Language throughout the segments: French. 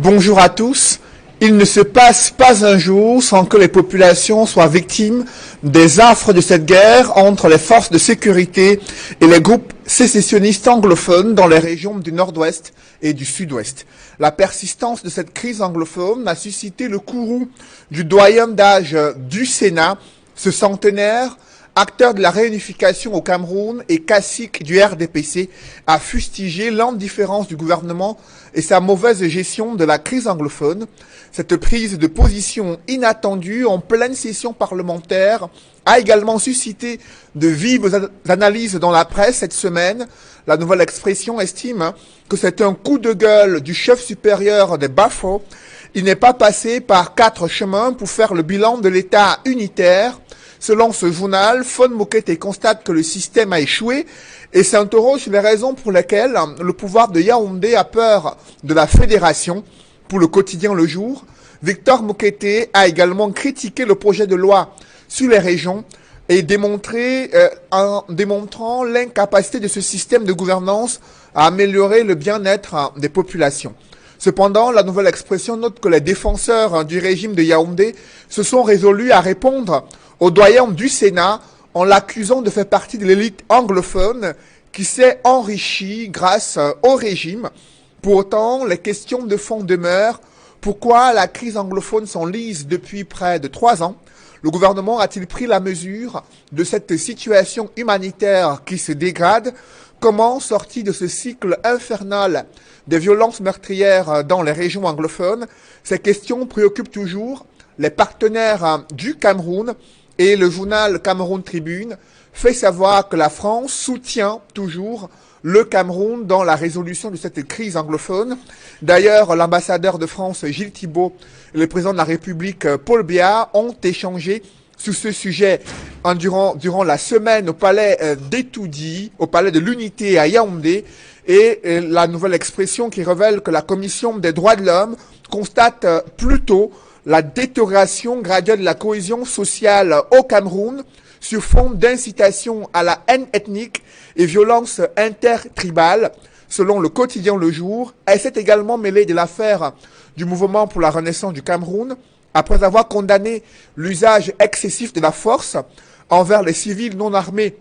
Bonjour à tous. Il ne se passe pas un jour sans que les populations soient victimes des affres de cette guerre entre les forces de sécurité et les groupes sécessionnistes anglophones dans les régions du nord-ouest et du sud-ouest. La persistance de cette crise anglophone a suscité le courroux du doyen d'âge du Sénat, ce centenaire, acteur de la réunification au Cameroun et cacique du RDPC, a fustigé l'indifférence du gouvernement et sa mauvaise gestion de la crise anglophone. Cette prise de position inattendue en pleine session parlementaire a également suscité de vives analyses dans la presse cette semaine. La Nouvelle Expression estime que c'est un coup de gueule du chef supérieur des Bafo. Il n'est pas passé par 4 chemins pour faire le bilan de l'État unitaire. Selon ce journal, Fon Mokete constate que le système a échoué et s'interroge sur les raisons pour lesquelles le pouvoir de Yaoundé a peur de la fédération. Pour le quotidien Le Jour, Victor Mokete a également critiqué le projet de loi sur les régions et en démontrant l'incapacité de ce système de gouvernance à améliorer le bien-être des populations. Cependant, la Nouvelle Expression note que les défenseurs du régime de Yaoundé se sont résolus à répondre au doyen du Sénat en l'accusant de faire partie de l'élite anglophone qui s'est enrichie grâce au régime. Pour autant, les questions de fond demeurent. Pourquoi la crise anglophone s'enlise depuis près de 3 ans? Le gouvernement a-t-il pris la mesure de cette situation humanitaire qui se dégrade? Comment sortir de ce cycle infernal des violences meurtrières dans les régions anglophones? Ces questions préoccupent toujours les partenaires du Cameroun et le journal Cameroun Tribune fait savoir que la France soutient toujours le Cameroun dans la résolution de cette crise anglophone. D'ailleurs, l'ambassadeur de France, Gilles Thibault, et le président de la République, Paul Biya, ont échangé sur ce sujet durant la semaine au palais d'Etoudi, au palais de l'Unité à Yaoundé, et la Nouvelle Expression qui révèle que la Commission des droits de l'homme constate plutôt la détérioration graduelle de la cohésion sociale au Cameroun sur fond d'incitation à la haine ethnique et violence intertribale. Selon le quotidien Le Jour, elle s'est également mêlée de l'affaire du mouvement pour la renaissance du Cameroun après avoir condamné l'usage excessif de la force envers les civils non armés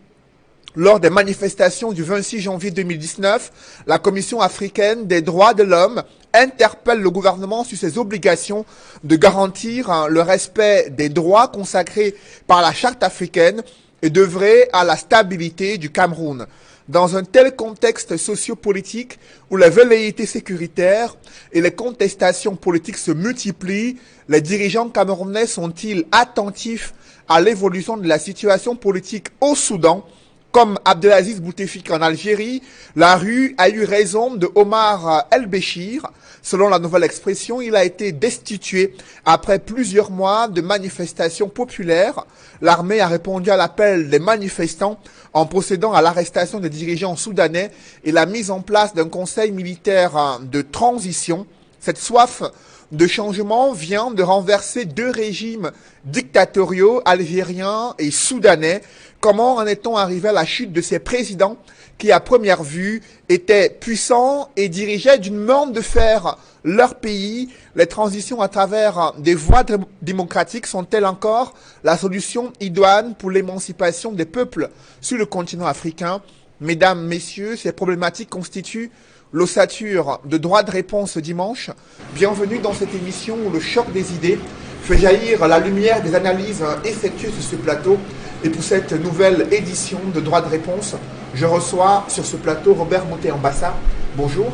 lors des manifestations du 26 janvier 2019. La Commission africaine des droits de l'homme interpelle le gouvernement sur ses obligations de garantir le respect des droits consacrés par la Charte africaine et d'œuvrer à la stabilité du Cameroun. Dans un tel contexte sociopolitique où les velléités sécuritaires et les contestations politiques se multiplient, les dirigeants camerounais sont-ils attentifs à l'évolution de la situation politique au Soudan? Comme Abdelaziz Bouteflika en Algérie, la rue a eu raison de Omar El-Béchir. Selon la Nouvelle Expression, il a été destitué après plusieurs mois de manifestations populaires. L'armée a répondu à l'appel des manifestants en procédant à l'arrestation des dirigeants soudanais et la mise en place d'un conseil militaire de transition. Cette soif de changement vient de renverser 2 régimes dictatoriaux, algériens et soudanais. Comment en est-on arrivé à la chute de ces présidents qui, à première vue, étaient puissants et dirigeaient d'une main de fer leur pays? Les transitions à travers des voies démocratiques sont-elles encore la solution idoine pour l'émancipation des peuples sur le continent africain? Mesdames, messieurs, ces problématiques constituent l'ossature de droit de réponse dimanche. Bienvenue dans cette émission où le choc des idées fait jaillir la lumière des analyses effectuées sur ce plateau. Et pour cette nouvelle édition de droit de réponse, je reçois sur ce plateau Robert Moté-Ambassa. Bonjour.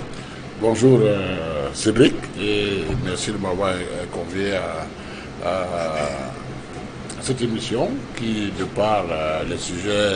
Bonjour Cédric et merci de m'avoir convié à cette émission qui, de par les sujets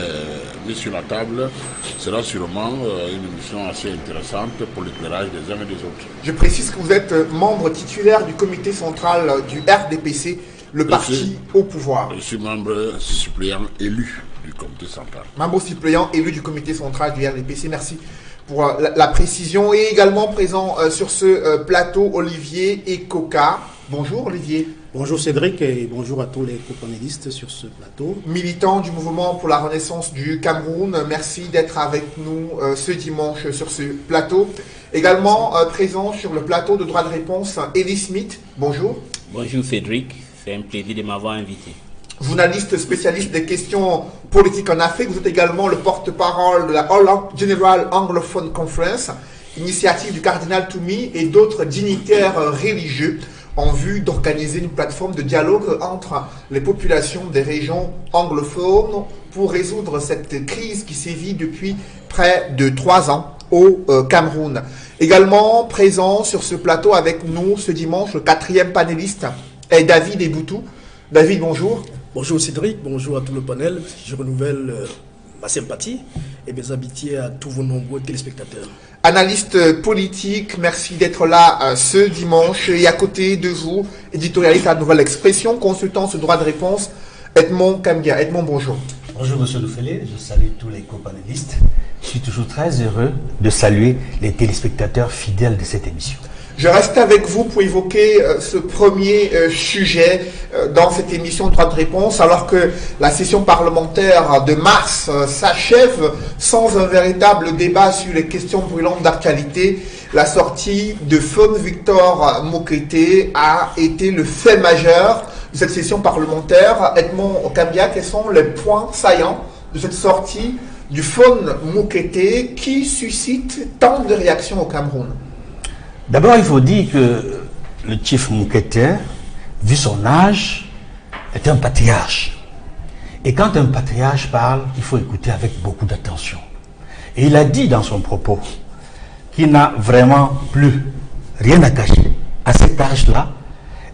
mis sur la table, sera sûrement une émission assez intéressante pour l'éclairage des uns et des autres. Je précise que vous êtes membre titulaire du comité central du RDPC, le parti au pouvoir. Je suis membre suppléant élu du comité central. Membre suppléant élu du comité central du RDPC, merci pour la précision. Et également présent sur ce plateau, Olivier Ekoka. Bonjour Olivier. Bonjour Cédric et bonjour à tous les co-panélistes sur ce plateau. Militant du mouvement pour la renaissance du Cameroun, merci d'être avec nous ce dimanche sur ce plateau. Également présent sur le plateau de droit de réponse, Elie Smith. Bonjour. Bonjour Cédric, c'est un plaisir de m'avoir invité. Journaliste spécialiste des questions politiques en Afrique, vous êtes également le porte-parole de la General Anglophone Conference, initiative du cardinal Toumi et d'autres dignitaires religieux en vue d'organiser une plateforme de dialogue entre les populations des régions anglophones pour résoudre cette crise qui sévit depuis près de 3 ans au Cameroun. Également présent sur ce plateau avec nous ce dimanche, le 4e panéliste est David Eboutou. David, bonjour. Bonjour Cédric, bonjour à tout le panel. Je renouvelle ma sympathie et mes amitiés à tous vos nombreux téléspectateurs. Analyste politique, merci d'être là ce dimanche. Et à côté de vous, éditorialiste à Nouvelle Expression, consultant ce droit de réponse, Edmond Kambia. Edmond, bonjour. Bonjour Monsieur Loufélé, je salue tous les co-panélistes. Je suis toujours très heureux de saluer les téléspectateurs fidèles de cette émission. Je reste avec vous pour évoquer ce premier sujet dans cette émission de droit de réponse, alors que la session parlementaire de mars s'achève sans un véritable débat sur les questions brûlantes d'actualité. La sortie de Fon Victor Mokete a été le fait majeur de cette session parlementaire. Edmond Kambia, quels sont les points saillants de cette sortie du Fon Mokete qui suscite tant de réactions au Cameroun? D'abord, il faut dire que le chief Mokete, vu son âge, est un patriarche. Et quand un patriarche parle, il faut écouter avec beaucoup d'attention. Et il a dit dans son propos qu'il n'a vraiment plus rien à cacher à cet âge-là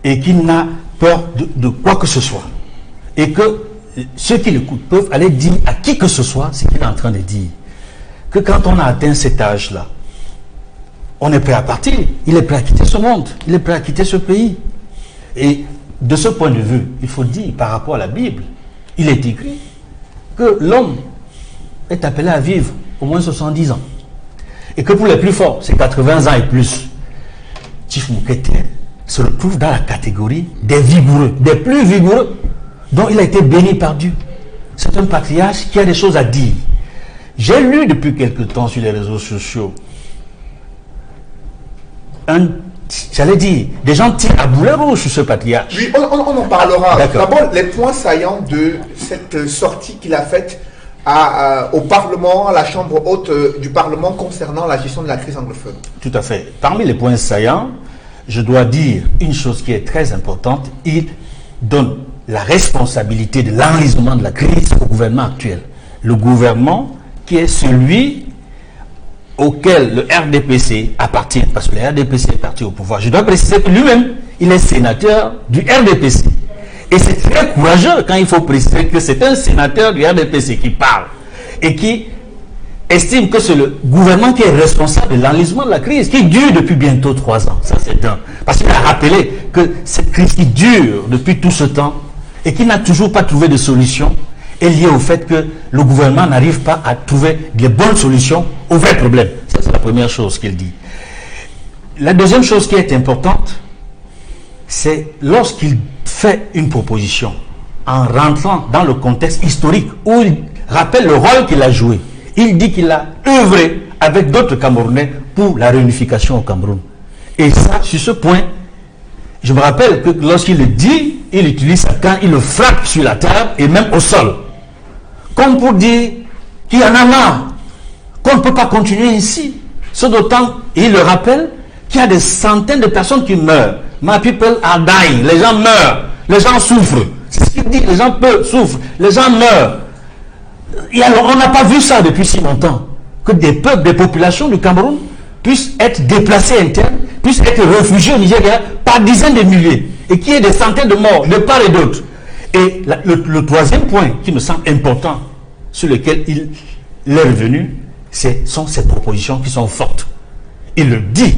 et qu'il n'a peur de quoi que ce soit. Et que ceux qui l'écoutent peuvent aller dire à qui que ce soit ce qu'il est en train de dire. Que quand on a atteint cet âge-là, on est prêt à partir, il est prêt à quitter ce monde, il est prêt à quitter ce pays. Et de ce point de vue, il faut dire par rapport à la Bible, il est écrit que l'homme est appelé à vivre au moins 70 ans. Et que pour les plus forts, c'est 80 ans et plus. Chief Mokete se retrouve dans la catégorie des vigoureux, des plus vigoureux, dont il a été béni par Dieu. C'est un patriarche qui a des choses à dire. J'ai lu depuis quelque temps sur les réseaux sociaux j'allais dire, des gens tirent à boulet rouge sur ce patriarche. Oui, on en parlera. D'abord, les points saillants de cette sortie qu'il a faite au Parlement, à la Chambre haute du Parlement concernant la gestion de la crise anglophone. Tout à fait. Parmi les points saillants, je dois dire une chose qui est très importante. Il donne la responsabilité de l'enlisement de la crise au gouvernement actuel. Le gouvernement qui est celui auquel le RDPC appartient, parce que le RDPC est parti au pouvoir. Je dois préciser que lui-même, il est sénateur du RDPC. Et c'est très courageux quand il faut préciser que c'est un sénateur du RDPC qui parle et qui estime que c'est le gouvernement qui est responsable de l'enlisement de la crise, qui dure depuis bientôt 3 ans. Ça, c'est un. Parce qu'il a rappelé que cette crise qui dure depuis tout ce temps et qui n'a toujours pas trouvé de solution est lié au fait que le gouvernement n'arrive pas à trouver de bonnes solutions aux vrais problèmes. Ça, c'est la première chose qu'il dit. La deuxième chose qui est importante, c'est lorsqu'il fait une proposition, en rentrant dans le contexte historique où il rappelle le rôle qu'il a joué. Il dit qu'il a œuvré avec d'autres Camerounais pour la réunification au Cameroun. Et ça, sur ce point, je me rappelle que lorsqu'il le dit, il utilise ça quand il le frappe sur la table et même au sol. Comme pour dire qu'il y en a marre, qu'on ne peut pas continuer ainsi. Ce d'autant, il le rappelle, qu'il y a des centaines de personnes qui meurent. My people are dying. Les gens meurent. Les gens souffrent. C'est ce qu'il dit. Les gens souffrent. Les gens meurent. Et alors, on n'a pas vu ça depuis si longtemps. Que des peuples, des populations du Cameroun puissent être déplacés internes, puissent être réfugiés au Nigeria par dizaines de milliers. Et qu'il y ait des centaines de morts de part et d'autre. Et le troisième point qui me semble important, sur lequel il est revenu, sont ces propositions qui sont fortes. Il le dit,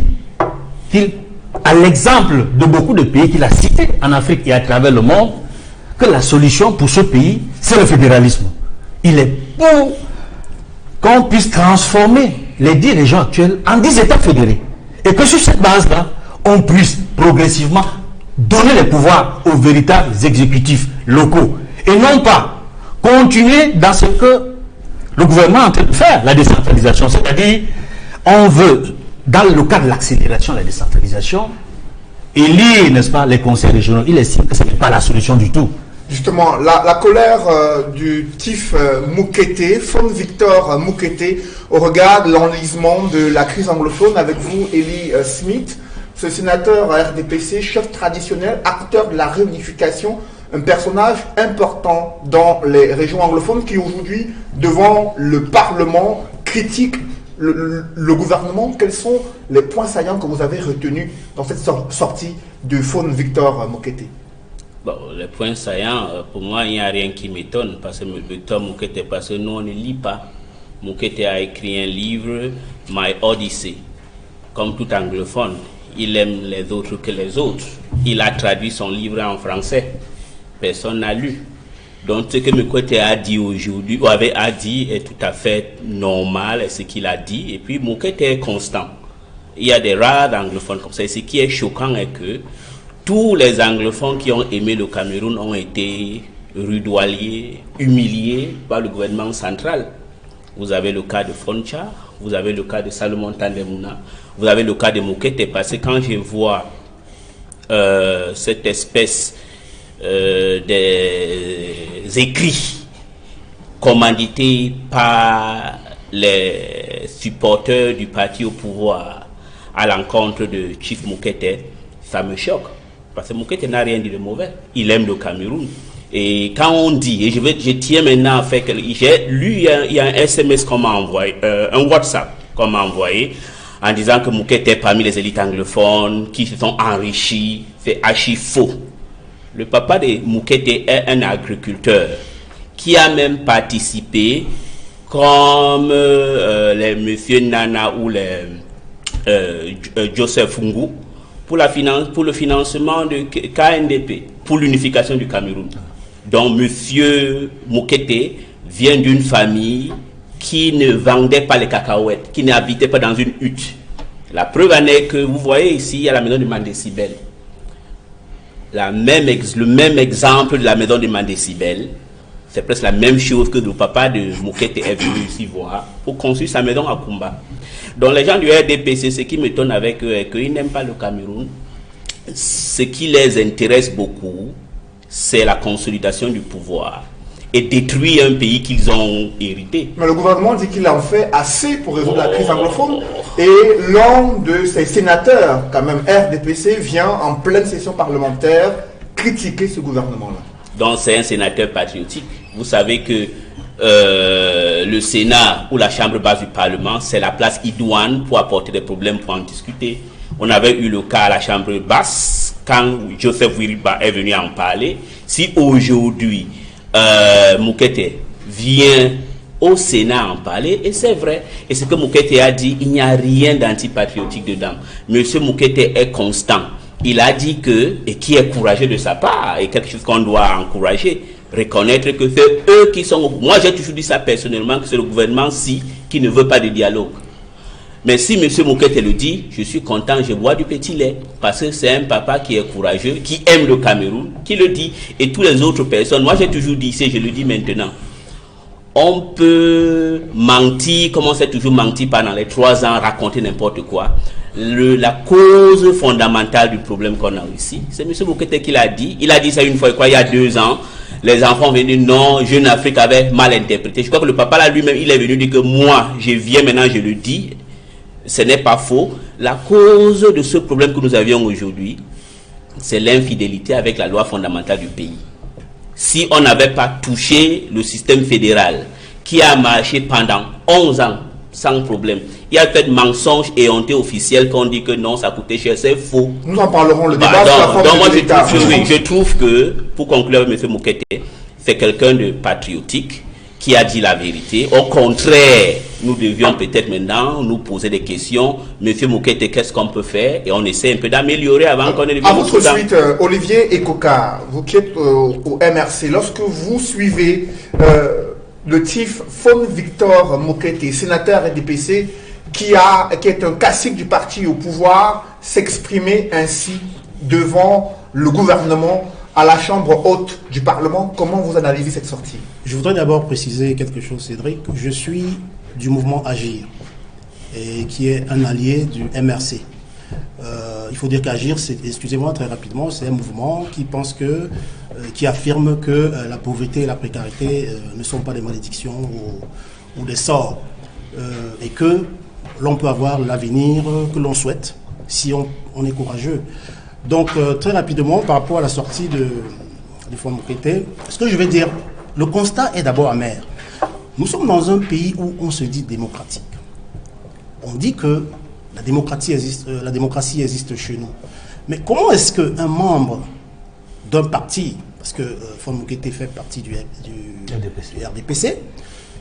à l'exemple de beaucoup de pays qu'il a cités en Afrique et à travers le monde, que la solution pour ce pays, c'est le fédéralisme. Il est pour qu'on puisse transformer les 10 régions actuelles en 10 États fédérés. Et que sur cette base-là, on puisse progressivement donner les pouvoirs aux véritables exécutifs locaux et non pas continuer dans ce que le gouvernement est en train de faire, la décentralisation. C'est-à-dire, on veut, dans le cadre de l'accélération de la décentralisation, élire, n'est-ce pas, les conseils régionaux. Il estime que ce n'est pas la solution du tout. Justement, la colère du TIF Mokete, Fon Victor Mokete, au regard de l'enlisement de la crise anglophone, avec vous, Eli Smith, ce sénateur RDPC, chef traditionnel, acteur de la réunification, un personnage important dans les régions anglophones qui aujourd'hui, devant le Parlement, critique le gouvernement. Quels sont les points saillants que vous avez retenus dans cette sortie de Fon Victor Mokete? Bon, les points saillants, pour moi, il n'y a rien qui m'étonne, parce que Victor Mokete, parce que nous, on ne lit pas. Mokete a écrit un livre, My Odyssey, comme tout anglophone. Il aime les autres que les autres. Il a traduit son livre en français. Personne n'a lu. Donc, ce que Mokete a dit aujourd'hui, ou a dit, est tout à fait normal, ce qu'il a dit. Et puis, Mokete est constant. Il y a des rares anglophones comme ça. Et ce qui est choquant est que tous les anglophones qui ont aimé le Cameroun ont été rudoyés, humiliés par le gouvernement central. Vous avez le cas de Foncha, vous avez le cas de Salomon Tandemuna, vous avez le cas de Mokete, parce que quand je vois cette espèce des écrits commandités par les supporters du parti au pouvoir à l'encontre de Chief Mokete, ça me choque. Parce que Mokete n'a rien dit de mauvais. Il aime le Cameroun. Et quand on dit, et je tiens maintenant à faire que j'ai lu, il y a un SMS qu'on m'a envoyé, un WhatsApp qu'on m'a envoyé, en disant que Mokete est parmi les élites anglophones qui se sont enrichis. C'est archi faux. Le papa de Mokete est un agriculteur qui a même participé, comme les monsieur Nana ou les Joseph Fungu, pour le financement de KNDP, pour l'unification du Cameroun. Donc, monsieur Mokete vient d'une famille qui ne vendait pas les cacahuètes, qui n'habitait pas dans une hutte. La preuve en est que vous voyez ici, à la maison de Mandécibel, le même exemple de la maison de Mandécibel, c'est presque la même chose que le papa de Mokete est venu ici voir pour construire sa maison à Kumba. Donc les gens du RDPC, ce qui m'étonne avec eux est qu'ils n'aiment pas le Cameroun. Ce qui les intéresse beaucoup, c'est la consolidation du pouvoir et détruire un pays qu'ils ont hérité. Mais le gouvernement dit qu'il en fait assez pour résoudre la crise anglophone. Et l'un de ses sénateurs, quand même RDPC, vient en pleine session parlementaire critiquer ce gouvernement-là. Donc c'est un sénateur patriotique. Vous savez que le Sénat ou la chambre basse du Parlement, c'est la place idoine pour apporter des problèmes, pour en discuter. On avait eu le cas à la chambre basse, quand Joseph Wiriba est venu en parler. Si aujourd'hui, Mokete vient au Sénat en parler, et c'est vrai, et ce que Mokete a dit, il n'y a rien d'antipatriotique dedans. Monsieur Mokete est constant. Il a dit que, et qui est courageux de sa part, et quelque chose qu'on doit encourager, reconnaître que c'est eux qui sont... Moi, j'ai toujours dit ça personnellement, que c'est le gouvernement-ci qui ne veut pas de dialogue. Mais si M. Mokete le dit, je suis content, je bois du petit lait. Parce que c'est un papa qui est courageux, qui aime le Cameroun, qui le dit. Et toutes les autres personnes, moi j'ai toujours dit, je le dis maintenant, on peut mentir, comme on s'est toujours menti pendant les 3 ans, raconter n'importe quoi. La cause fondamentale du problème qu'on a ici, c'est M. Mokete qui l'a dit. Il a dit ça une fois, il y a 2 ans. Les enfants venaient, non, Jeune Afrique avait mal interprété. Je crois que le papa là lui-même, il est venu dire que moi, je viens maintenant, je le dis. Ce n'est pas faux. La cause de ce problème que nous avions aujourd'hui, c'est l'infidélité avec la loi fondamentale du pays. Si on n'avait pas touché le système fédéral, qui a marché pendant 11 ans, sans problème, il y a peut-être mensonge et honte officiel qu'on dit que non, ça coûtait cher, c'est faux. Nous en parlerons, le débat sur la forme de l'État. Je trouve que, pour conclure avec M. Mokete, c'est quelqu'un de patriotique, qui a dit la vérité. Au contraire, nous devions peut-être maintenant nous poser des questions. Monsieur Mokete, qu'est-ce qu'on peut faire? Et on essaie un peu d'améliorer avant qu'on ait... À votre suite, Olivier Ekoka, vous qui êtes au MRC, lorsque vous suivez le TIF Fon Victor Mokete, sénateur RDPC, qui est un classique du parti au pouvoir, s'exprimer ainsi devant le gouvernement à la chambre haute du Parlement. Comment vous analysez cette sortie? Je voudrais d'abord préciser quelque chose, Cédric. Je suis du mouvement Agir, et qui est un allié du MRC. Il faut dire qu'Agir, excusez-moi très rapidement, c'est un mouvement qui pense qui affirme que la pauvreté et la précarité ne sont pas des malédictions ou des sorts, et que l'on peut avoir l'avenir que l'on souhaite si on est courageux. Donc très rapidement, par rapport à la sortie du Fonds Mokete, ce que je vais dire, le constat est d'abord amer. Nous sommes dans un pays où on se dit démocratique. On dit que la démocratie existe chez nous. Mais comment est-ce qu'un membre d'un parti, parce que Fonds Mokete fait partie du RDPC,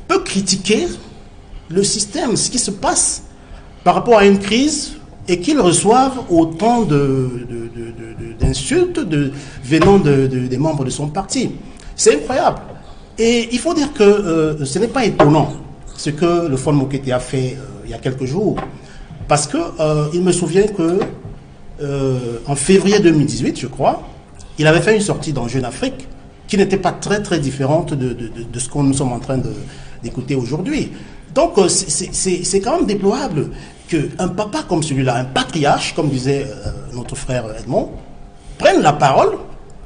peut critiquer le système, ce qui se passe par rapport à une crise, et qu'ils reçoivent autant d'insultes venant des membres de son parti? C'est incroyable. Et il faut dire que ce n'est pas étonnant ce que le Fonds Mokete a fait il y a quelques jours. Parce que il me souvient que en février 2018, je crois, il avait fait une sortie dans Jeune Afrique qui n'était pas très très différente de ce que nous sommes en train d'écouter aujourd'hui. Donc c'est quand même déplorable qu'un papa comme celui-là, un patriarche, comme disait notre frère Edmond, prenne la parole,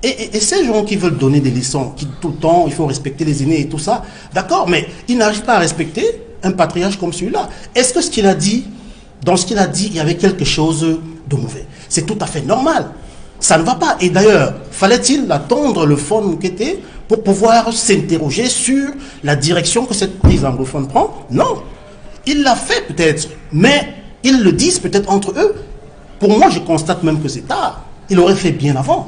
et ces gens qui veulent donner des leçons, qui tout le temps, il faut respecter les aînés et tout ça, d'accord, mais ils n'arrivent pas à respecter un patriarche comme celui-là. Est-ce que dans ce qu'il a dit, il y avait quelque chose de mauvais? C'est tout à fait normal. Ça ne va pas. Et d'ailleurs, fallait-il attendre le Fonds Mokete pour pouvoir s'interroger sur la direction que cette crise anglophone prend? Non. Il l'a fait peut-être, mais ils le disent peut-être entre eux. Pour moi, je constate même que c'est tard. Il aurait fait bien avant.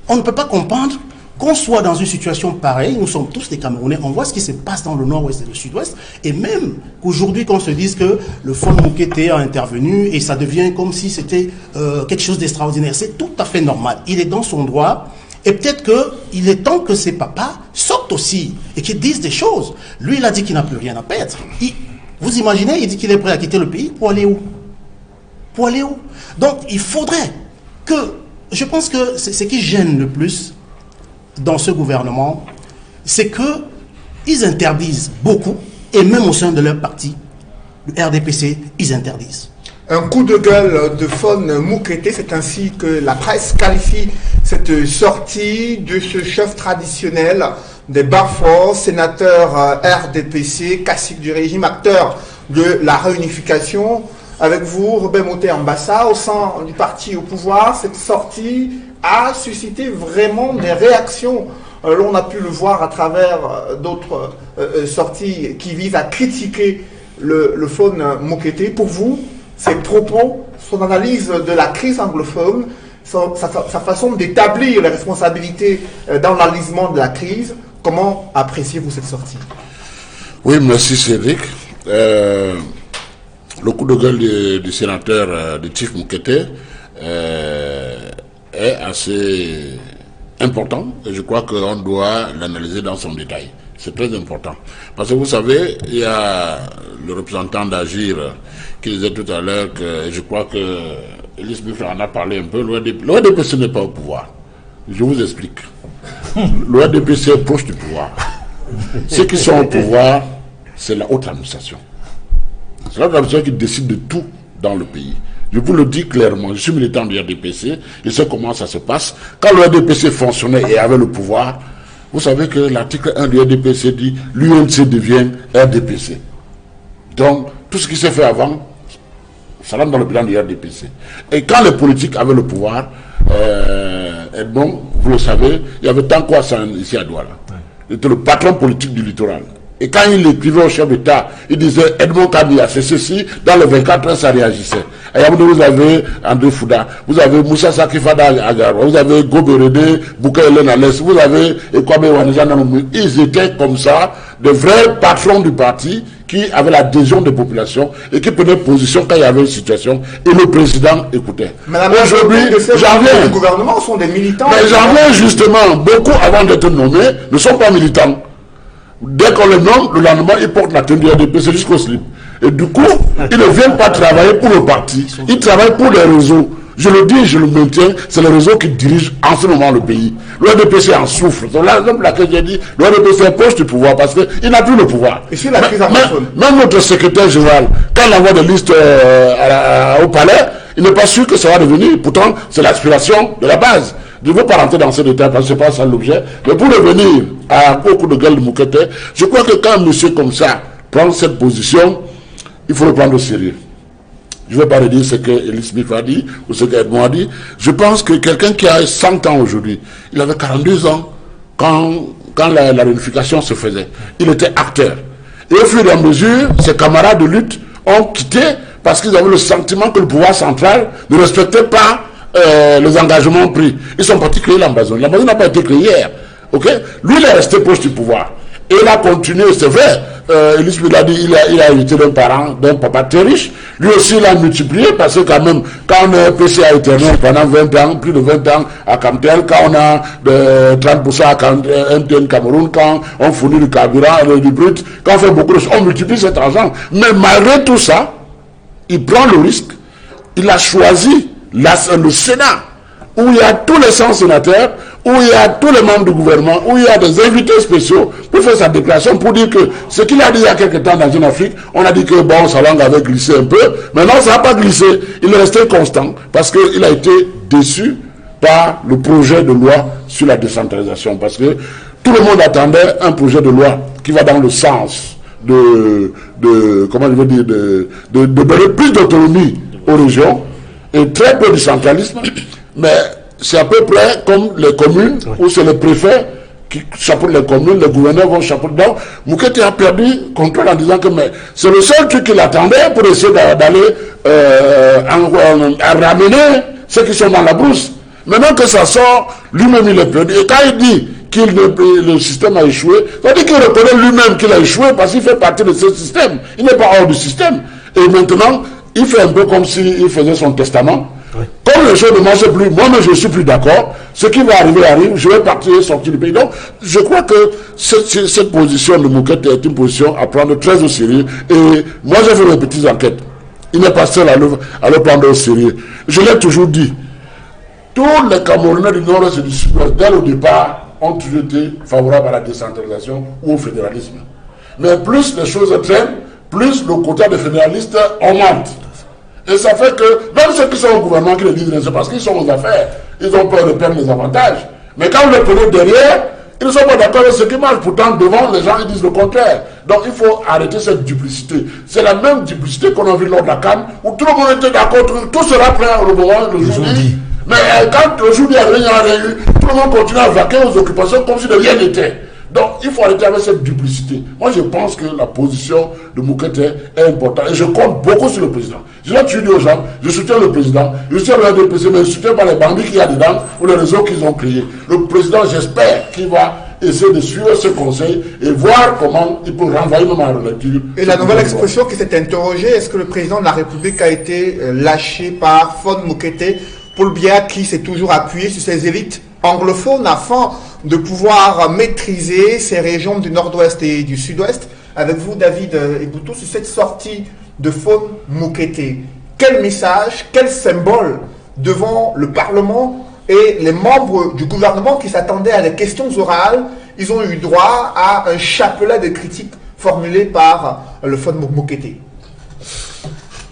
On ne peut pas comprendre qu'on soit dans une situation pareille. Nous sommes tous des Camerounais. On voit ce qui se passe dans le nord-ouest et le sud-ouest. Et même qu'aujourd'hui, qu'on se dise que le Fonds Mokete a intervenu et ça devient comme si c'était quelque chose d'extraordinaire. C'est tout à fait normal. Il est dans son droit. Et peut-être qu'il est temps que ses papas sortent aussi et qu'ils disent des choses. Lui, il a dit qu'il n'a plus rien à perdre. Vous imaginez, il dit qu'il est prêt à quitter le pays pour aller où? Pour aller où? Donc, il faudrait que... Je pense que ce qui gêne le plus dans ce gouvernement, c'est qu'ils interdisent beaucoup, et même au sein de leur parti, le RDPC, ils interdisent. Un coup de gueule de Fonds Mokete, c'est ainsi que la presse qualifie cette sortie de ce chef traditionnel des Bas-Fonds, sénateur RDPC, cacique du régime, acteur de la réunification. Avec vous, Robert Moté Ambassa, au sein du parti au pouvoir, cette sortie a suscité vraiment des réactions. L'on a pu le voir à travers d'autres sorties qui visent à critiquer le Fonds Mokete. Pour vous, ses propos, son analyse de la crise anglophone, sa façon d'établir les responsabilités dans l'enlisement de la crise, comment appréciez-vous cette sortie? Oui, merci Cédric. Le coup de gueule du sénateur de Chief Mokete est assez important et je crois qu'on doit l'analyser dans son détail. C'est très important. Parce que vous savez, il y a le représentant d'Agir qui disait tout à l'heure que je crois que Elise Buffet en a parlé un peu. L'OADPC n'est pas au pouvoir. Je vous explique. L'OADPC est proche du pouvoir. Ceux qui sont au pouvoir, c'est la haute administration. C'est l'administration qui décide de tout dans le pays. Je vous le dis clairement, je suis militant du RDPC, je sais comment ça se passe. Quand le RDPC fonctionnait et avait le pouvoir, vous savez que l'article 1 du RDPC dit l'UNC devient RDPC. Donc, tout ce qui s'est fait avant, ça rentre dans le bilan du RDPC. Et quand les politiques avaient le pouvoir, bon, vous le savez, il y avait tant quoi ici à Douala. Il était le patron politique du littoral. Et quand il écrivait au chef d'État, il disait Edmond Kabila, c'est ceci, dans les 24 heures, ça réagissait. Et vous avez André Fouda, vous avez Moussa Sakifada Agarwa, vous avez Goberede, Bouka Hélène Alès, vous avez Kwame Wanizana. Ils étaient comme ça, de vrais patrons du parti qui avaient l'adhésion des populations et qui prenaient position quand il y avait une situation. Et le président écoutait. Aujourd'hui, j'en viens. Les gouvernements sont des militants. Mais j'en viens justement, beaucoup avant d'être nommés ne sont pas militants. Dès qu'on les nomme, le lendemain, ils portent la tenue du RDPC jusqu'au slip. Et du coup, ils ne viennent pas travailler pour le parti. Ils travaillent pour les réseaux. Je le dis, je le maintiens, c'est le réseau qui dirige en ce moment le pays. Le RDPC en souffre. C'est la raison pour laquelle j'ai dit, le RDPC est proche du pouvoir parce qu'il n'a plus le pouvoir. Et sur la crise anglophone. Même notre secrétaire général, quand il envoie des listes au palais, il n'est pas sûr que ça va devenir. Pourtant, c'est l'aspiration de la base. Je ne veux pas rentrer dans ces détails parce que ce n'est pas ça l'objet. Mais pour revenir au coup de gueule de Moukete, je crois que quand un monsieur comme ça prend cette position, il faut le prendre au sérieux. Je ne vais pas redire ce que Elie Smith a dit ou ce qu'Edmond a dit. Je pense que quelqu'un qui a 100 ans aujourd'hui, il avait 42 ans quand la réunification se faisait. Il était acteur. Et au fur et à mesure, ses camarades de lutte ont quitté parce qu'ils avaient le sentiment que le pouvoir central ne respectait pas les engagements pris. Ils sont partis créer l'ambassade. L'ambassade n'a pas été créée hier. Okay? Lui, il est resté proche du pouvoir. Et il a continué, c'est vrai. Elie Smith a dit, il a hérité d'un parent, d'un papa très riche. Lui aussi, il a multiplié parce que quand même, quand on a un PCA éternel pendant 20 ans, plus de 20 ans à Camtel, quand on a de 30% à MTN Cameroun, quand on fournit du carburant, du brut, quand on fait beaucoup de choses, on multiplie cet argent. Mais malgré tout ça, il prend le risque. Il a choisi le Sénat, où il y a tous les 100 sénateurs, où il y a tous les membres du gouvernement, où il y a des invités spéciaux pour faire sa déclaration, pour dire que ce qu'il a dit il y a quelques temps dans une Afrique, on a dit que bon, sa langue avait glissé un peu, mais non, ça n'a pas glissé. Il est resté constant parce qu'il a été déçu par le projet de loi sur la décentralisation, parce que tout le monde attendait un projet de loi qui va dans le sens de donner plus d'autonomie aux régions et très peu de centralisme, mais c'est à peu près comme les communes où c'est le préfet qui chapeaute les communes, les gouverneurs vont chapeauter. Donc, Moukete a perdu contrôle en disant que c'est le seul truc qu'il attendait pour essayer d'aller ramener ceux qui sont dans la brousse. Maintenant que ça sort, lui-même il est perdu. Et quand il dit que le système a échoué, ça veut dire qu'il reconnaît lui-même qu'il a échoué parce qu'il fait partie de ce système. Il n'est pas hors du système. Et maintenant, il fait un peu comme s'il faisait son testament. Oui. Comme les choses ne marchent plus, moi-même je ne suis plus d'accord. Ce qui va arriver arrive, je vais partir sortir du pays. Donc, je crois que cette position de Moukete est une position à prendre très au sérieux. Et moi, j'ai fait mes petites enquêtes. Il n'est pas seul à le prendre au sérieux. Je l'ai toujours dit. Tous les Camerounais du Nord et du Sud-Ouest, dès le départ, ont toujours été favorables à la décentralisation ou au fédéralisme. Mais plus les choses traînent, plus le quota de fédéralistes augmente. Et ça fait que, même ceux qui sont au gouvernement qui le disent, c'est parce qu'ils sont aux affaires, ils ont peur de perdre les avantages. Mais quand vous les prenez derrière, ils ne sont pas d'accord avec ce qui marche. Pourtant, devant, les gens ils disent le contraire. Donc il faut arrêter cette duplicité. C'est la même duplicité qu'on a vu lors de la CAN, où tout le monde était d'accord, tout sera prêt au moment, le jour dit. Mais quand le jour dit, il n'y a rien eu, tout le monde continue à vaquer aux occupations comme si de rien n'était. Donc, il faut arrêter avec cette duplicité. Moi, je pense que la position de Moukete est importante. Et je compte beaucoup sur le président. Je l'ai toujours dit aux gens, je soutiens le président, je soutiens le RDPC, mais je ne soutiens pas les bandits qu'il y a dedans ou les réseaux qu'ils ont créés. Le président, j'espère qu'il va essayer de suivre ce conseil et voir comment il peut renvoyer même à la relecture. Et la nouvelle expression qui s'est interrogée, est-ce que le président de la République a été lâché par Fon Moukete, Paul Biya, qui s'est toujours appuyé sur ses élites anglophones afin de pouvoir maîtriser ces régions du nord-ouest et du sud-ouest. Avec vous, David Eboutou, sur cette sortie de Fon Moukete, quel message, quel symbole devant le Parlement et les membres du gouvernement qui s'attendaient à des questions orales, ils ont eu droit à un chapelet de critiques formulées par le Fon Moukete.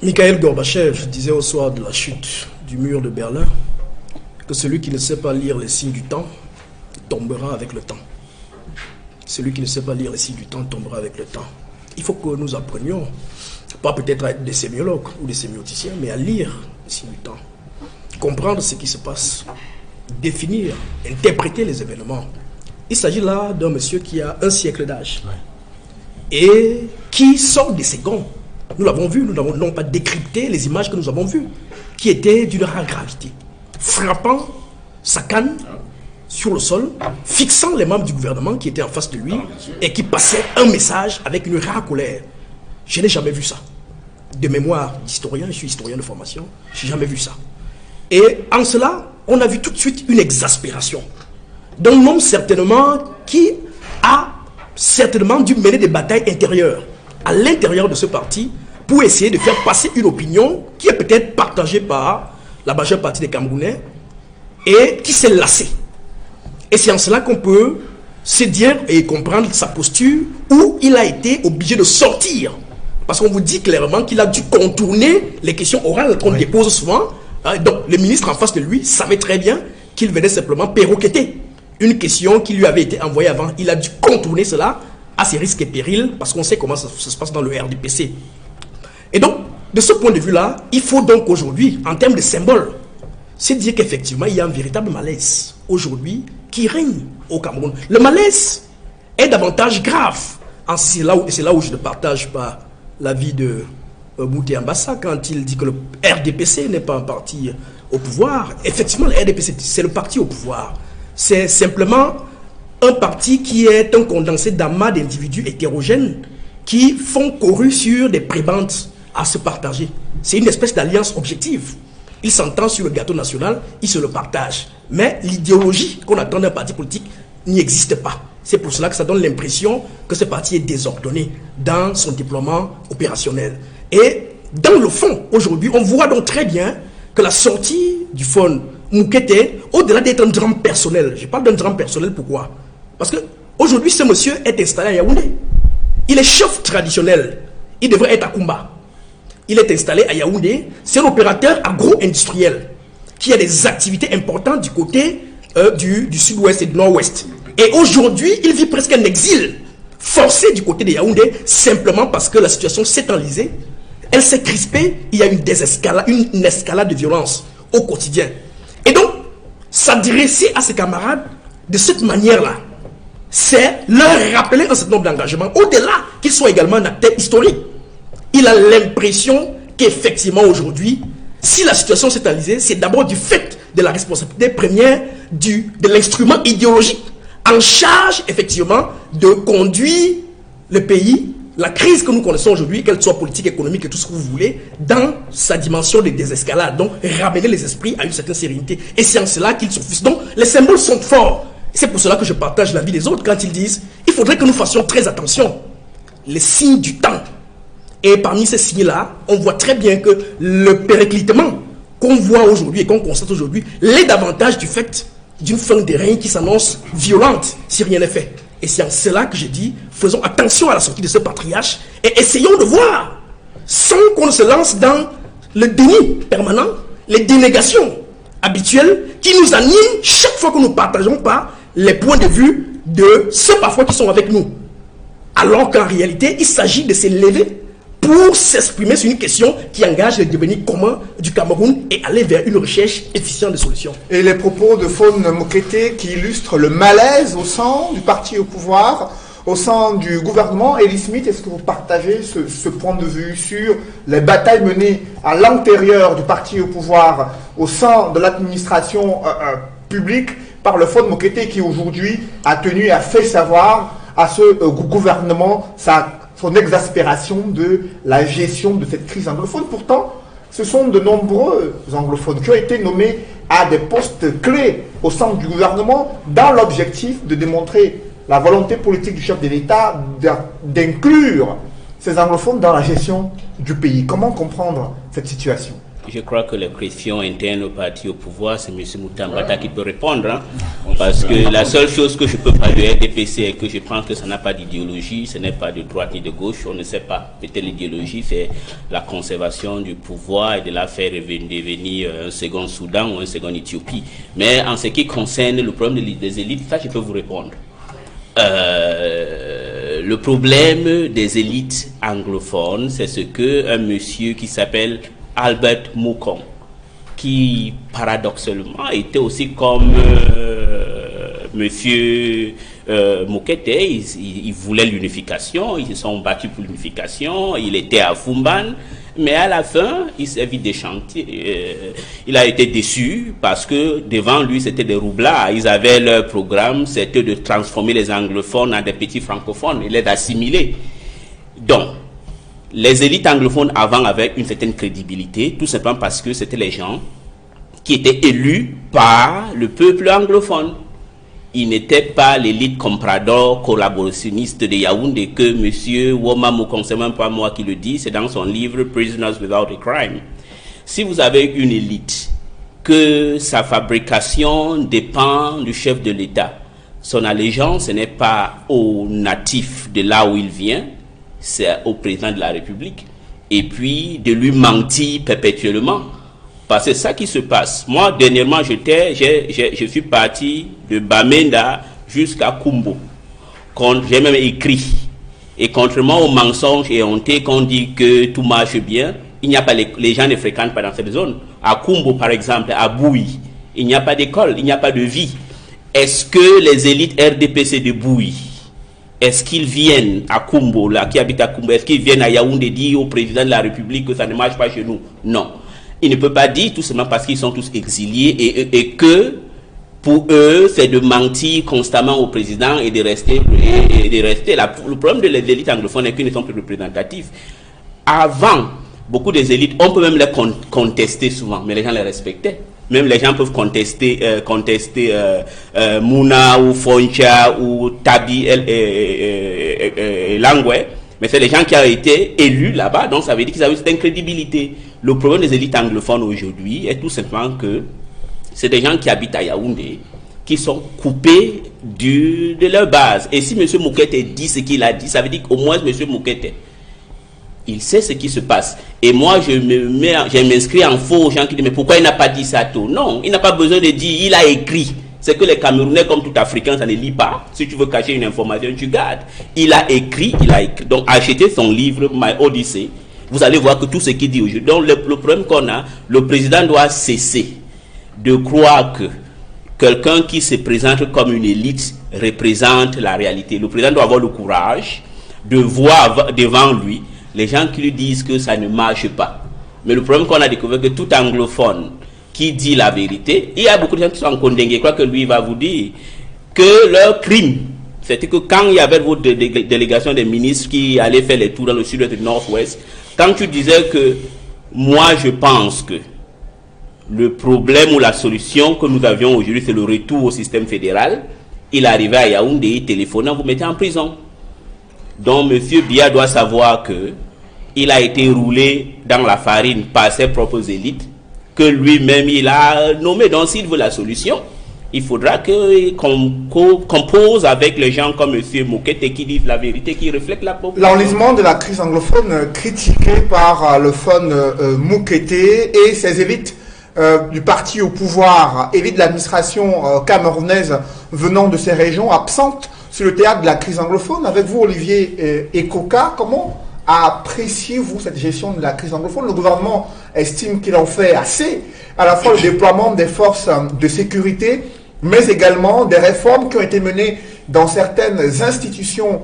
Mikhail Gorbatchev disait au soir de la chute du mur de Berlin que celui qui ne sait pas lire les signes du temps tombera avec le temps. Celui qui ne sait pas lire les signes du temps tombera avec le temps. Il faut que nous apprenions, pas peut-être à être des sémiologues ou des sémioticiens, mais à lire les signes du temps. Comprendre ce qui se passe, définir, interpréter les événements. Il s'agit là d'un monsieur qui a un siècle d'âge et qui sort des ses gonds. Nous l'avons vu, nous n'avons pas décrypté les images que nous avons vues, qui étaient d'une rare gravité, frappant sa canne sur le sol, fixant les membres du gouvernement qui étaient en face de lui et qui passaient un message avec une rare colère. Je n'ai jamais vu ça. De mémoire d'historien, je suis historien de formation, je n'ai jamais vu ça. Et en cela, on a vu tout de suite une exaspération d'un homme certainement qui a certainement dû mener des batailles intérieures à l'intérieur de ce parti pour essayer de faire passer une opinion qui est peut-être partagée par la majeure partie des Camerounais, et qui s'est lassé. Et c'est en cela qu'on peut se dire et comprendre sa posture, où il a été obligé de sortir. Parce qu'on vous dit clairement qu'il a dû contourner les questions orales qu'on dépose souvent. Donc le ministre en face de lui savait très bien qu'il venait simplement perroqueter une question qui lui avait été envoyée avant. Il a dû contourner cela à ses risques et périls, parce qu'on sait comment ça se passe dans le RDPC. Et donc, de ce point de vue-là, il faut donc aujourd'hui, en termes de symbole, c'est dire qu'effectivement, il y a un véritable malaise aujourd'hui qui règne au Cameroun. Le malaise est davantage grave. C'est là où je ne partage pas l'avis de Mouté Ambassa quand il dit que le RDPC n'est pas un parti au pouvoir. Effectivement, le RDPC, c'est le parti au pouvoir. C'est simplement un parti qui est un condensé d'amas d'individus hétérogènes qui font courir sur des prébendes à se partager. C'est une espèce d'alliance objective. Ils s'entendent sur le gâteau national, ils se le partagent. Mais l'idéologie qu'on attend d'un parti politique n'y existe pas. C'est pour cela que ça donne l'impression que ce parti est désordonné dans son déploiement opérationnel. Et dans le fond, aujourd'hui, on voit donc très bien que la sortie du Fonds Moukete, au-delà d'être un drame personnel, je parle d'un drame personnel, pourquoi? Parce qu'aujourd'hui, ce monsieur est installé à Yaoundé. Il est chef traditionnel. Il devrait être à Kumba. Il est installé à Yaoundé. C'est un opérateur agro-industriel qui a des activités importantes du côté du sud-ouest et du nord-ouest. Et aujourd'hui, il vit presque un exil forcé du côté de Yaoundé, simplement parce que la situation s'est enlisée. Elle s'est crispée. Il y a une escalade de violence au quotidien. Et donc, s'adresser à ses camarades de cette manière-là, c'est leur rappeler un certain nombre d'engagements, au-delà qu'ils soient également un acteur historique. Il a l'impression qu'effectivement aujourd'hui, si la situation s'est enlisée, c'est d'abord du fait de la responsabilité première de l'instrument idéologique en charge effectivement de conduire le pays, la crise que nous connaissons aujourd'hui, qu'elle soit politique, économique et tout ce que vous voulez, dans sa dimension de désescalade. Donc ramener les esprits à une certaine sérénité. Et c'est en cela qu'ils s'offusent. Donc les symboles sont forts. C'est pour cela que je partage l'avis des autres quand ils disent il faudrait que nous fassions très attention. Les signes du temps. Et parmi ces signes-là, on voit très bien que le périclitement qu'on voit aujourd'hui et qu'on constate aujourd'hui l'est davantage du fait d'une fin de règne qui s'annonce violente si rien n'est fait. Et c'est en cela que je dis, faisons attention à la sortie de ce patriarche et essayons de voir, sans qu'on se lance dans le déni permanent, les dénégations habituelles qui nous animent chaque fois que nous ne partageons pas les points de vue de ceux parfois qui sont avec nous. Alors qu'en réalité, il s'agit de s'élever pour s'exprimer sur une question qui engage le devenir commun du Cameroun et aller vers une recherche efficiente de solutions. Et les propos de Fonds Moukete qui illustrent le malaise au sein du parti au pouvoir, au sein du gouvernement. Elie Smith, est-ce que vous partagez ce point de vue sur les batailles menées à l'intérieur du parti au pouvoir, au sein de l'administration publique, par le Fonds Moukete qui aujourd'hui a tenu et a fait savoir à ce gouvernement son exaspération de la gestion de cette crise anglophone. Pourtant, ce sont de nombreux anglophones qui ont été nommés à des postes clés au sein du gouvernement dans l'objectif de démontrer la volonté politique du chef de l'État d'inclure ces anglophones dans la gestion du pays. Comment comprendre cette situation? Je crois que les questions internes au parti au pouvoir, c'est M. Moutambata qui peut répondre. Hein, parce que la seule chose que je peux parler du RDPC est que je pense que ça n'a pas d'idéologie, ce n'est pas de droite ni de gauche, on ne sait pas. Peut-être l'idéologie, c'est la conservation du pouvoir et de la faire devenir un second Soudan ou un second Éthiopie. Mais en ce qui concerne le problème des élites, ça je peux vous répondre. Le problème des élites anglophones, c'est ce qu'un monsieur qui s'appelle Albert Moukom, qui paradoxalement était aussi comme monsieur Moukete, il voulait l'unification, ils se sont battus pour l'unification, il était à Fumban, mais à la fin, il s'est vite déchanté, il a été déçu parce que devant lui c'était des roublards, ils avaient leur programme, c'était de transformer les anglophones en des petits francophones et les assimiler. Donc, les élites anglophones avant avaient une certaine crédibilité, tout simplement parce que c'était les gens qui étaient élus par le peuple anglophone. Ils n'étaient pas l'élite comprador collaborationniste de Yaoundé que M. Woma Moukom, c'est même pas moi qui le dis, c'est dans son livre Prisoners Without a Crime. Si vous avez une élite que sa fabrication dépend du chef de l'État. Son allégeance, ce n'est pas aux natifs de là où il vient, c'est au président de la République. Et puis, de lui mentir perpétuellement. Parce que c'est ça qui se passe. Moi, dernièrement, je suis parti de Bamenda jusqu'à Kumbo. J'ai même écrit. Et contrairement aux mensonges et hontés qu'on dit que tout marche bien, il n'y a pas les gens ne fréquentent pas dans cette zone. À Kumbo, par exemple, à Bouy, il n'y a pas d'école, il n'y a pas de vie. Est-ce que les élites RDPC de Bouy, est-ce qu'ils viennent à Kumbo, là, qui habitent à Kumbo, est-ce qu'ils viennent à Yaoundé dire au président de la République que ça ne marche pas chez nous? Non. Il ne peut pas dire tout simplement parce qu'ils sont tous exiliés et que pour eux, c'est de mentir constamment au président et de rester. Le problème de les élites anglophones est qu'ils ne sont plus représentatifs. Avant, beaucoup des élites, on peut même les contester souvent, mais les gens les respectaient. Même les gens peuvent contester Mouna ou Foncha ou Tabi Langwe, mais c'est les gens qui ont été élus là-bas, donc ça veut dire qu'ils avaient une certaine crédibilité. Le problème des élites anglophones aujourd'hui est tout simplement que c'est des gens qui habitent à Yaoundé, qui sont coupés de leur base. Et si M. Moukete dit ce qu'il a dit, ça veut dire qu'au moins M. Moukete, il sait ce qui se passe. Et moi, je m'inscris en faux aux gens qui disent, mais pourquoi il n'a pas dit ça tôt? Non, il n'a pas besoin de dire, il a écrit. C'est que les Camerounais, comme tout Africain, ça ne lit pas. Si tu veux cacher une information, tu gardes. Il a écrit. Donc, achetez son livre, My Odyssey. Vous allez voir que tout ce qu'il dit aujourd'hui. Donc, le problème qu'on a, le président doit cesser de croire que quelqu'un qui se présente comme une élite représente la réalité. Le président doit avoir le courage de voir devant lui les gens qui lui disent que ça ne marche pas. Mais le problème qu'on a découvert, que tout anglophone qui dit la vérité, il y a beaucoup de gens qui sont en condamnés. Je crois que lui va vous dire que leur crime, c'était que quand il y avait votre délégation des ministres qui allaient faire les tours dans le sud-ouest et le nord-ouest, quand tu disais que moi je pense que le problème ou la solution que nous avions aujourd'hui, c'est le retour au système fédéral, il arrivait à Yaoundé, il téléphonait, vous mettez en prison. Donc M. Biya doit savoir que il a été roulé dans la farine par ses propres élites, que lui-même il a nommé. Donc s'il veut la solution, il faudra qu'on compose avec les gens comme M. Moukete qui disent la vérité, qui reflètent la population. L'enlisement de la crise anglophone critiqué par le fon Moukete et ses élites du parti au pouvoir, élite de l'administration camerounaise venant de ces régions absentes sur le théâtre de la crise anglophone. Avec vous, Olivier Ekoka, comment appréciez-vous cette gestion de la crise anglophone? Le gouvernement estime qu'il en fait assez, à la fois le déploiement des forces de sécurité, mais également des réformes qui ont été menées dans certaines institutions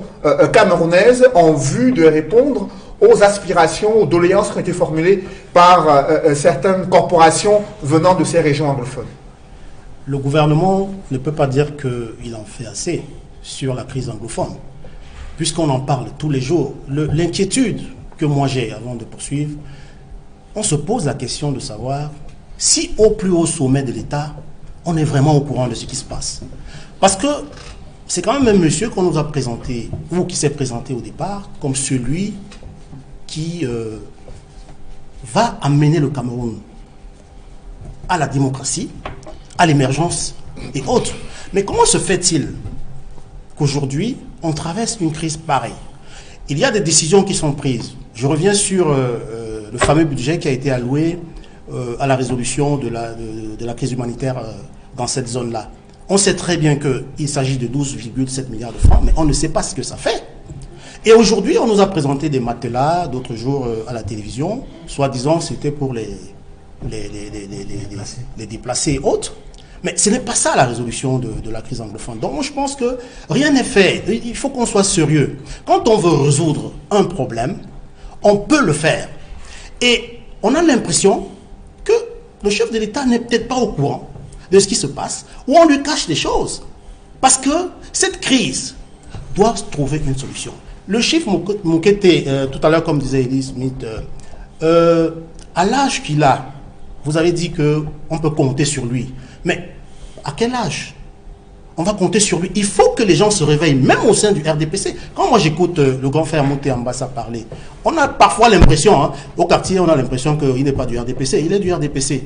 camerounaises en vue de répondre aux aspirations, aux doléances qui ont été formulées par certaines corporations venant de ces régions anglophones. Le gouvernement ne peut pas dire qu'il en fait assez sur la crise anglophone, puisqu'on en parle tous les jours. L'inquiétude que moi j'ai, avant de poursuivre, on se pose la question de savoir si au plus haut sommet de l'État, on est vraiment au courant de ce qui se passe. Parce que c'est quand même un monsieur qu'on nous a présenté, ou qui s'est présenté au départ, comme celui qui va amener le Cameroun à la démocratie, à l'émergence et autres. Mais comment se fait-il qu'aujourd'hui, on traverse une crise pareille? Il y a des décisions qui sont prises. Je reviens sur le fameux budget qui a été alloué à la résolution de la crise humanitaire dans cette zone-là. On sait très bien qu'il s'agit de 12,7 milliards de francs, mais on ne sait pas ce que ça fait. Et aujourd'hui, on nous a présenté des matelas, d'autres jours à la télévision, soi-disant c'était pour les déplacés et autres. Mais ce n'est pas ça la résolution de la crise anglophone. Donc moi je pense que rien n'est fait. Il faut qu'on soit sérieux. Quand on veut résoudre un problème, on peut le faire. Et on a l'impression que le chef de l'État n'est peut-être pas au courant de ce qui se passe, ou on lui cache des choses. Parce que cette crise doit trouver une solution. Le chiffre Moukete, tout à l'heure, comme disait Elise Smith, à l'âge qu'il a, vous avez dit qu'on peut compter sur lui. Mais à quel âge on va compter sur lui? Il faut que les gens se réveillent, même au sein du RDPC. Quand moi j'écoute le grand frère Monté Ambassa parler, on a parfois l'impression, au quartier, on a l'impression qu'il n'est pas du RDPC, il est du RDPC.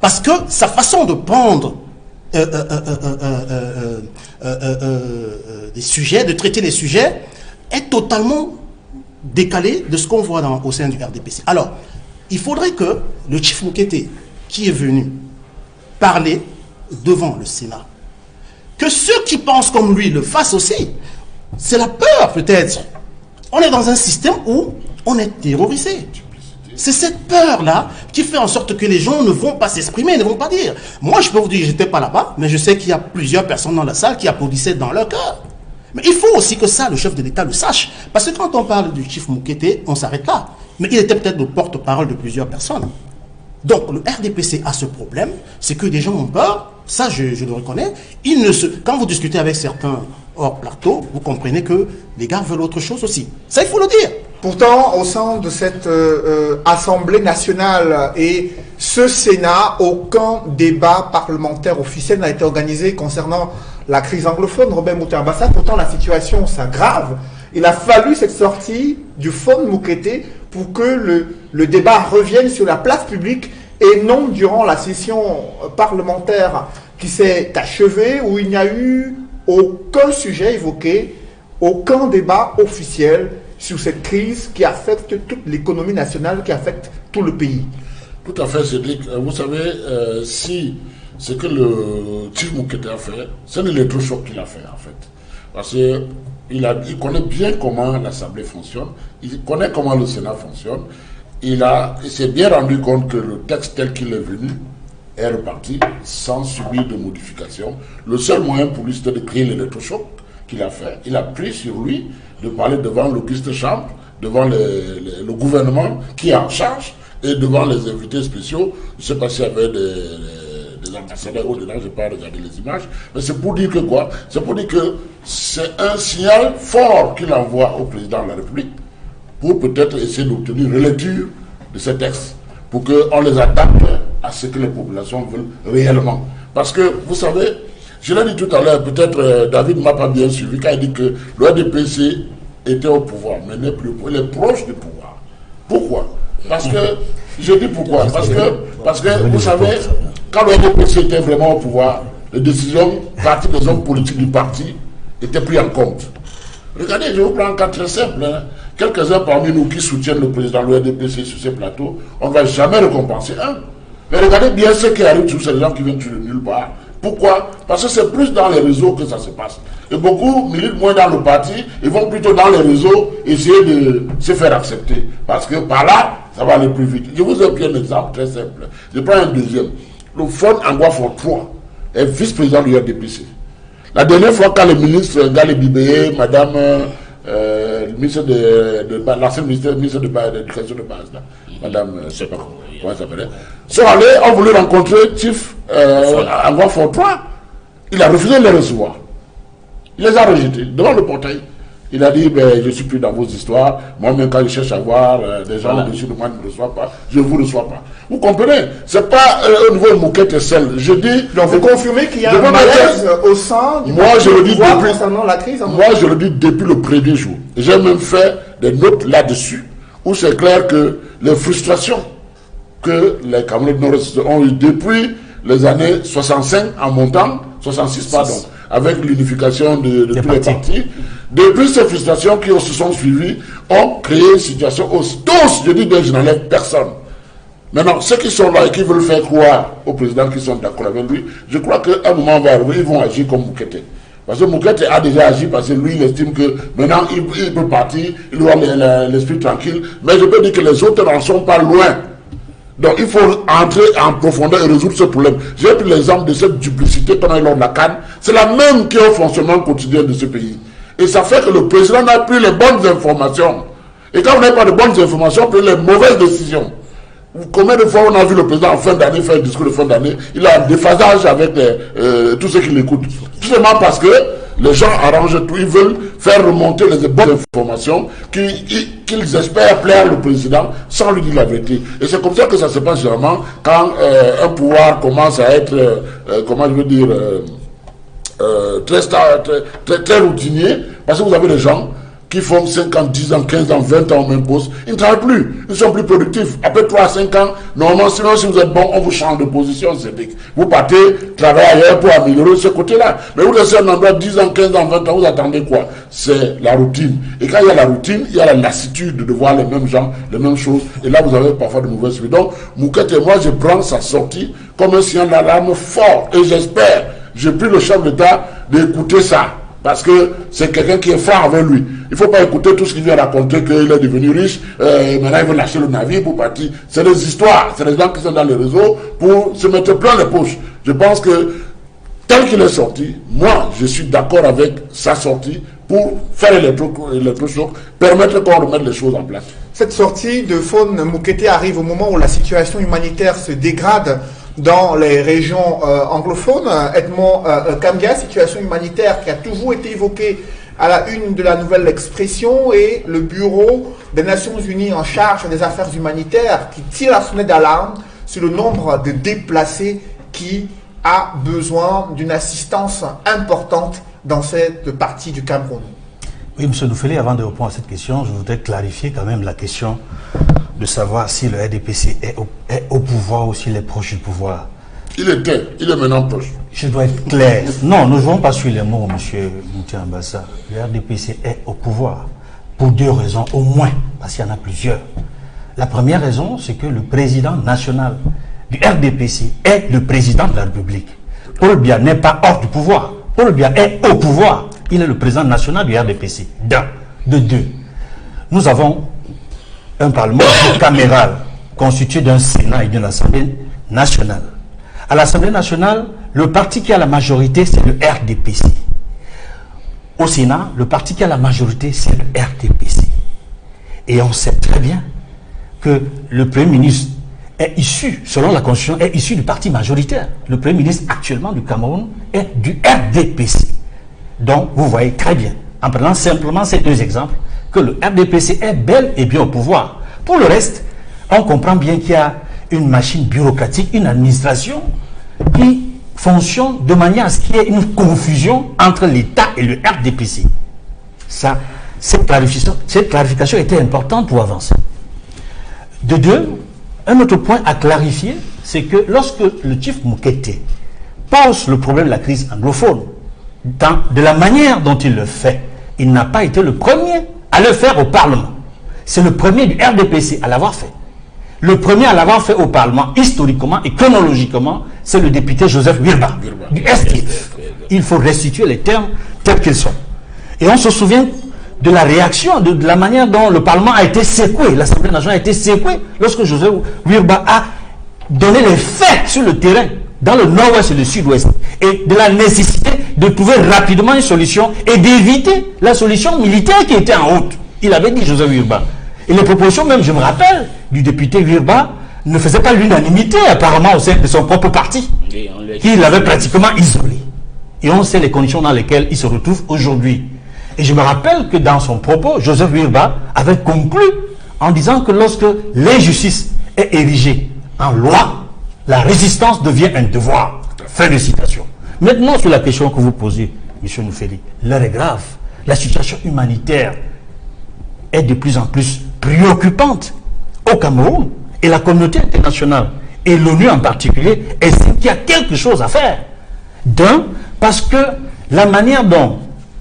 Parce que sa façon de prendre des sujets, de traiter les sujets, est totalement décalée de ce qu'on voit au sein du RDPC. Alors, il faudrait que le Chief Moukete, qui est venu parler devant le Sénat, que ceux qui pensent comme lui le fassent aussi. C'est la peur, peut-être. On est dans un système où on est terrorisé. C'est cette peur-là qui fait en sorte que les gens ne vont pas s'exprimer, ne vont pas dire. Moi, je peux vous dire, je n'étais pas là-bas, mais je sais qu'il y a plusieurs personnes dans la salle qui applaudissaient dans leur cœur. Mais il faut aussi que ça, le chef de l'État le sache. Parce que quand on parle du Chief Moukete, on s'arrête là. Mais il était peut-être le porte-parole de plusieurs personnes. Donc, le RDPC a ce problème, c'est que des gens ont peur, ça je le reconnais. Quand vous discutez avec certains hors plateau, vous comprenez que les gars veulent autre chose aussi. Ça, il faut le dire. Pourtant, au sein de cette Assemblée nationale et ce Sénat, aucun débat parlementaire officiel n'a été organisé concernant la crise anglophone. Robert Moutarbassa, pourtant la situation s'aggrave. Il a fallu cette sortie du Fonds Moukete pour que le débat revienne sur la place publique et non durant la session parlementaire qui s'est achevée où il n'y a eu aucun sujet évoqué, aucun débat officiel sur cette crise qui affecte toute l'économie nationale, qui affecte tout le pays. Tout à fait, Cédric. Vous savez, si ce que le Chief Moukete a fait, c'est l'électrochoc qu'il a fait, en fait. Parce qu'il connaît bien comment l'Assemblée fonctionne, il connaît comment le Sénat fonctionne, il s'est bien rendu compte que le texte tel qu'il est venu est reparti sans subir de modifications. Le seul moyen pour lui, c'était de créer l'électrochoc qu'il a fait. Il a pris sur lui de parler devant l'auguste chambre, devant le gouvernement qui est en charge et devant les invités spéciaux. Je ne sais pas s'il y avait des ambassadeurs au-delà, je n'ai pas regardé les images, mais c'est pour dire que quoi? C'est pour dire que c'est un signal fort qu'il envoie au président de la République pour peut-être essayer d'obtenir une relecture de ces textes, pour qu'on les adapte à ce que les populations veulent réellement. Parce que, vous savez, je l'ai dit tout à l'heure, peut-être David ne m'a pas bien suivi quand il dit que le RDPC était au pouvoir, mais n'est plus au pouvoir, il est proche du pouvoir. Pourquoi? Parce que, je dis pourquoi, parce que vous savez, quand le RDPC était vraiment au pouvoir, les décisions parties des hommes politiques du parti étaient prises en compte. Regardez, je vous prends un cas très simple. Hein. Quelques-uns parmi nous qui soutiennent le président de l'URDPC sur ces plateaux, on ne va jamais récompenser un. Mais regardez bien ce qui arrive sur ces gens qui viennent de nulle part. Pourquoi? Parce que c'est plus dans les réseaux que ça se passe. Et beaucoup militent moins dans le parti, ils vont plutôt dans les réseaux essayer de se faire accepter. Parce que par là, ça va aller plus vite. Je vous ai pris un exemple très simple. Je prends un deuxième. Le Fon Angoua Fort est vice-président de l'URDPC. La dernière fois, quand le ministre Galé Bibé, madame, ministre l'ancien ministre de l'éducation de base, là, madame, je ne sais pas comment elle s'appelait, sont allés, ont voulu rencontrer Chief Angoua Fort 3. Il a refusé de les recevoir. Il les a rejetés devant le portail. Il a dit, ben, je ne suis plus dans vos histoires. Moi-même, quand je cherche à voir des gens au-dessus de moi, ne me reçoivent pas. Je ne vous reçois pas. Vous comprenez? Ce n'est pas au niveau de Moukete et seul. Je dis. Donc, vous confirmez qu'il y a un malaise au sein du pouvoir concernant la crise? Moi, je le dis depuis le premier jour. J'ai même fait des notes là-dessus, où c'est clair que les frustrations que les Camerounais nord-est ont eues depuis les années 65 en montant, 66 pardon, avec l'unification de tous les partis. Depuis ces frustrations qui se sont suivies, ont créé une situation où tous, je dis bien, je n'enlève personne. Maintenant, ceux qui sont là et qui veulent faire croire au président qui sont d'accord avec lui, je crois qu'à un moment va arriver, ils vont agir comme Moukete. Parce que Moukete a déjà agi parce que lui, il estime que maintenant, il peut partir, il doit l'esprit tranquille. Mais je peux dire que les autres n'en sont pas loin. Donc il faut entrer en profondeur et résoudre ce problème. J'ai pris l'exemple de cette duplicité qu'on a eu lors de la CAN. C'est la même qui est au fonctionnement quotidien de ce pays. Et ça fait que le président n'a plus les bonnes informations. Et quand vous n'avez pas de bonnes informations, vous prenez les mauvaises décisions. Combien de fois on a vu le président en fin d'année faire un discours de fin d'année, il a un déphasage avec tous ceux qui l'écoutent. Tout simplement parce que les gens arrangent tout, ils veulent faire remonter les bonnes informations qu'ils espèrent plaire le président sans lui dire la vérité. Et c'est comme ça que ça se passe généralement quand un pouvoir commence à être, comment je veux dire, très routinier, parce que vous avez des gens qui font 5 ans, 10 ans, 15 ans, 20 ans au même poste, ils ne travaillent plus. Ils sont plus productifs. Après 3 à 5 ans, normalement, sinon, si vous êtes bon, on vous change de position, c'est dit. Vous partez travailler ailleurs pour améliorer ce côté-là. Mais vous laissez un endroit 10 ans, 15 ans, 20 ans, vous attendez quoi? C'est la routine. Et quand il y a la routine, il y a la lassitude de voir les mêmes gens, les mêmes choses. Et là, vous avez parfois de mauvaises suites. Donc, Mouquet et moi, je prends sa sortie comme un signal d'alarme fort. Et j'espère, j'ai pris le chef d'État d'écouter ça. Parce que c'est quelqu'un qui est fort avec lui. Il ne faut pas écouter tout ce qu'il vient raconter, qu'il est devenu riche, maintenant il veut lâcher le navire pour partir. C'est des histoires, c'est des gens qui sont dans les réseaux pour se mettre plein les poches. Je pense que, tel qu'il est sorti, moi, je suis d'accord avec sa sortie pour faire l'électrochoc, permettre qu'on remette les choses en place. Cette sortie de Faune Moukete arrive au moment où la situation humanitaire se dégrade dans les régions anglophones. Edmond Kambia, situation humanitaire qui a toujours été évoquée à la une de la Nouvelle Expression, et le Bureau des Nations Unies en charge des affaires humanitaires qui tire la sonnette d'alarme sur le nombre de déplacés qui a besoin d'une assistance importante dans cette partie du Cameroun. Oui, M. Noufeli, avant de répondre à cette question, je voudrais clarifier quand même la question de savoir si le RDPC est au pouvoir ou s'il est proche du pouvoir. Il est maintenant proche. Je dois être clair. Non, nous ne jouons pas sur les mots, M. Moutia Ambassa. Le RDPC est au pouvoir pour 2 raisons au moins, parce qu'il y en a plusieurs. La première raison, c'est que le président national du RDPC est le président de la République. Paul Biya n'est pas hors du pouvoir. Paul Biya est au pouvoir. Il est le président national du RDPC. De deux, nous avons un parlement caméral constitué d'un Sénat et d'une Assemblée nationale. À l'Assemblée nationale, le parti qui a la majorité, c'est le RDPC. Au Sénat, le parti qui a la majorité, c'est le RDPC. Et on sait très bien que le Premier ministre est issu, selon la Constitution, est issu du parti majoritaire. Le Premier ministre actuellement du Cameroun est du RDPC. Donc, vous voyez très bien, en prenant simplement ces 2 exemples, que le RDPC est bel et bien au pouvoir. Pour le reste, on comprend bien qu'il y a une machine bureaucratique, une administration qui fonctionne de manière à ce qu'il y ait une confusion entre l'État et le RDPC. Ça, cette clarification était importante pour avancer. De deux, un autre point à clarifier, c'est que lorsque le chief Moukete pose le problème de la crise anglophone, de la manière dont il le fait, il n'a pas été le premier à le faire au Parlement. C'est le premier du RDPC à l'avoir fait. Le premier à l'avoir fait au Parlement, historiquement et chronologiquement, c'est le député Joseph Wirba, du STF. Il faut restituer les termes tels qu'ils sont. Et on se souvient de la réaction, de la manière dont le Parlement a été secoué, l'Assemblée nationale a été secouée, lorsque Joseph Wirba a donné les faits sur le terrain, dans le nord-ouest et le sud-ouest, et de la nécessité de trouver rapidement une solution et d'éviter la solution militaire qui était en route. Il avait dit Joseph Wirba. Et les propositions même, je me rappelle, du député Wirba ne faisaient pas l'unanimité apparemment au sein de son propre parti, qu'il avait pratiquement isolé. Et on sait les conditions dans lesquelles il se retrouve aujourd'hui. Et je me rappelle que dans son propos, Joseph Wirba avait conclu en disant que lorsque l'injustice est érigée en loi, la résistance devient un devoir. Fin de citation. Maintenant, sur la question que vous posez, M. Noufeli, l'heure est grave. La situation humanitaire est de plus en plus préoccupante au Cameroun, et la communauté internationale et l'ONU en particulier estiment qu'il y a quelque chose à faire. D'un, parce que la manière dont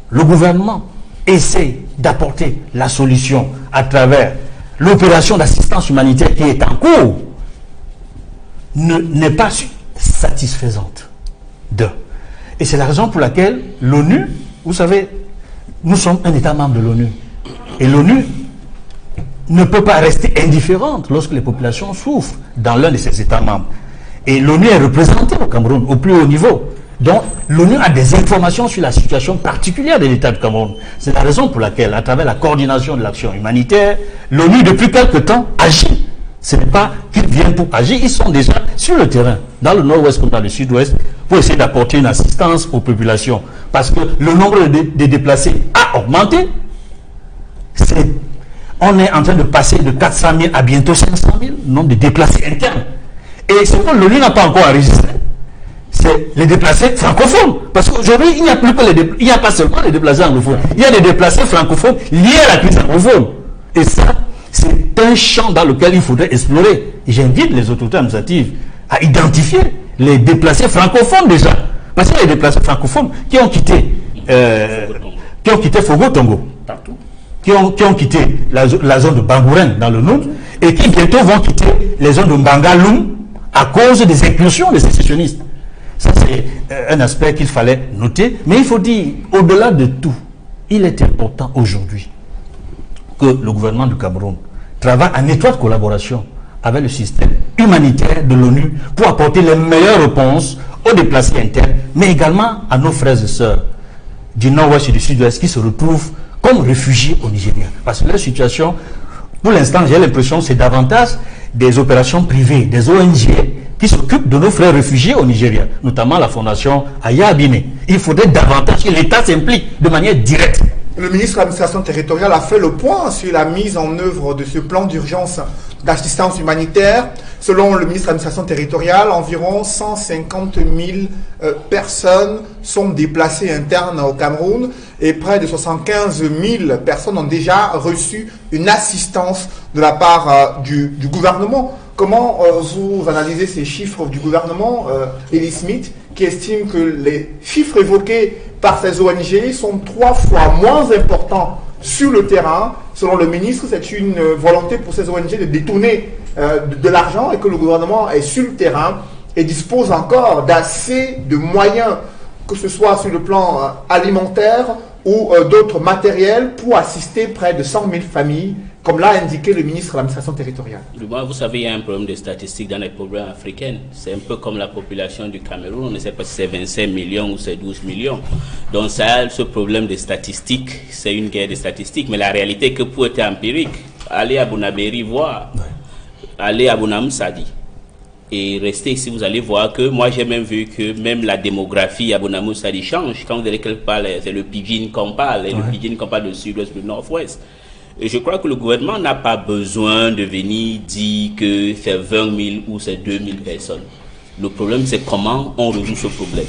le gouvernement essaie d'apporter la solution à travers l'opération d'assistance humanitaire qui est en cours n'est pas satisfaisante. Deux. Et c'est la raison pour laquelle l'ONU, vous savez, nous sommes un État membre de l'ONU. Et l'ONU ne peut pas rester indifférente lorsque les populations souffrent dans l'un de ses États membres. Et l'ONU est représentée au Cameroun, au plus haut niveau. Donc, l'ONU a des informations sur la situation particulière de l'État du Cameroun. C'est la raison pour laquelle, à travers la coordination de l'action humanitaire, l'ONU, depuis quelque temps, agit. Ce n'est pas qu'ils viennent pour agir, ils sont déjà sur le terrain, dans le nord-ouest comme dans le sud-ouest, pour essayer d'apporter une assistance aux populations. Parce que le nombre de déplacés a augmenté. On est en train de passer de 400 000 à bientôt 500 000, le nombre de déplacés internes. Et ce que l'ONU n'a pas encore enregistré, c'est les déplacés francophones. Parce qu'aujourd'hui, il n'y a plus que il n'y a pas seulement les déplacés anglophones, il y a des déplacés francophones liés à la crise anglophone. Et ça, c'est un champ dans lequel il faudrait explorer. Et j'invite les autorités administratives à identifier les déplacés francophones déjà. Parce qu'il y a des déplacés francophones qui ont quitté Fogo-Tongo, qui ont quitté la zone de Bangouren dans le Nord, et qui bientôt vont quitter les zones de Mbangaloum à cause des incursions des sécessionnistes. Ça, c'est un aspect qu'il fallait noter. Mais il faut dire, au-delà de tout, il est important aujourd'hui que le gouvernement du Cameroun travaille en étroite collaboration avec le système humanitaire de l'ONU pour apporter les meilleures réponses aux déplacés internes, mais également à nos frères et sœurs du nord-ouest et du sud-ouest qui se retrouvent comme réfugiés au Nigeria. Parce que leur situation, pour l'instant, j'ai l'impression que c'est davantage des opérations privées, des ONG qui s'occupent de nos frères réfugiés au Nigeria, notamment la fondation Aya Abine. Il faudrait davantage que l'État s'implique de manière directe. Le ministre de l'administration territoriale a fait le point sur la mise en œuvre de ce plan d'urgence d'assistance humanitaire. Selon le ministre de l'administration territoriale, environ 150 000 personnes sont déplacées internes au Cameroun et près de 75 000 personnes ont déjà reçu une assistance de la part du gouvernement. Comment vous analysez ces chiffres du gouvernement, Eli Smith, qui estime que les chiffres évoqués par ces ONG sont 3 fois moins importants sur le terrain? Selon le ministre, c'est une volonté pour ces ONG de détourner de l'argent et que le gouvernement est sur le terrain et dispose encore d'assez de moyens, que ce soit sur le plan alimentaire ou d'autres matériels, pour assister près de 100 000 familles, comme l'a indiqué le ministre de l'administration territoriale. Vous savez, il y a un problème de statistiques dans les problèmes africains. C'est un peu comme la population du Cameroun. On ne sait pas si c'est 25 millions ou c'est 12 millions. Donc ça, ce problème de statistiques, c'est une guerre de statistiques. Mais la réalité est que pour être empirique, allez à Bonabéry voir, allez à Bonam Sadi et restez ici, vous allez voir que moi j'ai même vu que même la démographie à Bonam Sadi change. Quand vous allez quelque part, c'est le pidgin qu'on parle, et le pidgin qu'on parle du sud-ouest, du nord-ouest. Et je crois que le gouvernement n'a pas besoin de venir dire que c'est 20 000 ou c'est 2 000 personnes. Le problème, c'est comment on résout ce problème.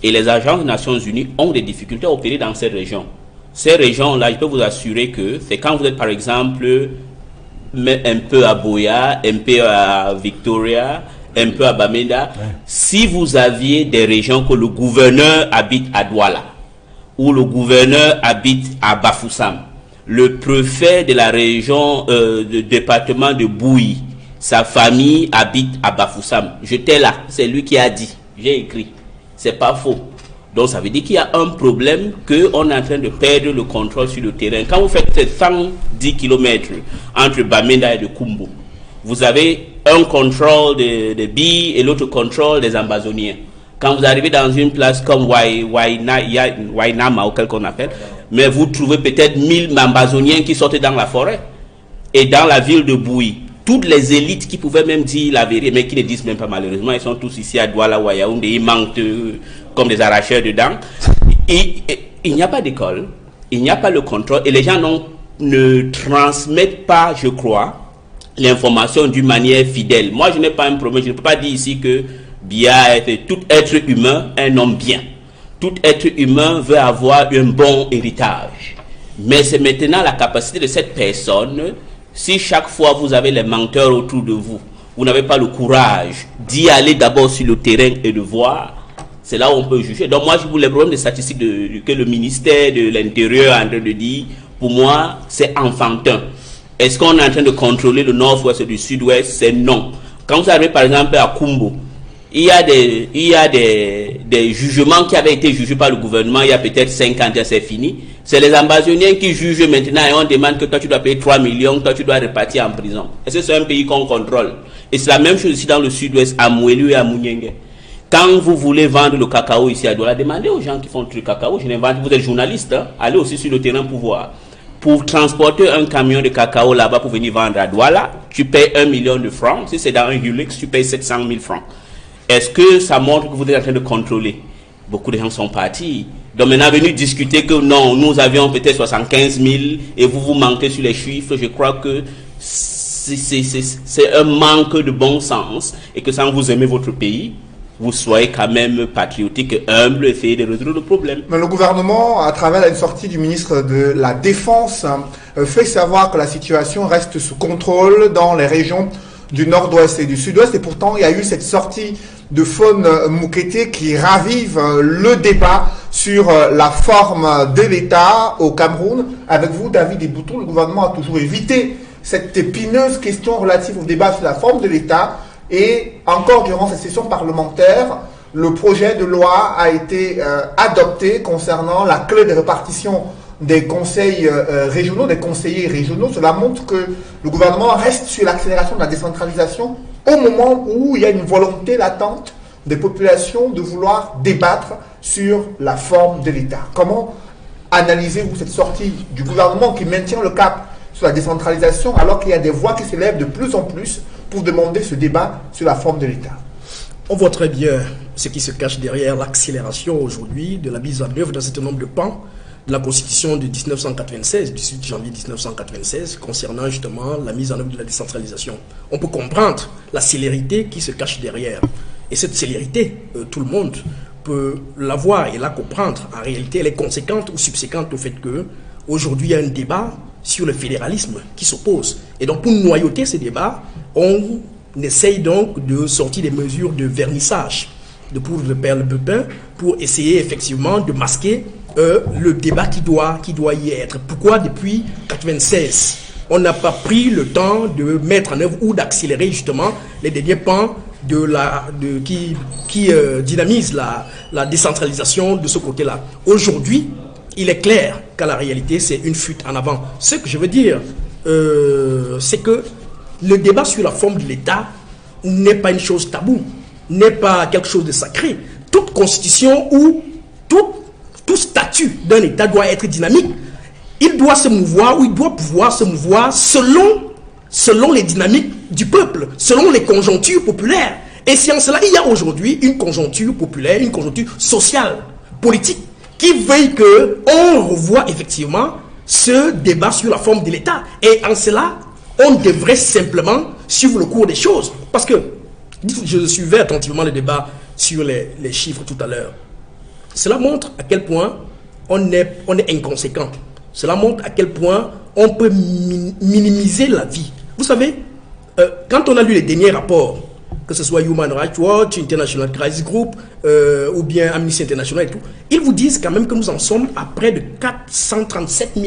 Et les agences des Nations Unies ont des difficultés à opérer dans ces régions. Ces régions-là, je peux vous assurer que c'est quand vous êtes, par exemple, un peu à Boya, un peu à Victoria, un peu à Bamenda. Si vous aviez des régions que le gouverneur habite à Douala, ou le gouverneur habite à Bafoussam, le préfet de la région du département de Bouy, sa famille habite à Bafoussam. J'étais là, c'est lui qui a dit, j'ai écrit, c'est pas faux. Donc ça veut dire qu'il y a un problème, qu'on est en train de perdre le contrôle sur le terrain. Quand vous faites 110 km entre Bamenda et de Kumbo, vous avez un contrôle de billes et l'autre contrôle des Ambazoniens. Quand vous arrivez dans une place comme Wainama, ou quel qu'on appelle, mais vous trouvez peut-être 1000 Ambazoniens qui sortent dans la forêt. Et dans la ville de Bouy, toutes les élites qui pouvaient même dire la vérité, mais qui ne disent même pas malheureusement, ils sont tous ici à Douala ou à Yaoundé, ils manquent comme des arracheurs dedans. Et il n'y a pas d'école, il n'y a pas le contrôle, et les gens ne transmettent pas, je crois, l'information d'une manière fidèle. Moi, je n'ai pas un problème, je ne peux pas dire ici que Bia est tout être humain, un homme bien. Tout être humain veut avoir un bon héritage. Mais c'est maintenant la capacité de cette personne, si chaque fois vous avez les menteurs autour de vous, vous n'avez pas le courage d'y aller d'abord sur le terrain et de voir, c'est là où on peut juger. Donc moi, je vous les problèmes de statistiques que le ministère de l'Intérieur est en train de dire, pour moi, c'est enfantin. Est-ce qu'on est en train de contrôler le nord-ouest et du sud-ouest? C'est non. Quand vous arrivez par exemple à Kumbo, il y a des jugements qui avaient été jugés par le gouvernement il y a peut-être 5 ans, c'est fini. C'est les Ambazoniens qui jugent maintenant et on demande que toi tu dois payer 3 millions, toi tu dois repartir en prison. Et c'est un pays qu'on contrôle. Et c'est la même chose ici dans le sud-ouest, à Mouelu et à Mouniengue. Quand vous voulez vendre le cacao ici à Douala, demandez aux gens qui font du cacao. Je n'invente, vous êtes journaliste, hein? Allez aussi sur le terrain pour voir. Pour transporter un camion de cacao là-bas pour venir vendre à Douala, tu payes 1 million de francs. Si c'est dans un Hilux, tu payes 700 000 francs. Est-ce que ça montre que vous êtes en train de contrôler? Beaucoup de gens sont partis. Donc maintenant, venus discuter que non, nous avions peut-être 75 000 et vous manquez sur les chiffres, je crois que c'est un manque de bon sens et que sans vous aimez votre pays, vous soyez quand même patriotique et humble, essayer de résoudre le problème. Mais le gouvernement, à travers une sortie du ministre de la Défense, fait savoir que la situation reste sous contrôle dans les régions du nord-ouest et du sud-ouest. Et pourtant, il y a eu cette sortie de Faune Moukete qui ravive le débat sur la forme de l'État au Cameroun. Avec vous, David Eboutou, le gouvernement a toujours évité cette épineuse question relative au débat sur la forme de l'État. Et encore durant cette session parlementaire, le projet de loi a été adopté concernant la clé de répartition des conseils régionaux, des conseillers régionaux. Cela montre que le gouvernement reste sur l'accélération de la décentralisation au moment où il y a une volonté latente des populations de vouloir débattre sur la forme de l'État. Comment analysez-vous cette sortie du gouvernement qui maintient le cap sur la décentralisation alors qu'il y a des voix qui s'élèvent de plus en plus pour demander ce débat sur la forme de l'État? On voit très bien ce qui se cache derrière l'accélération aujourd'hui de la mise en œuvre d'un certain nombre de pans de la Constitution de 1996, du 18 janvier 1996, concernant justement la mise en œuvre de la décentralisation. On peut comprendre la célérité qui se cache derrière. Et cette célérité, tout le monde peut la voir et la comprendre. En réalité, elle est conséquente ou subséquente au fait qu'aujourd'hui, il y a un débat sur le fédéralisme qui s'oppose. Et donc, pour noyauter ces débats, on essaye donc de sortir des mesures de vernissage, de poudre de perlimpinpin, pour essayer effectivement de masquer le débat qui doit y être. Pourquoi depuis 1996, on n'a pas pris le temps de mettre en œuvre ou d'accélérer justement les derniers pans qui dynamise la décentralisation de ce côté-là. Aujourd'hui, il est clair qu'à la réalité, c'est une fuite en avant. Ce que je veux dire, c'est que le débat sur la forme de l'État n'est pas une chose taboue, n'est pas quelque chose de sacré. Toute constitution ou tout statut d'un État doit être dynamique. Il doit se mouvoir ou il doit pouvoir se mouvoir selon les dynamiques du peuple, selon les conjonctures populaires. Et c'est en cela il y a aujourd'hui une conjoncture populaire, une conjoncture sociale, politique, qui veut qu'on revoie effectivement ce débat sur la forme de l'État. Et en cela, on devrait simplement suivre le cours des choses. Parce que je suivais attentivement le débat sur les chiffres tout à l'heure. Cela montre à quel point on est inconséquent. Cela montre à quel point on peut minimiser la vie. Vous savez, quand on a lu les derniers rapports, que ce soit Human Rights Watch, International Crisis Group, ou bien Amnesty International et tout, ils vous disent quand même que nous en sommes à près de 437 000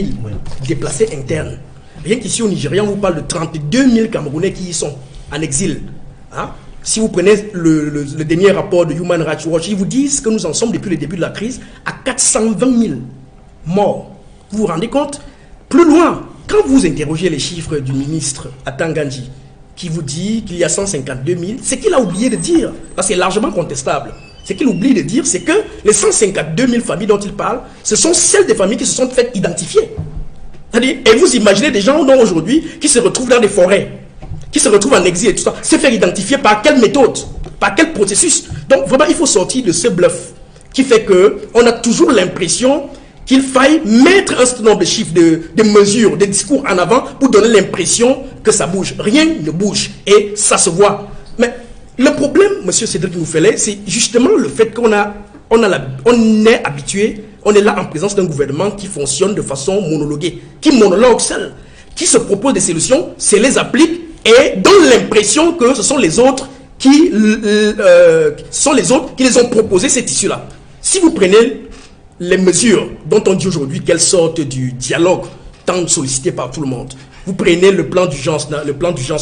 déplacés internes. Rien qu'ici au Nigeria, on vous parle de 32 000 Camerounais qui y sont en exil. Hein? Si vous prenez le dernier rapport de Human Rights Watch, ils vous disent que nous en sommes depuis le début de la crise à 420 000 morts. Vous vous rendez compte? Plus loin, quand vous interrogez les chiffres du ministre Atanganji, qui vous dit qu'il y a 152 000, ce qu'il a oublié de dire, parce que c'est largement contestable, ce qu'il oublie de dire, c'est que les 152 000 familles dont il parle, ce sont celles des familles qui se sont faites identifier. C'est-à-dire, et vous imaginez des gens aujourd'hui qui se retrouvent dans des forêts, qui se retrouvent en exil et tout ça, se faire identifier par quelle méthode, par quel processus. Donc vraiment, il faut sortir de ce bluff qui fait qu'on a toujours l'impression qu'il faille mettre un certain nombre de chiffres, de mesures, de discours en avant pour donner l'impression que ça bouge. Rien ne bouge et ça se voit. Mais le problème, M. Cédric Mouffelet, c'est justement le fait qu'on est habitué, on est là en présence d'un gouvernement qui fonctionne de façon monologuée, qui monologue seul, qui se propose des solutions, se les applique et donne l'impression que ce sont les autres qui les ont proposé ces tissus-là. Si vous prenez les mesures dont on dit aujourd'hui qu'elles sortent du dialogue tant sollicité par tout le monde, vous prenez le plan d'urgence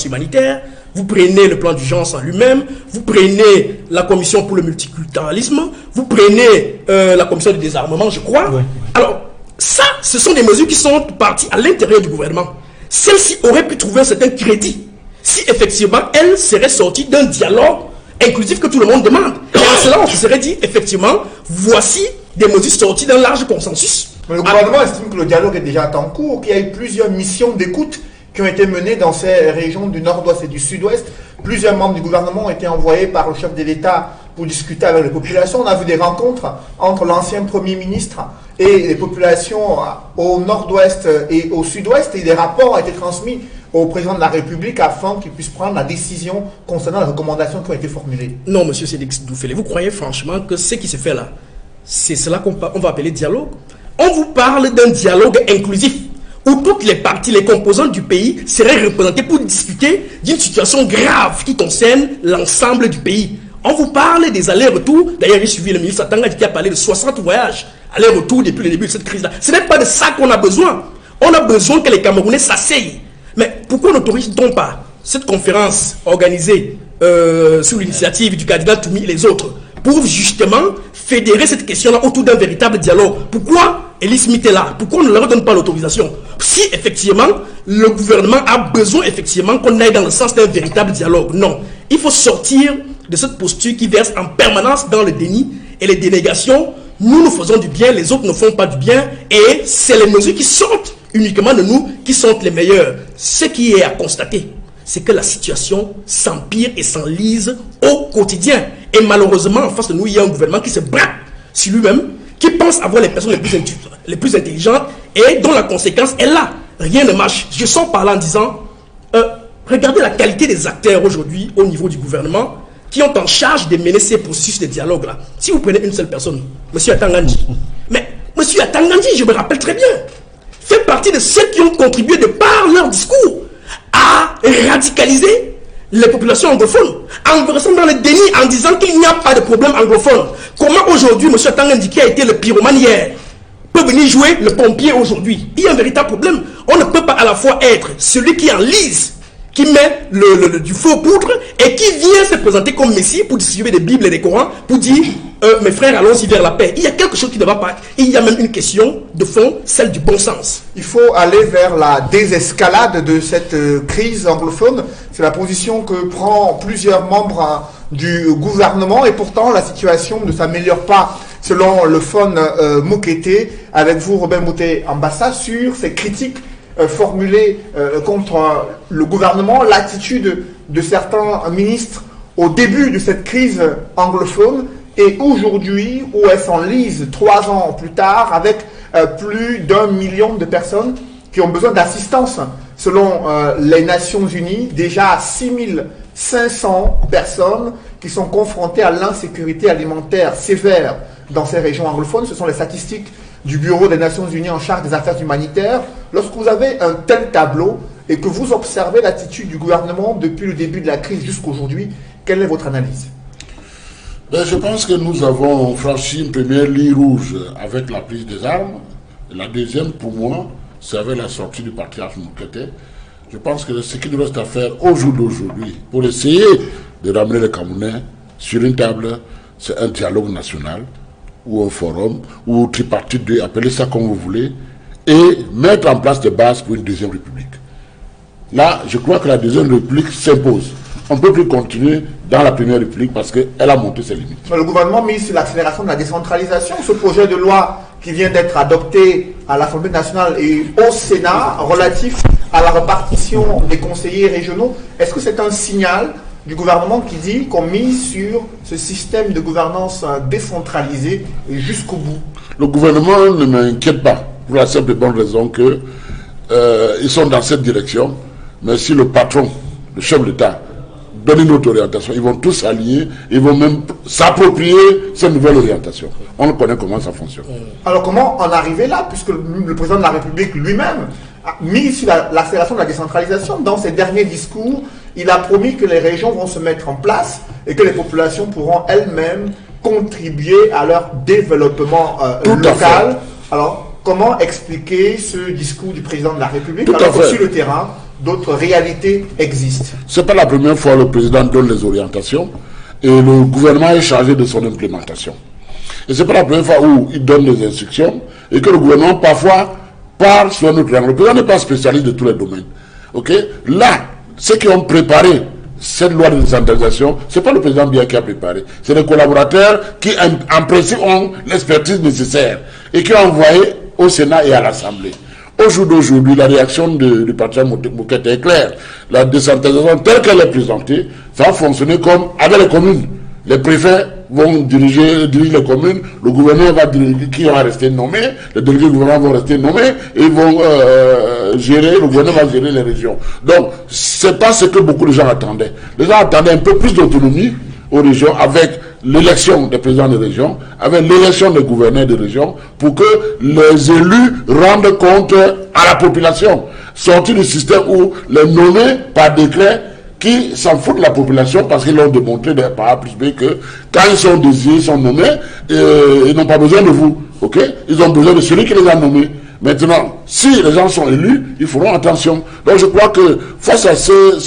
humanitaire, vous prenez le plan d'urgence en lui-même, vous prenez la commission pour le multiculturalisme, vous prenez la commission du désarmement, je crois. Oui. Alors, ça, ce sont des mesures qui sont parties à l'intérieur du gouvernement. Celle-ci aurait pu trouver un certain crédit si effectivement elle serait sortie d'un dialogue inclusif que tout le monde demande. Et en cela, on se serait dit, effectivement, voici des mesures sorties d'un large consensus. Mais le gouvernement estime que le dialogue est déjà en cours, qu'il y a eu plusieurs missions d'écoute qui ont été menées dans ces régions du nord-ouest et du sud-ouest. Plusieurs membres du gouvernement ont été envoyés par le chef de l'État pour discuter avec les populations. On a vu des rencontres entre l'ancien Premier ministre et les populations au nord-ouest et au sud-ouest, et des rapports ont été transmis au président de la République afin qu'il puisse prendre la décision concernant les recommandations qui ont été formulées? Non, monsieur Cédric Doufélé, vous croyez franchement que ce qui se fait là, c'est cela qu'on va appeler dialogue? On vous parle d'un dialogue inclusif où toutes les parties, les composantes du pays seraient représentées pour discuter d'une situation grave qui concerne l'ensemble du pays. On vous parle des allers-retours. D'ailleurs, j'ai suivi le ministre Atanga qui a parlé de 60 voyages allers-retours depuis le début de cette crise-là. Ce n'est pas de ça qu'on a besoin. On a besoin que les Camerounais s'asseyent. Mais pourquoi n'autorise-t-on pas cette conférence organisée sous l'initiative du candidat Toumi et les autres pour justement fédérer cette question-là autour d'un véritable dialogue? Pourquoi Elie Smith est là? Pourquoi on ne leur donne pas l'autorisation? Si effectivement le gouvernement a besoin effectivement qu'on aille dans le sens d'un véritable dialogue, non. Il faut sortir de cette posture qui verse en permanence dans le déni et les dénégations. Nous faisons du bien, les autres ne font pas du bien, et c'est les mesures qui sortent uniquement de nous qui sont les meilleures. Ce qui est à constater, c'est que la situation s'empire et s'enlise au quotidien. Et malheureusement, en face de nous, il y a un gouvernement qui se braque sur lui-même, qui pense avoir les personnes les plus intelligentes et dont la conséquence est là. Rien ne marche. Je sors par là en disant, regardez la qualité des acteurs aujourd'hui au niveau du gouvernement qui ont en charge de mener ces processus de dialogue-là. Si vous prenez une seule personne, M. Atangandji, mais M. Atangandji, je me rappelle très bien, fait partie de ceux qui ont contribué de par leur discours à radicaliser les populations anglophones, en versant dans le déni en disant qu'il n'y a pas de problème anglophone. Comment aujourd'hui M. Atangandji, qui a été le pyromane hier, peut venir jouer le pompier aujourd'hui? Il y a un véritable problème. On ne peut pas à la fois être celui qui enlise, qui met du faux poudre et qui vient se présenter comme Messie pour distribuer des Bibles et des Corans pour dire mes frères, allons-y vers la paix. Il y a quelque chose qui ne va pas. Il y a même une question de fond, celle du bon sens. Il faut aller vers la désescalade de cette crise anglophone. C'est la position que prend plusieurs membres du gouvernement et pourtant la situation ne s'améliore pas selon le Fon Mokete. Avec vous, Robin Mouté, ambassade, sur ces critiques formulées contre le gouvernement, l'attitude de certains ministres au début de cette crise anglophone et aujourd'hui où elle s'enlise 3 ans plus tard avec plus d'1 million de personnes qui ont besoin d'assistance. Selon les Nations Unies, déjà 6500 personnes qui sont confrontées à l'insécurité alimentaire sévère dans ces régions anglophones. Ce sont les statistiques du Bureau des Nations Unies en charge des affaires humanitaires. Lorsque vous avez un tel tableau et que vous observez l'attitude du gouvernement depuis le début de la crise jusqu'à aujourd'hui, quelle est votre analyse? Je pense que nous avons franchi une première ligne rouge avec la prise des armes. La deuxième, pour moi, c'est avec la sortie du patriarche Mokete. Je pense que ce qu'il nous reste à faire au jour d'aujourd'hui, pour essayer de ramener les Camerounais sur une table, c'est un dialogue national, ou un forum, ou tripartite, appelez ça comme vous voulez, et mettre en place des bases pour une deuxième république. Là, je crois que la deuxième république s'impose. On ne peut plus continuer dans la première république parce qu'elle a monté ses limites. Le gouvernement mise sur l'accélération de la décentralisation. Ce projet de loi qui vient d'être adopté à l'Assemblée nationale et au Sénat relatif à la répartition des conseillers régionaux, est-ce que c'est un signal du gouvernement qui dit qu'on mise sur ce système de gouvernance décentralisée jusqu'au bout? Le gouvernement ne m'inquiète pas, pour la simple et bonne raison que ils sont dans cette direction, mais si le patron, le chef de l'État, donne une autre orientation, ils vont tous s'aligner, ils vont même s'approprier cette nouvelle orientation. On connaît comment ça fonctionne. Alors comment en arriver là, puisque le président de la République lui-même a mis sur l'accélération de la décentralisation. Dans ses derniers discours, il a promis que les régions vont se mettre en place et que les populations pourront elles-mêmes contribuer à leur développement local. Alors, comment expliquer ce discours du président de la République alors que sur le terrain, d'autres réalités existent? Ce n'est pas la première fois que le président donne les orientations et le gouvernement est chargé de son implémentation. Et ce n'est pas la première fois où il donne des instructions et que le gouvernement parfois part sur un autre angle. Le président n'est pas spécialiste de tous les domaines. Là, ceux qui ont préparé cette loi de décentralisation, ce n'est pas le président Biya qui a préparé. C'est les collaborateurs qui, en principe, ont l'expertise nécessaire et qui ont envoyé au Sénat et à l'Assemblée. Au jour d'aujourd'hui, la réaction du patriarche Mokete est claire. La décentralisation telle qu'elle est présentée, ça va fonctionner comme avec les communes. Les préfets vont diriger les communes, le gouverneur va diriger, qui va rester nommé, les délégués du gouvernement vont rester nommés, et ils vont gérer, le gouverneur va gérer les régions. Donc, c'est pas ce que beaucoup de gens attendaient. Les gens attendaient un peu plus d'autonomie aux régions avec l'élection des présidents de région, avec l'élection des gouverneurs de région, pour que les élus rendent compte à la population. Sortir du système où les nommés par décret qui s'en foutent de la population parce qu'ils l'ont démontré par A plus B que quand ils sont désignés, ils sont nommés, ils n'ont pas besoin de vous. Ok? Ils ont besoin de celui qui les a nommés. Maintenant, si les gens sont élus, ils feront attention. Donc je crois que face à ce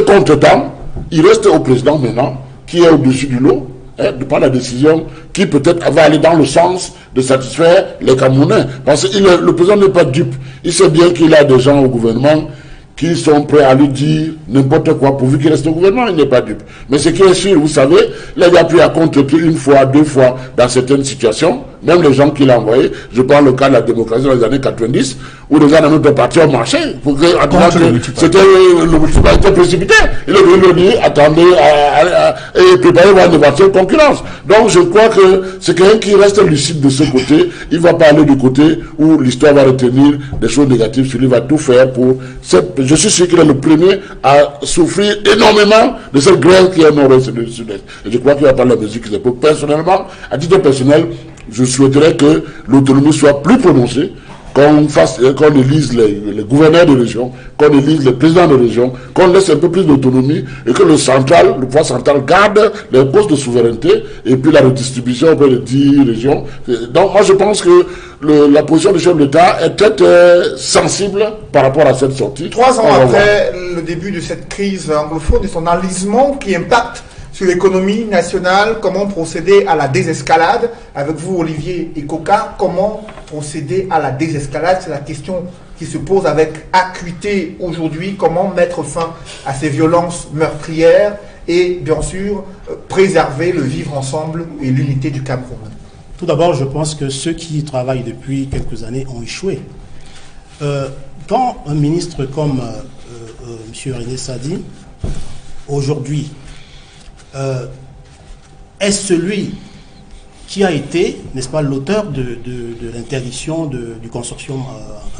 contretemps, il reste au président maintenant, qui est au-dessus du lot, de prendre la décision qui peut-être va aller dans le sens de satisfaire les Camerounais. Parce que le président n'est pas dupe. Il sait bien qu'il a des gens au gouvernement qui sont prêts à lui dire n'importe quoi pourvu qu'il reste au gouvernement, il n'est pas dupe. Mais ce qui est sûr, vous savez, il a pu à contre-pied une fois, deux fois dans certaines situations, même les gens qu'il a envoyés. Je prends le cas de la démocratie dans les années 90, où les gens dans notre parti ont marché, pour que, c'était le multipartisme était précipité. Il est venu dire, attendez, et préparez-vous à une éventuelle concurrence. Donc je crois que c'est quelqu'un qui reste lucide de ce côté. Il ne va pas aller du côté où l'histoire va retenir des choses négatives sur lui, il va tout faire pour... Je suis sûr qu'il est le premier à souffrir énormément de cette grève qui est nord-est et sud-est. Et je crois qu'il va prendre la mesure qu'il faut. Personnellement, à titre personnel, je souhaiterais que l'autonomie soit plus prononcée, qu'on élise les gouverneurs de région, qu'on élise les présidents de région, qu'on laisse un peu plus d'autonomie et que le pouvoir central garde les postes de souveraineté et puis la redistribution auprès de 10 régions. Donc moi je pense que la position du chef de l'État est peut-être sensible par rapport à cette sortie. 3 ans après le début de cette crise anglophone et son enlisement qui impacte sur l'économie nationale, comment procéder à la désescalade? Avec vous, Olivier Ekoka, comment procéder à la désescalade? C'est la question qui se pose avec acuité aujourd'hui. Comment mettre fin à ces violences meurtrières et, bien sûr, préserver le vivre ensemble et l'unité du Cameroun? Tout d'abord, je pense que ceux qui y travaillent depuis quelques années ont échoué. Quand un ministre comme M. René Sadi, aujourd'hui, est celui qui a été, n'est-ce pas, l'auteur de l'interdiction du consortium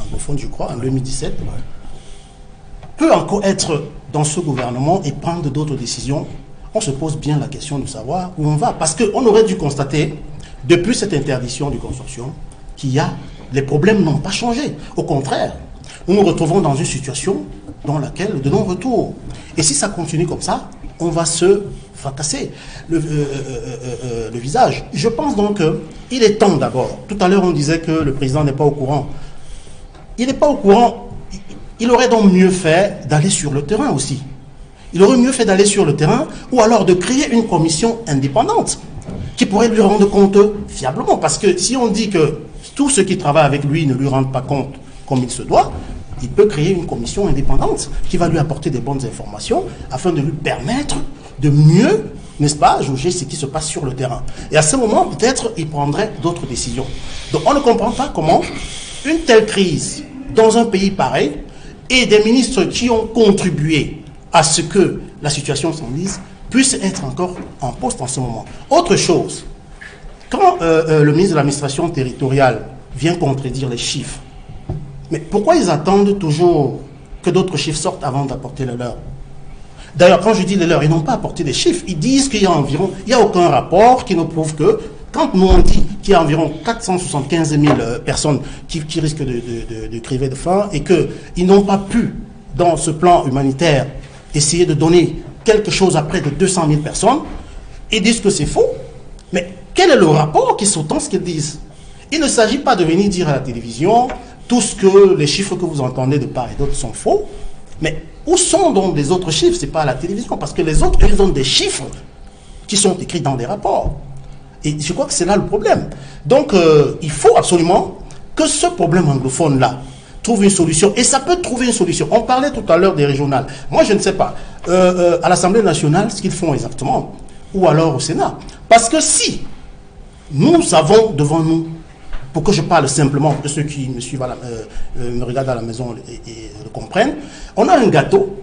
anglophone, je crois, en 2017, peut encore être dans ce gouvernement et prendre d'autres décisions. On se pose bien la question de savoir où on va. Parce qu'on aurait dû constater, depuis cette interdiction du consortium, les problèmes n'ont pas changé. Au contraire, nous nous retrouvons dans une situation dans laquelle de non-retour. Et si ça continue comme ça, on va se fracasser le visage. Je pense donc qu'il est temps d'abord. Tout à l'heure, on disait que le président n'est pas au courant. Il n'est pas au courant. Il aurait donc mieux fait d'aller sur le terrain aussi. Il aurait mieux fait d'aller sur le terrain ou alors de créer une commission indépendante qui pourrait lui rendre compte fiablement. Parce que si on dit que tous ceux qui travaillent avec lui ne lui rendent pas compte comme il se doit, il peut créer une commission indépendante qui va lui apporter des bonnes informations afin de lui permettre de mieux, n'est-ce pas, juger ce qui se passe sur le terrain. Et à ce moment, peut-être, il prendrait d'autres décisions. Donc on ne comprend pas comment une telle crise dans un pays pareil et des ministres qui ont contribué à ce que la situation s'enlise puissent être encore en poste en ce moment. Autre chose, quand le ministre de l'administration territoriale vient contredire les chiffres, mais pourquoi ils attendent toujours que d'autres chiffres sortent avant d'apporter les leurs? D'ailleurs, quand je dis les leurs, ils n'ont pas apporté des chiffres. Ils disent qu'il y a environ, il n'y a aucun rapport qui nous prouve que, quand nous on dit qu'il y a environ 475 000 personnes qui risquent de crever de faim et qu'ils n'ont pas pu, dans ce plan humanitaire, essayer de donner quelque chose à près de 200 000 personnes, ils disent que c'est faux. Mais quel est le rapport qui sous-tend ce qu'ils disent? Il ne s'agit pas de venir dire à la télévision les chiffres que vous entendez de part et d'autre sont faux, mais où sont donc les autres chiffres? Ce n'est pas à la télévision, parce que les autres, ils ont des chiffres qui sont écrits dans des rapports. Et je crois que c'est là le problème. Donc, il faut absolument que ce problème anglophone-là trouve une solution. Et ça peut trouver une solution. On parlait tout à l'heure des régionales. Moi, je ne sais pas. À l'Assemblée nationale, ce qu'ils font exactement, ou alors au Sénat. Parce que si nous avons devant nous, pour que je parle simplement, pour que ceux qui me suivent, me regardent à la maison et le comprennent, on a un gâteau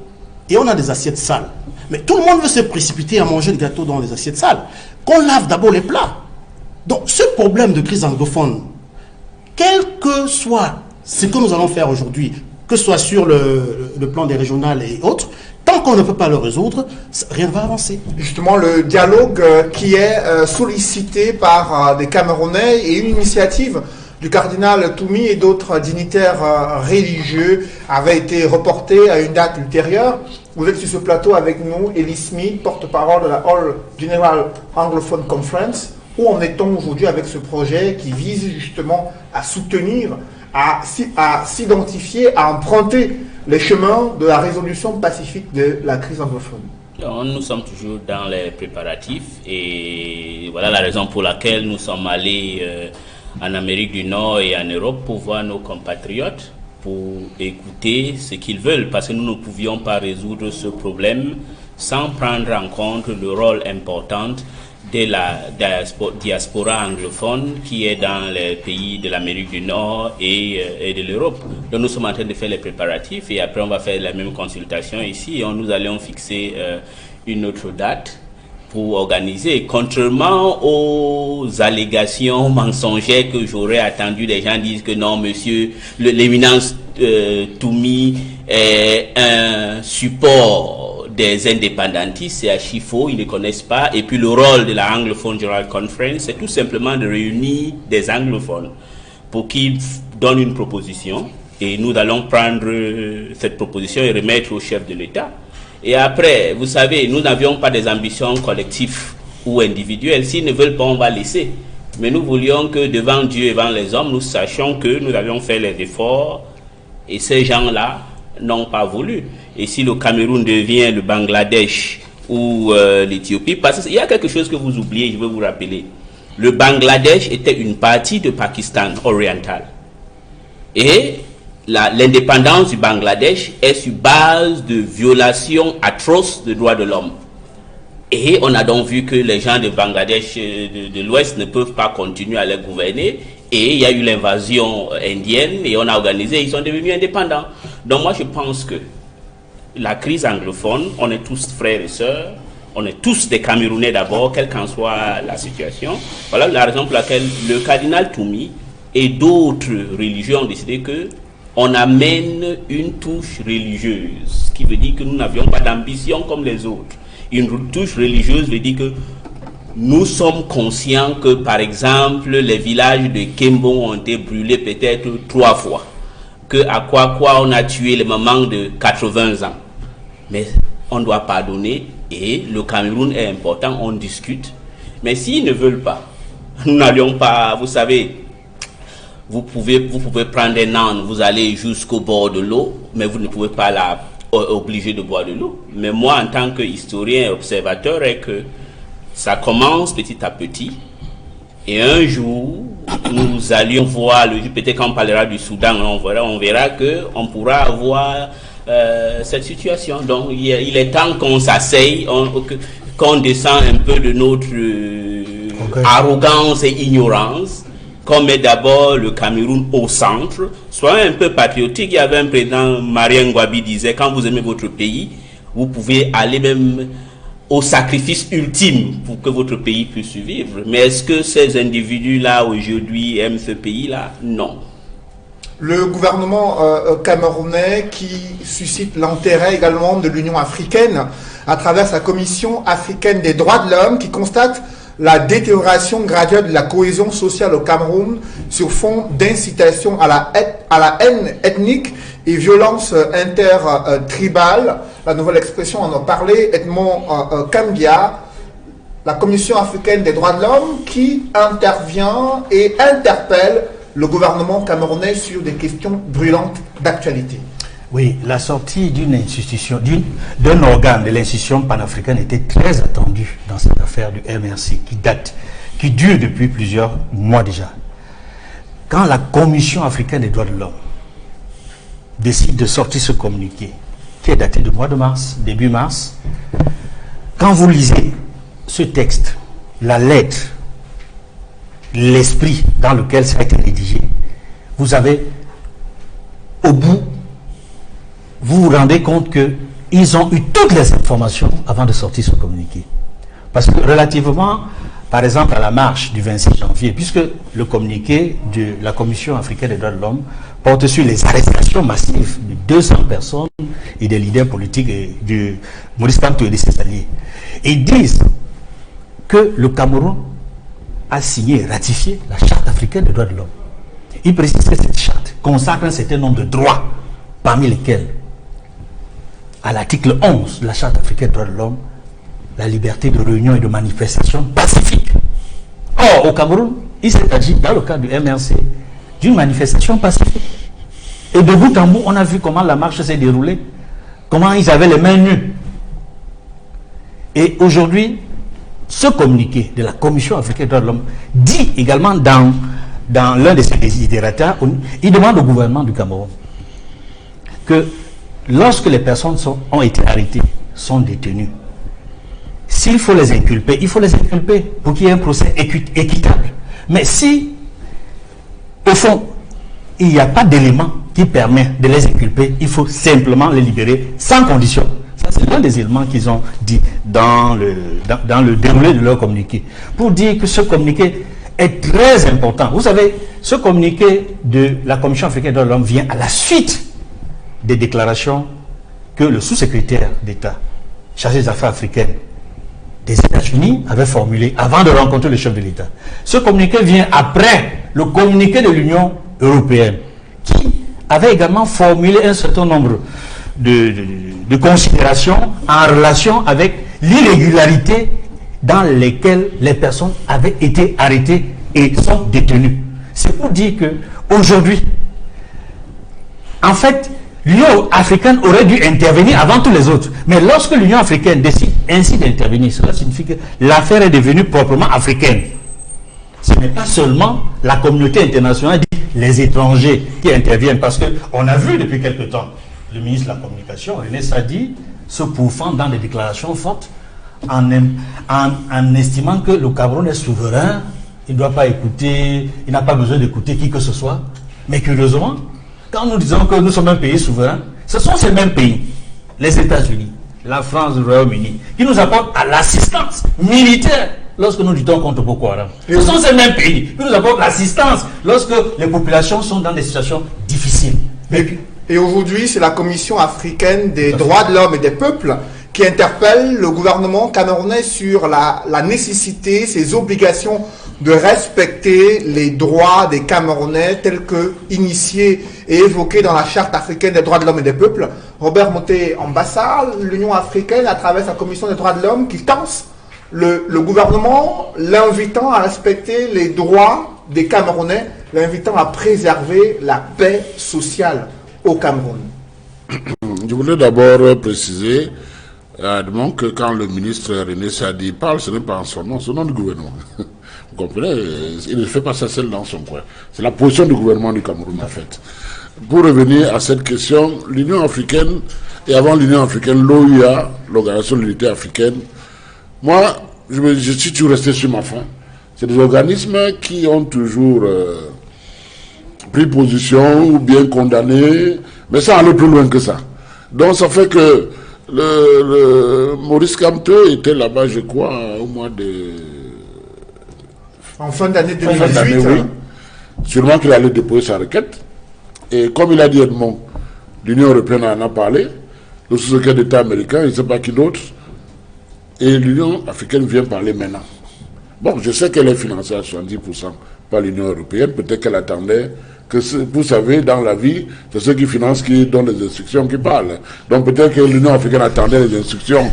et on a des assiettes sales. Mais tout le monde veut se précipiter à manger le gâteau dans les assiettes sales. Qu'on lave d'abord les plats. Donc ce problème de crise anglophone, quel que soit ce que nous allons faire aujourd'hui, que ce soit sur le plan des régionales et autres, tant qu'on ne peut pas le résoudre, rien ne va avancer. Justement, le dialogue qui est sollicité par des Camerounais et une initiative du cardinal Toumi et d'autres dignitaires religieux avait été reporté à une date ultérieure. Vous êtes sur ce plateau avec nous, Elie Smith, porte-parole de la All General Anglophone Conference. Où en est-on aujourd'hui avec ce projet qui vise justement à soutenir, à s'identifier, à emprunter les chemins de la résolution pacifique de la crise anglophone? Nous sommes toujours dans les préparatifs et voilà la raison pour laquelle nous sommes allés en Amérique du Nord et en Europe pour voir nos compatriotes, pour écouter ce qu'ils veulent, parce que nous ne pouvions pas résoudre ce problème sans prendre en compte le rôle important de la diaspora anglophone qui est dans les pays de l'Amérique du Nord et de l'Europe. Donc nous sommes en train de faire les préparatifs et après on va faire la même consultation ici et nous allons fixer une autre date pour organiser. Contrairement aux allégations mensongères que j'aurais attendu, des gens disent que non, monsieur, l'éminence Toumi est un support des indépendantistes, c'est archi faux, ils ne connaissent pas. Et puis le rôle de la Anglophone General Conference, c'est tout simplement de réunir des anglophones pour qu'ils donnent une proposition. Et nous allons prendre cette proposition et remettre au chef de l'État. Et après, vous savez, nous n'avions pas des ambitions collectives ou individuelles. S'ils ne veulent pas, on va laisser. Mais nous voulions que devant Dieu et devant les hommes, nous sachions que nous avions fait les efforts et ces gens-là n'ont pas voulu. Et si le Cameroun devient le Bangladesh ou l'Éthiopie, parce qu'il y a quelque chose que vous oubliez, je vais vous rappeler. Le Bangladesh était une partie de Pakistan oriental. Et l'indépendance du Bangladesh est sur base de violations atroces des droits de l'homme. Et on a donc vu que les gens de Bangladesh de l'Ouest ne peuvent pas continuer à les gouverner. Et il y a eu l'invasion indienne et on a organisé, ils sont devenus indépendants. Donc moi je pense que la crise anglophone, on est tous frères et sœurs, on est tous des Camerounais d'abord, quelle qu'en soit la situation. Voilà la raison pour laquelle le cardinal Toumi et d'autres religieux ont décidé que on amène une touche religieuse, ce qui veut dire que nous n'avions pas d'ambition comme les autres. Une touche religieuse veut dire que nous sommes conscients que, par exemple, les villages de Kembo ont été brûlés peut-être 3 fois. Que à quoi on a tué les mamans de 80 ans. Mais on doit pardonner et le Cameroun est important, on discute. Mais s'ils ne veulent pas, nous n'allions pas, vous savez, vous pouvez prendre un âne, vous allez jusqu'au bord de l'eau, mais vous ne pouvez pas obliger de boire de l'eau. Mais moi, en tant qu'historien et observateur, est que ça commence petit à petit. Et un jour, nous allions voir, peut-être quand on parlera du Soudan, on verra qu'on pourra avoir cette situation. Donc, il est temps qu'on s'asseye, qu'on descend un peu de notre arrogance et ignorance, qu'on met d'abord le Cameroun au centre, soyons un peu patriotique. Il y avait un président, Marien Ngouabi, disait, quand vous aimez votre pays, vous pouvez aller même au sacrifice ultime pour que votre pays puisse survivre. Mais est-ce que ces individus-là, aujourd'hui, aiment ce pays-là? Non. Le gouvernement camerounais qui suscite l'intérêt également de l'Union africaine à travers sa commission africaine des droits de l'homme qui constate la détérioration graduelle de la cohésion sociale au Cameroun sur fond d'incitation à la haine ethnique et violence intertribale. La nouvelle expression en a parlé, Edmond Kambia, la Commission africaine des droits de l'homme qui intervient et interpelle le gouvernement camerounais sur des questions brûlantes d'actualité. Oui, la sortie d'une institution, d'un organe de l'institution panafricaine était très attendue dans cette affaire du MRC qui dure depuis plusieurs mois déjà. Quand la Commission africaine des droits de l'homme décide de sortir ce communiqué, qui est daté du mois de mars, début mars, quand vous lisez ce texte, la lettre, l'esprit dans lequel ça a été rédigé, vous avez au bout, vous vous rendez compte que ils ont eu toutes les informations avant de sortir ce communiqué. Parce que relativement, par exemple, à la marche du 26 janvier, puisque le communiqué de la Commission africaine des droits de l'homme porte sur les arrestations massives de 200 personnes et des leaders politiques de Maurice Kamto et de ses alliés. Ils disent que le Cameroun a signé et ratifié la Charte africaine des droits de l'homme. Ils précisent que cette charte consacre un certain nombre de droits, parmi lesquels, à l'article 11 de la Charte africaine des droits de l'homme, la liberté de réunion et de manifestation pacifique. Or, au Cameroun, il s'est agi, dans le cadre du MRC, d'une manifestation pacifique. Et de bout en bout, on a vu comment la marche s'est déroulée, comment ils avaient les mains nues. Et aujourd'hui, ce communiqué de la Commission africaine des droits de l'homme dit également dans l'un de ses désidérateurs, il demande au gouvernement du Cameroun que lorsque les personnes ont été arrêtées, sont détenues, s'il faut les inculper, il faut les inculper pour qu'il y ait un procès équitable. Mais si, au fond, il n'y a pas d'élément qui permet de les inculper, il faut simplement les libérer sans condition. Ça, c'est l'un des éléments qu'ils ont dit dans le déroulé de leur communiqué. Pour dire que ce communiqué est très important. Vous savez, ce communiqué de la Commission africaine des droits de l'homme vient à la suite des déclarations que le sous-secrétaire d'État chargé des affaires africaines des États-Unis avait formulées avant de rencontrer le chef de l'État. Ce communiqué vient après le communiqué de l'Union européenne qui avait également formulé un certain nombre de considérations en relation avec l'irrégularité dans lesquelles les personnes avaient été arrêtées et sont détenues. C'est pour dire qu'aujourd'hui, en fait, l'Union africaine aurait dû intervenir avant tous les autres. Mais lorsque l'Union africaine décide ainsi d'intervenir, cela signifie que l'affaire est devenue proprement africaine. Ce n'est pas seulement la communauté internationale, les étrangers qui interviennent. Parce qu'on a vu depuis quelque temps le ministre de la Communication, René Sadi, se pourfend dans des déclarations fortes en estimant que le Cameroun est souverain, il ne doit pas écouter, il n'a pas besoin d'écouter qui que ce soit. Mais curieusement, quand nous disons que nous sommes un pays souverain, ce sont ces mêmes pays, les États-Unis, la France, le Royaume-Uni, qui nous apportent à l'assistance militaire lorsque nous luttons contre Boko Haram. Ce sont ces mêmes pays qui nous apportent l'assistance lorsque les populations sont dans des situations difficiles. Et aujourd'hui, c'est la Commission africaine des droits de l'homme et des peuples qui interpelle le gouvernement camerounais sur la nécessité, ses obligations de respecter les droits des Camerounais tels que initiés et évoqués dans la Charte africaine des droits de l'homme et des peuples. Robert Moté Ambassa, l'Union africaine, à travers sa commission des droits de l'homme, qui tense le gouvernement, l'invitant à respecter les droits des Camerounais, l'invitant à préserver la paix sociale au Cameroun. Je voulais d'abord préciser que quand le ministre René Sadi parle, ce n'est pas en son nom, c'est le nom du gouvernement. Vous comprenez? Il ne fait pas ça seul dans son coin. C'est la position du gouvernement du Cameroun, en fait. Pour revenir à cette question, l'Union africaine, et avant l'Union africaine, l'OUA, l'Organisation de l'Unité africaine, moi, je suis toujours resté sur ma faim. C'est des organismes qui ont toujours pris position ou bien condamné, mais ça allait plus loin que ça. Donc ça fait que le Maurice Kamto était là-bas, je crois, au mois de... En fin d'année 2018. Oui. Sûrement qu'il allait déposer sa requête. Et comme il a dit Edmond, l'Union européenne en a parlé, le sous-secrétaire d'État américain, je ne sais pas qui d'autre, et l'Union africaine vient parler maintenant. Bon, je sais qu'elle est financée à 70% par l'Union européenne, peut-être qu'elle attendait que, vous savez, dans la vie, c'est ceux qui financent qui donnent les instructions qui parlent. Donc peut-être que l'Union africaine attendait les instructions.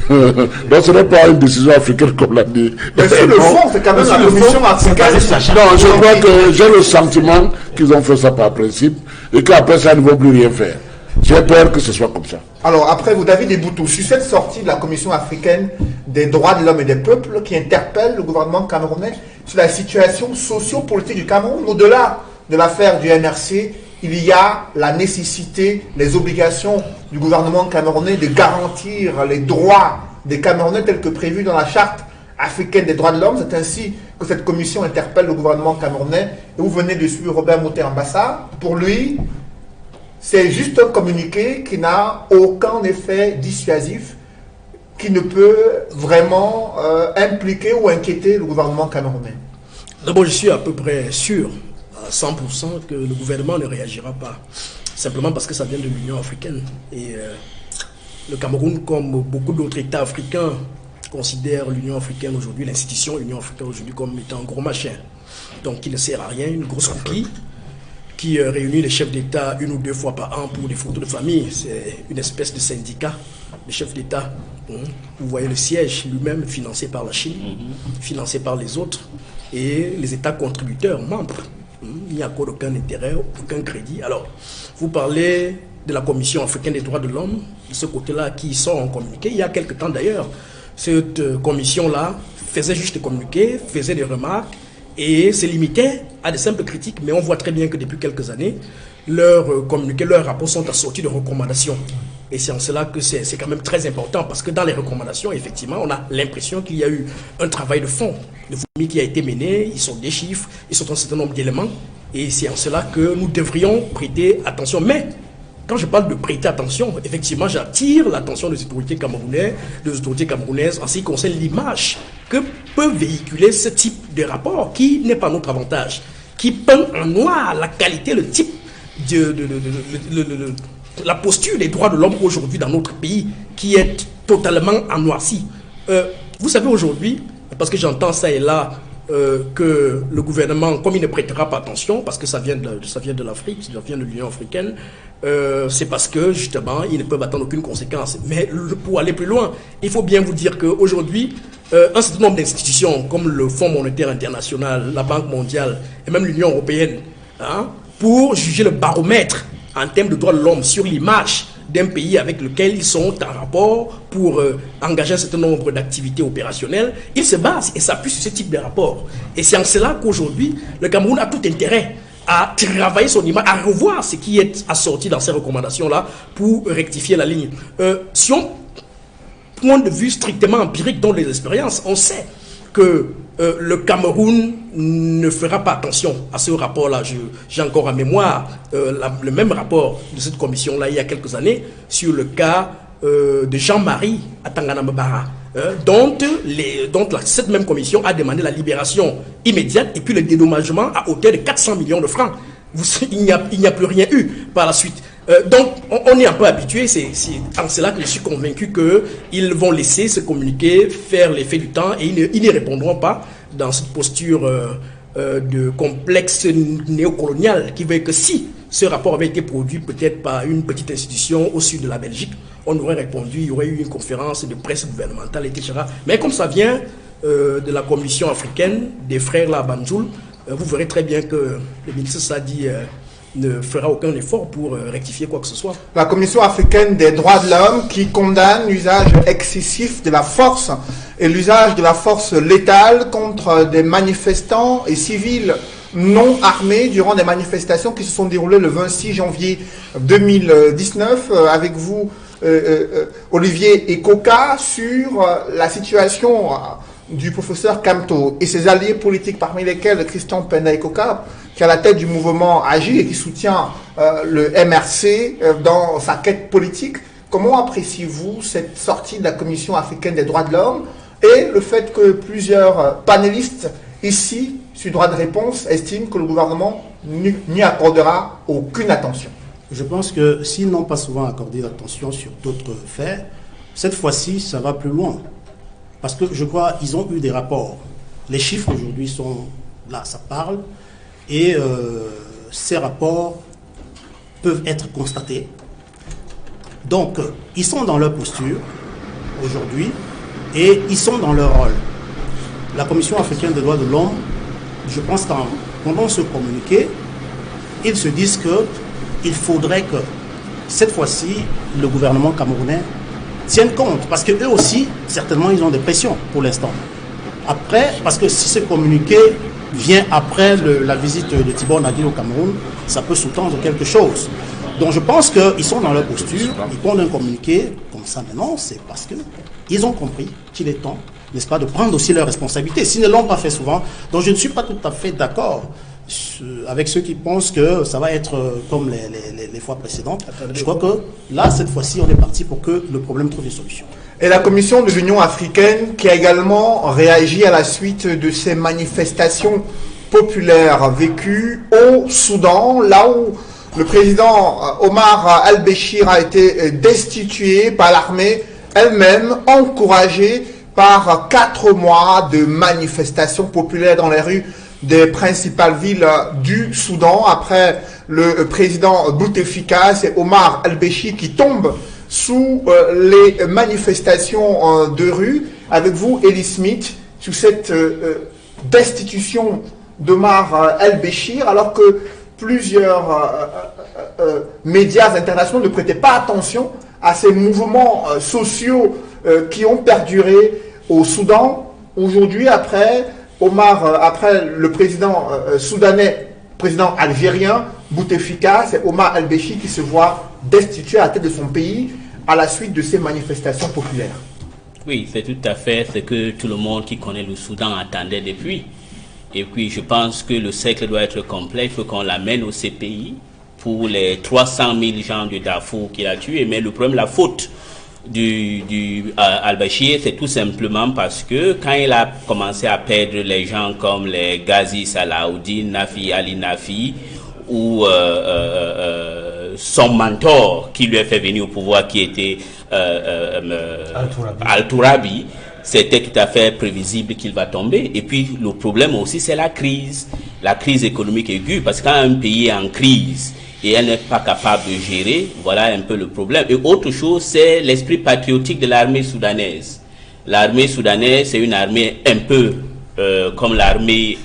Donc ce n'est pas une décision africaine comme l'a dit. Mais sur le fond, c'est quand même la Commission africaine. Non, je crois que j'ai le sentiment qu'ils ont fait ça par principe et qu'après ça, ils ne vont plus rien faire. J'ai peur que ce soit comme ça. Alors après, vous, David Eboutou, sur cette sortie de la Commission africaine des droits de l'homme et des peuples qui interpelle le gouvernement camerounais sur la situation socio-politique du Cameroun, au-delà de l'affaire du MRC, il y a la nécessité, les obligations du gouvernement camerounais de garantir les droits des Camerounais tels que prévus dans la Charte africaine des droits de l'homme. C'est ainsi que cette commission interpelle le gouvernement camerounais. Et vous venez de suivre Robert Moté Ambassa. Pour lui, c'est juste un communiqué qui n'a aucun effet dissuasif, qui ne peut vraiment impliquer ou inquiéter le gouvernement camerounais? D'abord, je suis à peu près sûr, à 100%, que le gouvernement ne réagira pas. Simplement parce que ça vient de l'Union africaine. Et le Cameroun, comme beaucoup d'autres États africains, considère l'Union africaine aujourd'hui, l'institution Union africaine aujourd'hui, comme étant un gros machin. Donc, qui ne sert à rien, une grosse coquille qui réunit les chefs d'État une ou deux fois par an pour des photos de famille. C'est une espèce de syndicat de chefs d'État. Vous voyez le siège lui-même financé par la Chine, financé par les autres, et les États contributeurs, membres. Il n'y a encore aucun intérêt, aucun crédit. Alors, vous parlez de la Commission africaine des droits de l'homme, de ce côté-là, qui sort en communiqué. Il y a quelque temps d'ailleurs, cette commission-là faisait juste des communiqués, faisait des remarques, et se limitait à des simples critiques. Mais on voit très bien que depuis quelques années, leurs communiqués, leurs rapports sont assortis de recommandations. Et c'est en cela que c'est quand même très important, parce que dans les recommandations, effectivement, on a l'impression qu'il y a eu un travail de fond, de fourmi qui a été mené. Ils sont des chiffres, ils sont un certain nombre d'éléments, et c'est en cela que nous devrions prêter attention. Mais quand je parle de prêter attention, effectivement, j'attire l'attention des autorités camerounaises en ce qui concerne l'image que peut véhiculer ce type de rapport, qui n'est pas notre avantage, qui peint en noir la qualité, le type la posture des droits de l'homme aujourd'hui dans notre pays, qui est totalement ennoircie. Vous savez aujourd'hui, parce que j'entends ça et là, que le gouvernement, comme il ne prêtera pas attention, parce que ça vient de l'Afrique, ça vient de l'Union africaine, c'est parce que justement, ils ne peuvent attendre aucune conséquence. Mais pour aller plus loin, il faut bien vous dire qu'aujourd'hui, un certain nombre d'institutions, comme le Fonds monétaire international, la Banque mondiale et même l'Union européenne, pour juger le baromètre en termes de droits de l'homme sur l'image d'un pays avec lequel ils sont en rapport pour engager un certain nombre d'activités opérationnelles, ils se basent et s'appuient sur ce type de rapport. Et c'est en cela qu'aujourd'hui, le Cameroun a tout intérêt à travailler son image, à revoir ce qui est assorti dans ces recommandations-là pour rectifier la ligne. Si on point de vue strictement empirique dans les expériences, on sait que le Cameroun ne fera pas attention à ce rapport-là. J'ai encore en mémoire le même rapport de cette commission-là il y a quelques années sur le cas de Jean-Marie à Tanganambara, dont cette même commission a demandé la libération immédiate et puis le dédommagement à hauteur de 400 millions de francs. Il n'y a plus rien eu par la suite. Donc, on est un peu habitué, c'est en cela que je suis convaincu qu'ils vont laisser ce communiqué faire l'effet du temps et ils n'y répondront pas dans cette posture de complexe néocolonial qui veut que si ce rapport avait été produit peut-être par une petite institution au sud de la Belgique, on aurait répondu, il y aurait eu une conférence de presse gouvernementale, etc. Mais comme ça vient de la Commission africaine, des frères Labanjoul, vous verrez très bien que le ministre Sadi ne fera aucun effort pour rectifier quoi que ce soit. La Commission africaine des droits de l'homme qui condamne l'usage excessif de la force et l'usage de la force létale contre des manifestants et civils non armés durant des manifestations qui se sont déroulées le 26 janvier 2019 avec vous, Olivier Ekoka, sur la situation du professeur Kamto et ses alliés politiques, parmi lesquels Christian Penda Ekoka, qui est à la tête du mouvement Agir et qui soutient le MRC dans sa quête politique. Comment appréciez-vous cette sortie de la Commission africaine des droits de l'homme et le fait que plusieurs panélistes ici, sur droit de réponse, estiment que le gouvernement n'y accordera aucune attention? Je pense que s'ils n'ont pas souvent accordé l'attention sur d'autres faits, cette fois-ci, ça va plus loin. Parce que je crois qu'ils ont eu des rapports. Les chiffres aujourd'hui sont là, ça parle. Et ces rapports peuvent être constatés. Donc, ils sont dans leur posture aujourd'hui et ils sont dans leur rôle. La Commission africaine des droits de l'homme, je pense qu'en pendant ce communiqué, ils se disent qu'il faudrait que cette fois-ci, le gouvernement camerounais tienne compte. Parce qu'eux aussi, certainement, ils ont des pressions pour l'instant. Après, parce que si ce communiqué vient après la visite de Tibor Nadir au Cameroun, ça peut sous-tendre quelque chose. Donc je pense qu'ils sont dans leur posture, ils pondent un communiqué comme ça maintenant, c'est parce qu'ils ont compris qu'il est temps, n'est-ce pas, de prendre aussi leurs responsabilités, s'ils ne l'ont pas fait souvent. Donc je ne suis pas tout à fait d'accord avec ceux qui pensent que ça va être comme les fois précédentes. Je crois que là, cette fois-ci, on est parti pour que le problème trouve une solution. Et la Commission de l'Union africaine qui a également réagi à la suite de ces manifestations populaires vécues au Soudan, là où le président Omar al-Béchir a été destitué par l'armée elle-même, encouragée par 4 mois de manifestations populaires dans les rues des principales villes du Soudan. Après le président Bouteflika, c'est Omar al-Béchir qui tombe sous les manifestations de rue. Avec vous, Elie Smith, sous cette destitution d'Omar al-Béchir, alors que plusieurs médias internationaux ne prêtaient pas attention à ces mouvements sociaux qui ont perduré au Soudan. Aujourd'hui, après le président soudanais, président algérien, Bouteflika, c'est Omar al-Béchir qui se voit destitué à la tête de son pays à la suite de ces manifestations populaires. Oui, c'est tout à fait ce que tout le monde qui connaît le Soudan attendait depuis. Et puis, je pense que le cercle doit être complet. Il faut qu'on l'amène au CPI pour les 300 000 gens de Darfour qu'il a tués. Mais le problème, la faute al-Béchir, c'est tout simplement parce que quand il a commencé à perdre les gens comme les Ghazi Salahuddin, Nafi Ali Nafi, ou son mentor qui lui a fait venir au pouvoir, qui était Al-Tourabi, c'était tout à fait prévisible qu'il va tomber. Et puis le problème aussi, c'est la crise économique aiguë, parce que quand un pays est en crise et elle n'est pas capable de gérer, voilà un peu le problème. Et autre chose, c'est l'esprit patriotique de l'armée soudanaise. L'armée soudanaise, c'est une armée un peu comme l'armée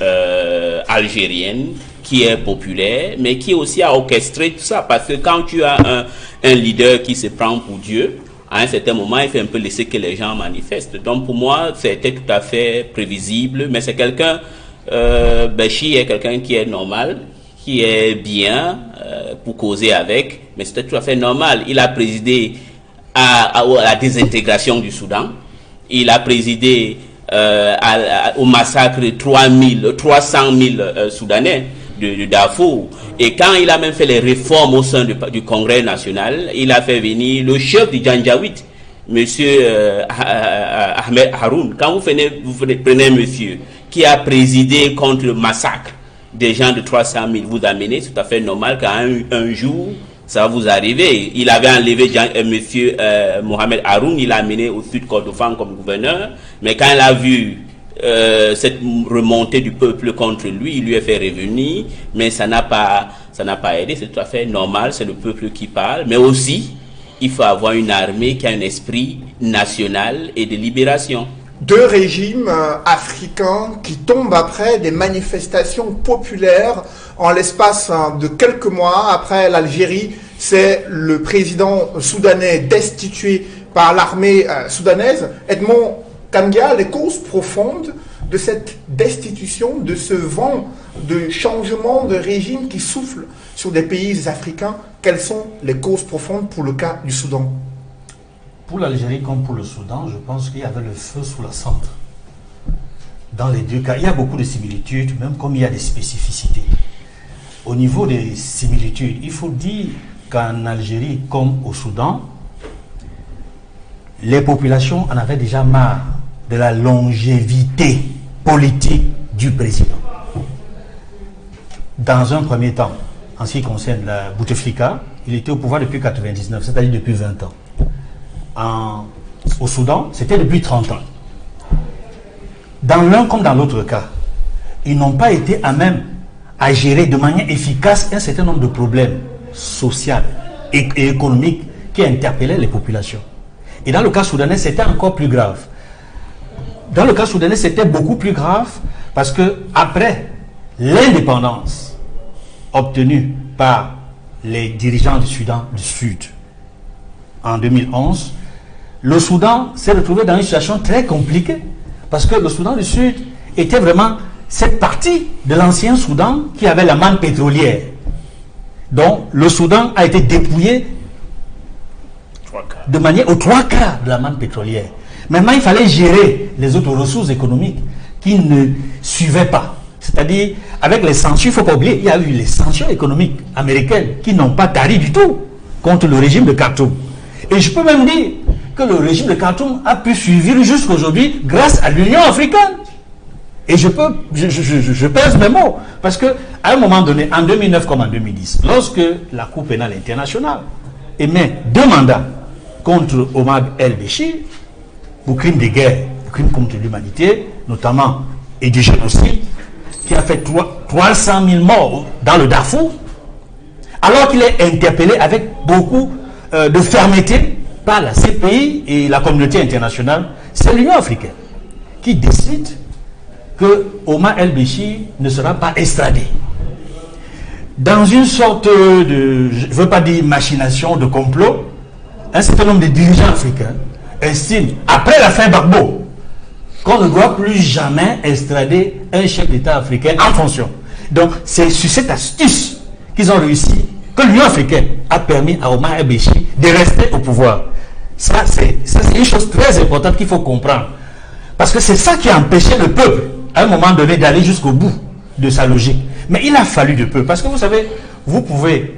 algérienne, qui est populaire, mais qui aussi a orchestré tout ça. Parce que quand tu as un leader qui se prend pour Dieu, à un certain moment, il fait un peu laisser que les gens manifestent. Donc pour moi, c'était tout à fait prévisible, mais c'est quelqu'un, Béchir est quelqu'un qui est normal, qui est bien pour causer avec, mais c'était tout à fait normal. Il a présidé à la désintégration du Soudan, il a présidé au massacre de 300 000 Soudanais de Darfour. Et quand il a même fait les réformes au sein du Congrès national, il a fait venir le chef du Janjaweed, monsieur Ahmed Haroun. Quand vous prenez un monsieur qui a présidé contre le massacre des gens de 300 000, vous amenez, c'est tout à fait normal qu'un jour, ça va vous arriver. Il avait enlevé monsieur Mohamed Haroun, il l'a amené au Sud Kordofan comme gouverneur, mais quand il a vu cette remontée du peuple contre lui, il lui a fait revenir, mais ça n'a pas aidé. C'est tout à fait normal, c'est le peuple qui parle, mais aussi il faut avoir une armée qui a un esprit national et de libération. 2 régimes africains qui tombent après des manifestations populaires en l'espace de quelques mois. Après l'Algérie, c'est le président soudanais destitué par l'armée soudanaise. Edmond Kangia, les causes profondes de cette destitution, de ce vent de changement de régime qui souffle sur des pays africains, quelles sont les causes profondes pour le cas du Soudan? Pour l'Algérie comme pour le Soudan, je pense qu'il y avait le feu sous la cendre. Dans les 2 cas, il y a beaucoup de similitudes, même comme il y a des spécificités. Au niveau des similitudes, il faut dire qu'en Algérie comme au Soudan, les populations en avaient déjà marre de la longévité politique du président. Dans un premier temps, en ce qui concerne la Bouteflika, il était au pouvoir depuis 1999, c'est-à-dire depuis 20 ans. Au Soudan, c'était depuis 30 ans. Dans l'un comme dans l'autre cas, ils n'ont pas été à même à gérer de manière efficace un certain nombre de problèmes sociaux et économiques qui interpellaient les populations. Et dans le cas soudanais, c'était encore plus grave. Dans le cas soudanais, c'était beaucoup plus grave parce que après l'indépendance obtenue par les dirigeants du Soudan du Sud en 2011, le Soudan s'est retrouvé dans une situation très compliquée parce que le Soudan du Sud était vraiment cette partie de l'ancien Soudan qui avait la manne pétrolière. Donc le Soudan a été dépouillé de manière aux 3/4 de la manne pétrolière. Maintenant, il fallait gérer les autres ressources économiques qui ne suivaient pas. C'est-à-dire avec les sanctions, il ne faut pas oublier, il y a eu les sanctions économiques américaines qui n'ont pas tari du tout contre le régime de Khartoum. Et je peux même dire que le régime de Khartoum a pu suivre jusqu'à aujourd'hui grâce à l'Union africaine. Et je pèse mes mots. Parce qu'à un moment donné, en 2009 comme en 2010, lorsque la Cour pénale internationale émet 2 mandats contre Omar el-Béchir pour crimes de guerre, crimes contre l'humanité, notamment et du génocide, qui a fait 300 000 morts dans le Darfour, alors qu'il est interpellé avec beaucoup de fermeté par la CPI et la communauté internationale, c'est l'Union africaine qui décide que Omar el-Béchir ne sera pas extradé. Dans une sorte de, je ne veux pas dire machination, de complot, un certain nombre de dirigeants africains estiment, après la fin Gbagbo, qu'on ne doit plus jamais extrader un chef d'État africain en fonction. Donc, c'est sur cette astuce qu'ils ont réussi, que l'Union africaine a permis à Omar el-Béchir de rester au pouvoir. Ça, c'est une chose très importante qu'il faut comprendre. Parce que c'est ça qui a empêché le peuple, à un moment donné, d'aller jusqu'au bout de sa logique. Mais il a fallu de peu. Parce que vous savez, vous pouvez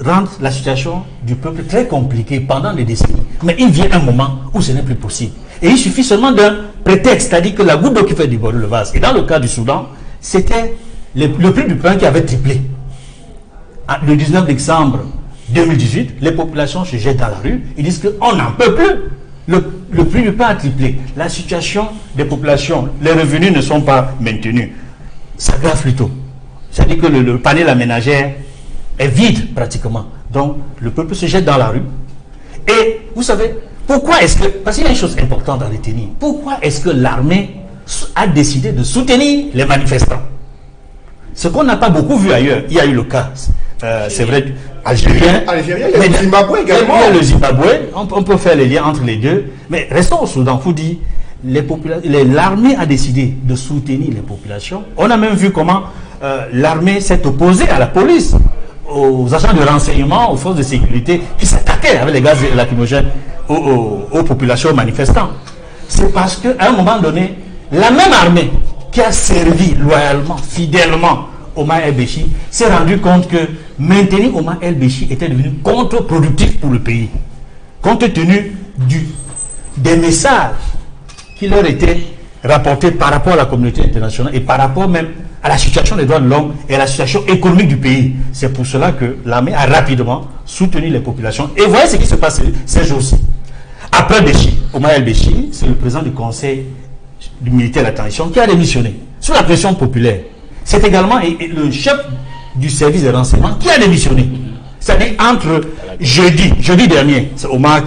rendre la situation du peuple très compliquée pendant des décennies. Mais il vient un moment où ce n'est plus possible. Et il suffit seulement d'un prétexte, c'est-à-dire que la goutte d'eau qui fait déborder le vase. Et dans le cas du Soudan, c'était le prix du pain qui avait triplé. Le 19 décembre 2018, les populations se jettent dans la rue. Ils disent qu'on n'en peut plus. Le prix du pain a triplé. La situation des populations, les revenus ne sont pas maintenus. Ça grave plutôt. C'est-à-dire que le panier de la ménagère est vide pratiquement. Donc le peuple se jette dans la rue. Et vous savez, pourquoi est-ce que... Parce qu'il y a une chose importante à retenir. Pourquoi est-ce que l'armée a décidé de soutenir les manifestants? Ce qu'on n'a pas beaucoup vu ailleurs. Il y a eu le cas, c'est vrai, algérien. Il y a le Zimbabwe également. Il y a le Zimbabwe. On peut faire les liens entre les deux. Mais restons au Soudan. Vous dit, l'armée a décidé de soutenir les populations. On a même vu comment l'armée s'est opposée à la police, aux agents de renseignement, aux forces de sécurité qui s'attaquaient avec les gaz lacrymogènes aux populations manifestantes. C'est parce qu'à un moment donné, la même armée qui a servi loyalement, fidèlement Omar el-Béchir s'est rendu compte que maintenir Omar el-Béchir était devenu contre-productif pour le pays, compte tenu des messages qui leur étaient rapportés par rapport à la communauté internationale et par rapport même à la situation des droits de l'homme et à la situation économique du pays. C'est pour cela que l'armée a rapidement soutenu les populations. Et voyez ce qui se passe ces jours-ci. Après Béchir, Omar el-Béchir, c'est le président du conseil du militaire de la transition qui a démissionné sous la pression populaire. C'est également le chef du service de renseignement qui a démissionné. C'est-à-dire entre jeudi dernier, c'est Omar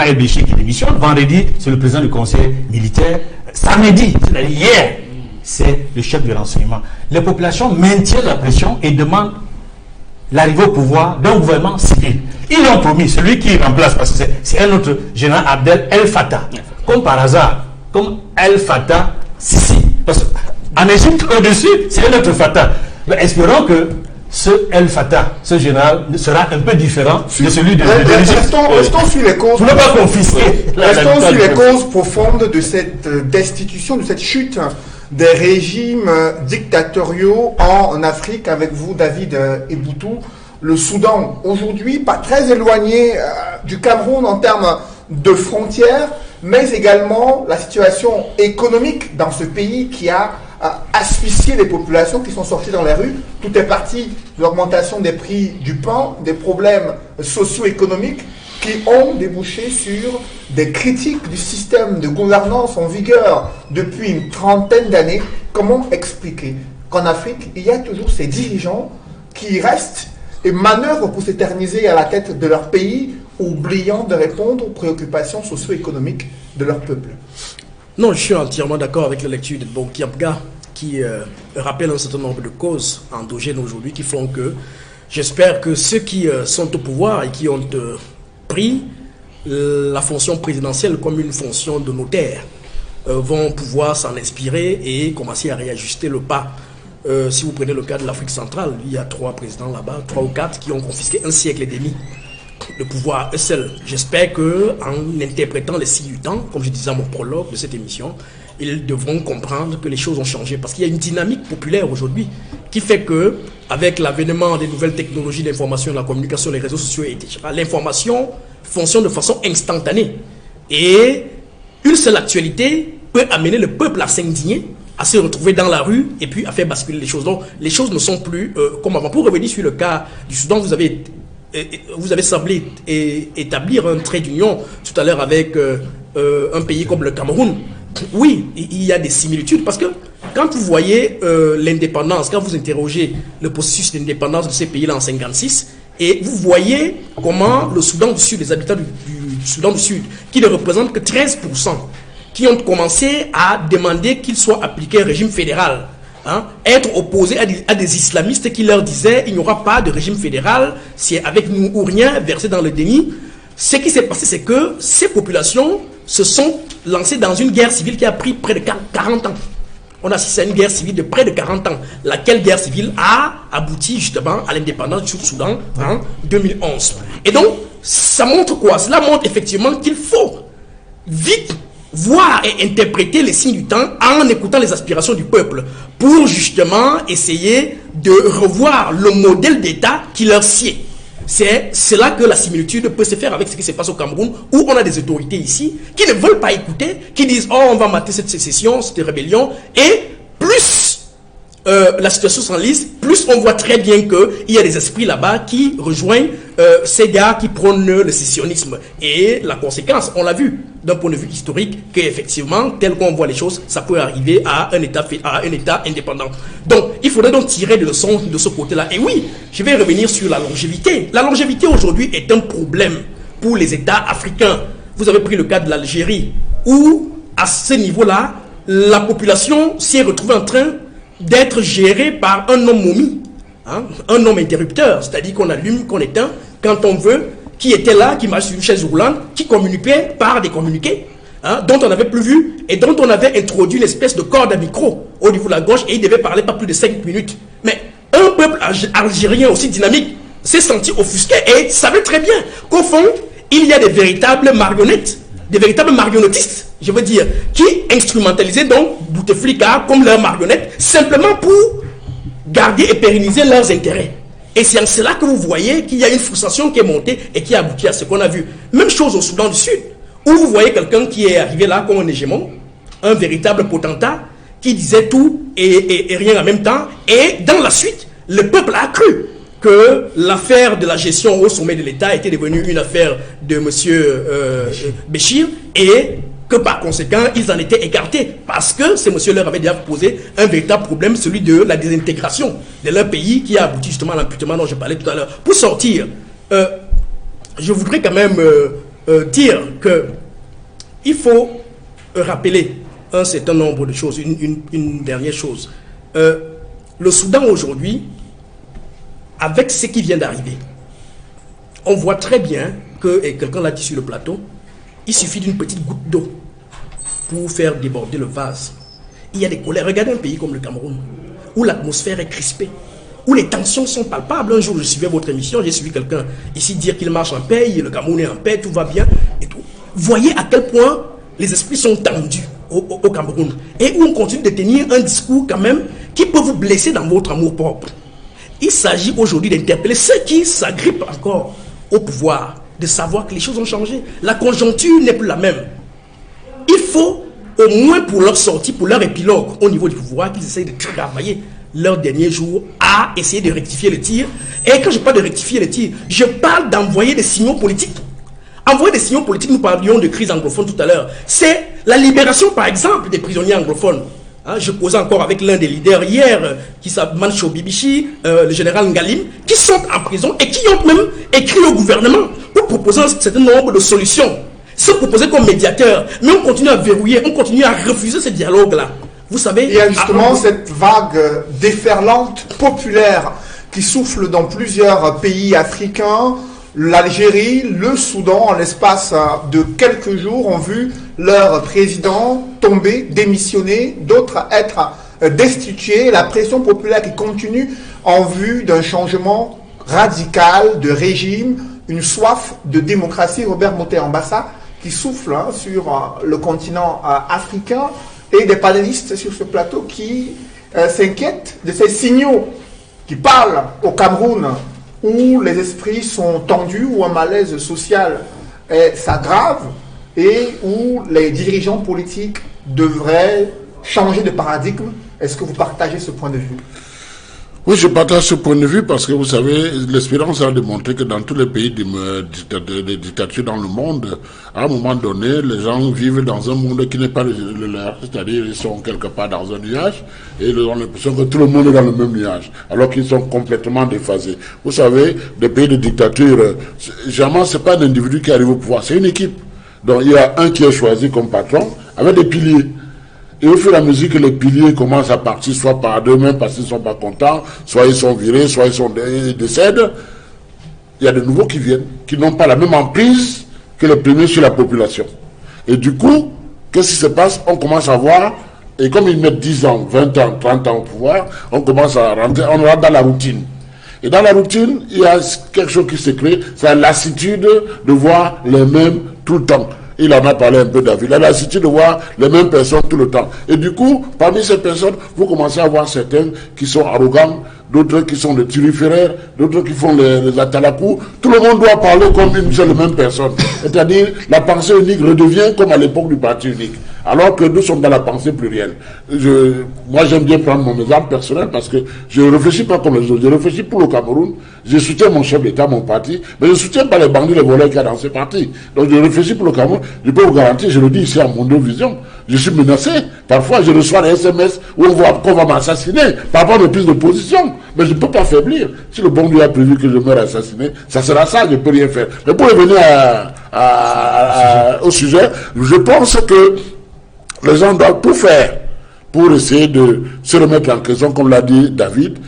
el-Béchir qui démissionne, vendredi, c'est le président du conseil militaire, samedi, c'est-à-dire hier, c'est le chef du renseignement. Les populations maintiennent la pression et demandent l'arrivée au pouvoir d'un gouvernement civil. Ils l'ont promis, celui qui remplace, parce que c'est un autre général, Abdel El Fattah, comme par hasard, comme El Fattah Sisi. Parce qu'en Égypte, au-dessus, c'est un autre Fattah. Mais espérons que ce El Fattah, ce général, sera un peu différent de celui de l'Égypte. Restons sur les causes. Pour ne pas confisquer. Restons sur les causes profondes de cette destitution, de cette chute des régimes dictatoriaux en Afrique. Avec vous, David Eboutou, le Soudan, aujourd'hui, pas très éloigné du Cameroun en termes de frontières, mais également la situation économique dans ce pays qui a asphyxié les populations qui sont sorties dans les rues. Tout est parti de l'augmentation des prix du pain, des problèmes socio-économiques qui ont débouché sur des critiques du système de gouvernance en vigueur depuis une trentaine d'années. Comment expliquer qu'en Afrique, il y a toujours ces dirigeants qui restent et manœuvrent pour s'éterniser à la tête de leur pays, oubliant de répondre aux préoccupations socio-économiques de leur peuple? Non, je suis entièrement d'accord avec la lecture de Bokiapga qui rappelle un certain nombre de causes endogènes aujourd'hui qui font que j'espère que ceux qui sont au pouvoir et qui ont pris la fonction présidentielle comme une fonction de notaire vont pouvoir s'en inspirer et commencer à réajuster le pas. Si vous prenez le cas de l'Afrique centrale, il y a 3 présidents là-bas, 3 ou 4 qui ont confisqué un siècle et demi le pouvoir est seul. J'espère qu'en interprétant les signes du temps, comme je disais dans mon prologue de cette émission, ils devront comprendre que les choses ont changé. Parce qu'il y a une dynamique populaire aujourd'hui qui fait que, avec l'avènement des nouvelles technologies d'information, de la communication, les réseaux sociaux, etc., l'information fonctionne de façon instantanée. Et une seule actualité peut amener le peuple à s'indigner, à se retrouver dans la rue et puis à faire basculer les choses. Donc les choses ne sont plus comme avant. Pour revenir sur le cas du Soudan, vous avez semblé établir un trait d'union tout à l'heure avec un pays comme le Cameroun. Oui, il y a des similitudes parce que quand vous voyez l'indépendance, quand vous interrogez le processus d'indépendance de ces pays-là en 1956, et vous voyez comment le Soudan du Sud, les habitants du Soudan du Sud, qui ne représentent que 13%, qui ont commencé à demander qu'il soit appliqué un régime fédéral, être opposés à des islamistes qui leur disaient il n'y aura pas de régime fédéral, c'est avec nous ou rien, versé dans le déni. Ce qui s'est passé, c'est que ces populations se sont lancées dans une guerre civile qui a pris près de 40 ans. On a assisté à une guerre civile de près de 40 ans, laquelle guerre civile a abouti justement à l'indépendance du Soudan en 2011. Et donc, ça montre quoi? Cela montre effectivement qu'il faut vite voir et interpréter les signes du temps en écoutant les aspirations du peuple pour justement essayer de revoir le modèle d'État qui leur sied. C'est là que la similitude peut se faire avec ce qui se passe au Cameroun, où on a des autorités ici qui ne veulent pas écouter, qui disent « Oh, on va mater cette sécession, cette rébellion », et plus la situation s'enlise, plus on voit très bien qu'il y a des esprits là-bas qui rejoignent ces gars qui prônent le sécessionnisme. Et la conséquence, on l'a vu d'un point de vue historique, qu'effectivement, tel qu'on voit les choses, ça peut arriver à un État indépendant. Donc, il faudrait donc tirer des leçons de ce côté-là. Et oui, je vais revenir sur la longévité. La longévité aujourd'hui est un problème pour les États africains. Vous avez pris le cas de l'Algérie, où à ce niveau-là, la population s'est retrouvée en train d'être gérée par un homme momie, un homme interrupteur, c'est-à-dire qu'on allume, qu'on éteint quand on veut, qui était là, qui marche sur une chaise roulante, qui communiquait par des communiqués, dont on n'avait plus vu et dont on avait introduit une espèce de corde à micro au niveau de la gauche et il devait parler pas plus de 5 minutes. Mais un peuple algérien aussi dynamique s'est senti offusqué et savait très bien qu'au fond, il y a des véritables marionnettes, des véritables marionnettistes, je veux dire, qui instrumentalisaient donc Bouteflika comme leurs marionnettes simplement pour garder et pérenniser leurs intérêts. Et c'est en cela que vous voyez qu'il y a une frustration qui est montée et qui a abouti à ce qu'on a vu. Même chose au Soudan du Sud, où vous voyez quelqu'un qui est arrivé là comme un hégémon, un véritable potentat, qui disait tout et rien en même temps. Et dans la suite, le peuple a cru que l'affaire de la gestion au sommet de l'État était devenue une affaire de M. Béchir et que par conséquent, ils en étaient écartés parce que ces messieurs leur avaient déjà posé un véritable problème, celui de la désintégration de leur pays qui a abouti justement à l'amputement dont je parlais tout à l'heure. Pour sortir, je voudrais quand même dire que il faut rappeler un certain nombre de choses, une dernière chose. Le Soudan aujourd'hui, avec ce qui vient d'arriver, on voit très bien que, et quelqu'un l'a dit sur le plateau, il suffit d'une petite goutte d'eau pour faire déborder le vase. Il y a des colères. Regardez un pays comme le Cameroun, où l'atmosphère est crispée, où les tensions sont palpables. Un jour, je suivais votre émission, j'ai suivi quelqu'un ici dire qu'il marche en paix, le Cameroun est en paix, tout va bien, et tout. Voyez à quel point les esprits sont tendus au Cameroun, et où on continue de tenir un discours quand même qui peut vous blesser dans votre amour propre. Il s'agit aujourd'hui d'interpeller ceux qui s'agrippent encore au pouvoir, de savoir que les choses ont changé. La conjoncture n'est plus la même. Il faut, au moins pour leur sortie, pour leur épilogue au niveau du pouvoir, qu'ils essayent de travailler leurs derniers jours à essayer de rectifier le tir. Et quand je parle de rectifier le tir, je parle d'envoyer des signaux politiques. Envoyer des signaux politiques, nous parlions de crise anglophone tout à l'heure. C'est la libération, par exemple, des prisonniers anglophones. Je causais encore avec l'un des leaders hier, qui s'appelle Mancho Bibichi, le général Ngalim, qui sont en prison et qui ont même écrit au gouvernement pour proposer un certain nombre de solutions. Se proposer comme médiateur, mais on continue à verrouiller, on continue à refuser ce dialogue-là. Vous savez... Il y a justement cette vague déferlante populaire qui souffle dans plusieurs pays africains. L'Algérie, le Soudan, en l'espace de quelques jours, ont vu leur président tomber, démissionner, d'autres être destitués. La pression populaire qui continue en vue d'un changement radical de régime, une soif de démocratie, Robert Moté-Ambassa, qui souffle sur le continent africain, et des panélistes sur ce plateau qui s'inquiètent de ces signaux qui parlent au Cameroun où les esprits sont tendus, où un malaise social s'aggrave et où les dirigeants politiques devraient changer de paradigme. Est-ce que vous partagez ce point de vue? Oui, je partage ce point de vue parce que vous savez, l'expérience a démontré que dans tous les pays de dictature dans le monde, à un moment donné, les gens vivent dans un monde qui n'est pas le leur, c'est-à-dire ils sont quelque part dans un nuage et ils ont l'impression que tout le monde est dans le même nuage, alors qu'ils sont complètement déphasés. Vous savez, des pays de dictature, jamais c'est pas un individu qui arrive au pouvoir, c'est une équipe. Donc il y a un qui est choisi comme patron avec des piliers. Et au fur et à mesure que les piliers commencent à partir, soit par eux-mêmes parce qu'ils ne sont pas contents, soit ils sont virés, soit ils décèdent, il y a de nouveaux qui viennent, qui n'ont pas la même emprise que les premiers sur la population. Et du coup, qu'est-ce qui se passe? On commence à voir, et comme ils mettent 10 ans, 20 ans, 30 ans au pouvoir, on commence à rentrer, on rentre dans la routine. Et dans la routine, il y a quelque chose qui se crée, c'est la lassitude de voir les mêmes tout le temps. Il en a parlé un peu, David. La lassitude de voir les mêmes personnes tout le temps. Et du coup, parmi ces personnes, vous commencez à voir certains qui sont arrogants, d'autres qui sont des turiféraires, d'autres qui font les atalakou. Tout le monde doit parler comme une seule même personne. C'est-à-dire, la pensée unique redevient comme à l'époque du parti unique. Alors que nous sommes dans la pensée plurielle. Moi, j'aime bien prendre mon exemple personnel parce que je ne réfléchis pas comme les autres. Je réfléchis pour le Cameroun. Je soutiens mon chef d'État, mon parti, mais je ne soutiens pas les bandits, les voleurs qu'il y a dans ce parti. Donc, je réfléchis pour le Cameroun. Je peux vous garantir, je le dis ici à Mondo Vision, je suis menacé. Parfois, je reçois des SMS où on voit qu'on va m'assassiner par rapport à mes prises de position. Mais je ne peux pas faiblir. Si le bon Dieu a prévu que je meure assassiné, ça sera ça, je ne peux rien faire. Mais pour revenir au sujet, je pense que les gens doivent tout faire pour essayer de se remettre en question, comme l'a dit David,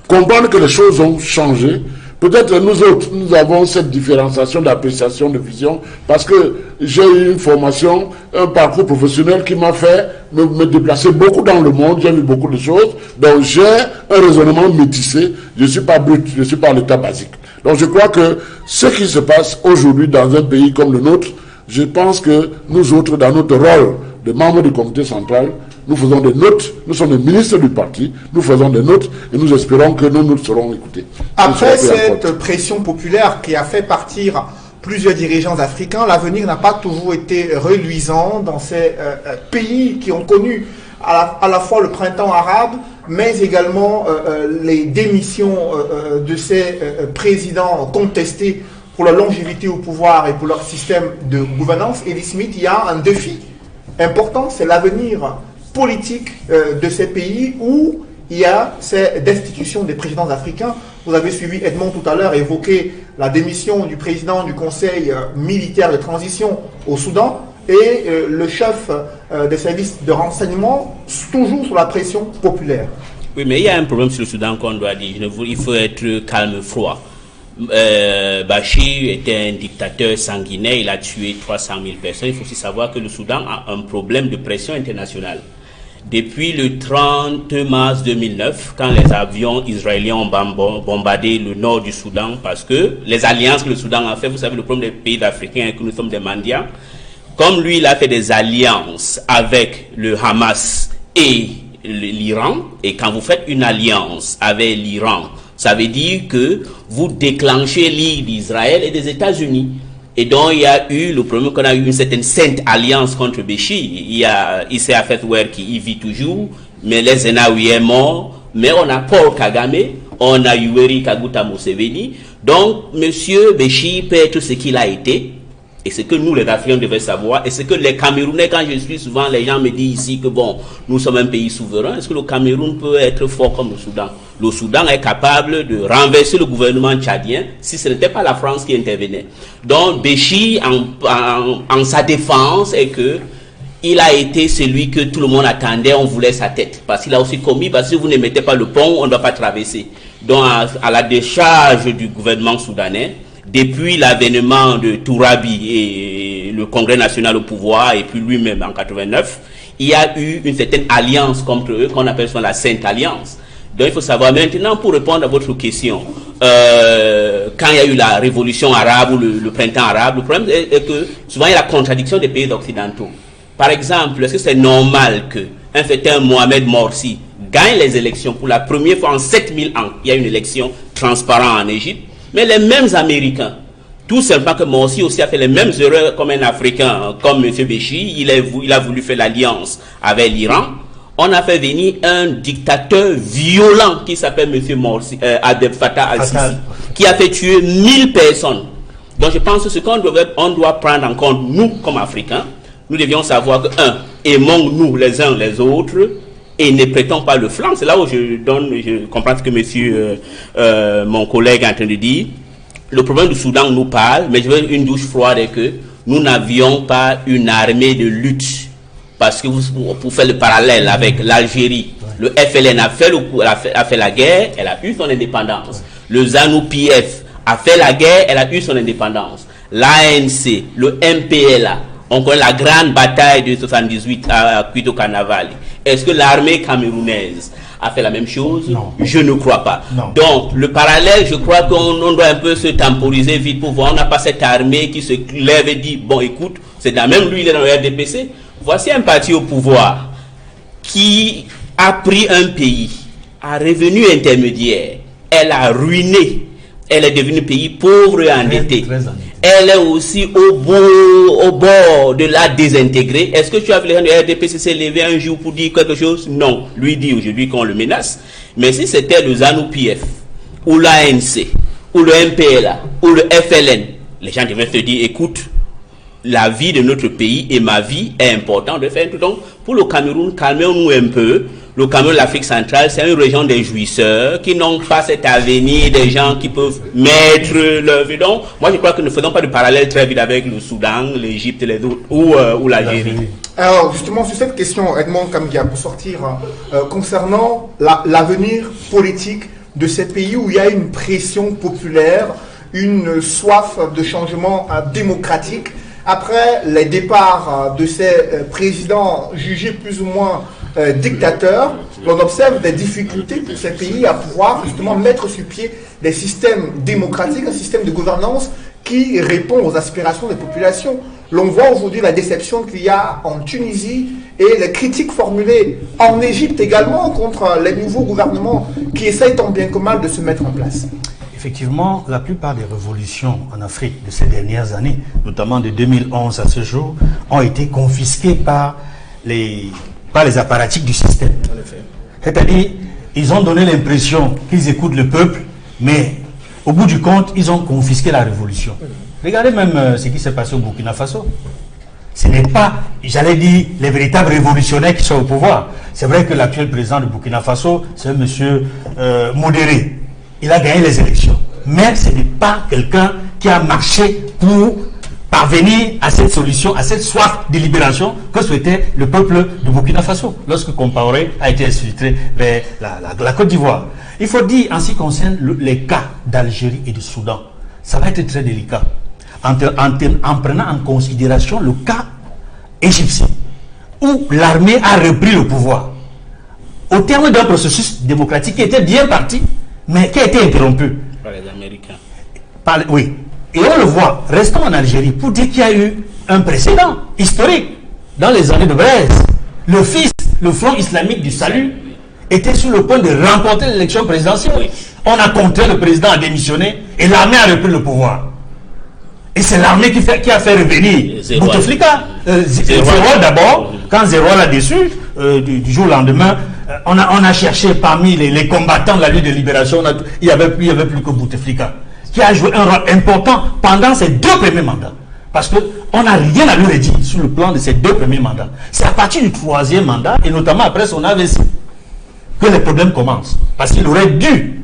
comprendre que les choses ont changé. Peut-être nous autres, nous avons cette différenciation d'appréciation, de vision, parce que j'ai eu une formation, un parcours professionnel qui m'a fait me déplacer beaucoup dans le monde, j'ai vu beaucoup de choses, donc j'ai un raisonnement métissé, je ne suis pas brut, je ne suis pas à l'état basique. Donc je crois que ce qui se passe aujourd'hui dans un pays comme le nôtre, je pense que nous autres, dans notre rôle de membres du comité central, nous faisons des notes, nous sommes les ministres du parti, nous faisons des notes et nous espérons que nous serons écoutés. Après cette pression populaire qui a fait partir plusieurs dirigeants africains, l'avenir n'a pas toujours été reluisant dans ces pays qui ont connu à la fois le printemps arabe, mais également les démissions de ces présidents contestés pour leur longévité au pouvoir et pour leur système de gouvernance. Eddie Smith, il y a un défi important, c'est l'avenir politique de ces pays où il y a ces destitutions des présidents africains. Vous avez suivi Edmond tout à l'heure évoquer la démission du président du Conseil militaire de transition au Soudan et le chef des services de renseignement, toujours sous la pression populaire. Oui, mais il y a un problème sur le Soudan qu'on doit dire. Il faut être calme, froid. Bachir était un dictateur sanguinaire, il a tué 300 000 personnes. Il faut aussi savoir que le Soudan a un problème de pression internationale. Depuis le 30 mars 2009, quand les avions israéliens ont bombardé le nord du Soudan, parce que les alliances que le Soudan a fait, vous savez, le problème des pays africains est que nous sommes des mendiants. Comme lui, il a fait des alliances avec le Hamas et l'Iran, et quand vous faites une alliance avec l'Iran, ça veut dire que vous déclenchez l'île d'Israël et des États-Unis. Et donc, il y a eu le problème qu'on a eu une certaine sainte alliance contre Béchir. Il y a Issa Afetwer qui y vit toujours, mais les Zenawi est mort. Mais on a Paul Kagame, on a Yoweri Kaguta Museveni. Donc, monsieur Béchir peut être ce qu'il a été. Et ce que nous, les Africains, devons savoir, et ce que les Camerounais, quand je suis souvent, les gens me disent ici que bon, nous sommes un pays souverain, est-ce que le Cameroun peut être fort comme le Soudan? Le Soudan est capable de renverser le gouvernement tchadien si ce n'était pas la France qui intervenait. Donc, Béchir, en sa défense, est que il a été celui que tout le monde attendait, on voulait sa tête. Parce qu'il a aussi commis, parce que si vous ne mettez pas le pont, on ne doit pas traverser. Donc, à la décharge du gouvernement soudanais, depuis l'avènement de Tourabi et le Congrès national au pouvoir, et puis lui-même en 89, il y a eu une certaine alliance contre eux, qu'on appelle la Sainte Alliance. Donc il faut savoir maintenant, pour répondre à votre question, quand il y a eu la révolution arabe ou le printemps arabe, le problème est que souvent il y a la contradiction des pays occidentaux. Par exemple, est-ce que c'est normal qu'un certain Mohamed Morsi gagne les élections pour la première fois en 7000 ans? Il y a une élection transparente en Égypte, mais les mêmes Américains, tout simplement que Morsi aussi a fait les mêmes erreurs comme un Africain, comme M. Béchi, il a voulu faire l'alliance avec l'Iran. On a fait venir un dictateur violent qui s'appelle M. Morsi, Abdel Fattah al-Sisi, qui a fait tuer 1000 personnes. Donc je pense que ce qu'on doit prendre en compte, nous comme Africains, nous devions savoir que, aimons-nous les uns les autres et ne prêtons pas le flanc. C'est là où je comprends ce que mon collègue est en train de dire. Le problème du Soudan nous parle, mais je veux une douche froide et que nous n'avions pas une armée de lutte. Parce que pour faire le parallèle avec l'Algérie, le FLN a fait la guerre, elle a eu son indépendance. Le ZANU-PF a fait la guerre, elle a eu son indépendance. L'ANC, le MPLA, on connaît la grande bataille de 78 à Cuito Carnaval. Est-ce que l'armée camerounaise a fait la même chose? Non. Je ne crois pas. Non. Donc, le parallèle, je crois qu'on doit un peu se temporiser vite pour voir. On n'a pas cette armée qui se lève et dit, bon, écoute, c'est même lui, il est dans le RDPC. Voici un parti au pouvoir qui a pris un pays à revenu intermédiaire. Elle a ruiné. Elle est devenue pays pauvre et endetté. Elle est aussi au bord de la désintégrer. Est-ce que tu as vu le RDPC s'est levé un jour pour dire quelque chose? Non. Lui dit aujourd'hui qu'on le menace. Mais si c'était le ZANU-PF, ou l'ANC, ou le MPLA, ou le FLN, les gens devaient se dire, écoute, la vie de notre pays et ma vie est importante de faire tout. Donc, pour le Cameroun, calmons-nous un peu. Le Cameroun, l'Afrique centrale, c'est une région des jouisseurs qui n'ont pas cet avenir des gens qui peuvent mettre leur vie. Donc, moi, je crois que ne faisons pas de parallèle très vite avec le Soudan, l'Égypte, les autres, ou l'Algérie. Alors, justement, sur cette question, Edmond Kamgia, pour sortir, concernant l'avenir politique de ces pays où il y a une pression populaire, une soif de changement démocratique, après les départs de ces présidents jugés plus ou moins dictateurs, on observe des difficultés pour ces pays à pouvoir justement mettre sur pied des systèmes démocratiques, un système de gouvernance qui répond aux aspirations des populations. L'on voit aujourd'hui la déception qu'il y a en Tunisie et les critiques formulées en Égypte également contre les nouveaux gouvernements qui essayent tant bien que mal de se mettre en place. Effectivement, la plupart des révolutions en Afrique de ces dernières années, notamment de 2011 à ce jour, ont été confisquées par les apparatchiks du système. C'est-à-dire, ils ont donné l'impression qu'ils écoutent le peuple, mais au bout du compte, ils ont confisqué la révolution. Regardez même ce qui s'est passé au Burkina Faso. Ce n'est pas, j'allais dire, les véritables révolutionnaires qui sont au pouvoir. C'est vrai que l'actuel président du Burkina Faso, c'est un monsieur modéré. Il a gagné les élections. Mais ce n'est pas quelqu'un qui a marché pour parvenir à cette solution, à cette soif de libération que souhaitait le peuple du Burkina Faso lorsque Compaoré a été infiltré vers la Côte d'Ivoire. Il faut dire, en ce qui concerne les cas d'Algérie et du Soudan, ça va être très délicat. En prenant en considération le cas égyptien, où l'armée a repris le pouvoir, au terme d'un processus démocratique qui était bien parti, mais qui a été interrompu. Par les Américains. Oui. Et on le voit, restons en Algérie, pour dire qu'il y a eu un précédent historique. Dans les années de Blaise, le fils, le Front islamique du salut, était sur le point de remporter l'élection présidentielle. Oui. On a contraint le président à démissionner et l'armée a repris le pouvoir. Et c'est l'armée qui a fait revenir Bouteflika. Zéroal d'abord, quand Zéroal a déçu, du jour au lendemain, on a cherché parmi les combattants de la lutte de libération, il n'y avait plus que Bouteflika, qui a joué un rôle important pendant ces 2 premiers mandats. Parce qu'on n'a rien à lui redire sur le plan de ces 2 premiers mandats. C'est à partir du 3e mandat, et notamment après son AVC, que les problèmes commencent. Parce qu'il aurait dû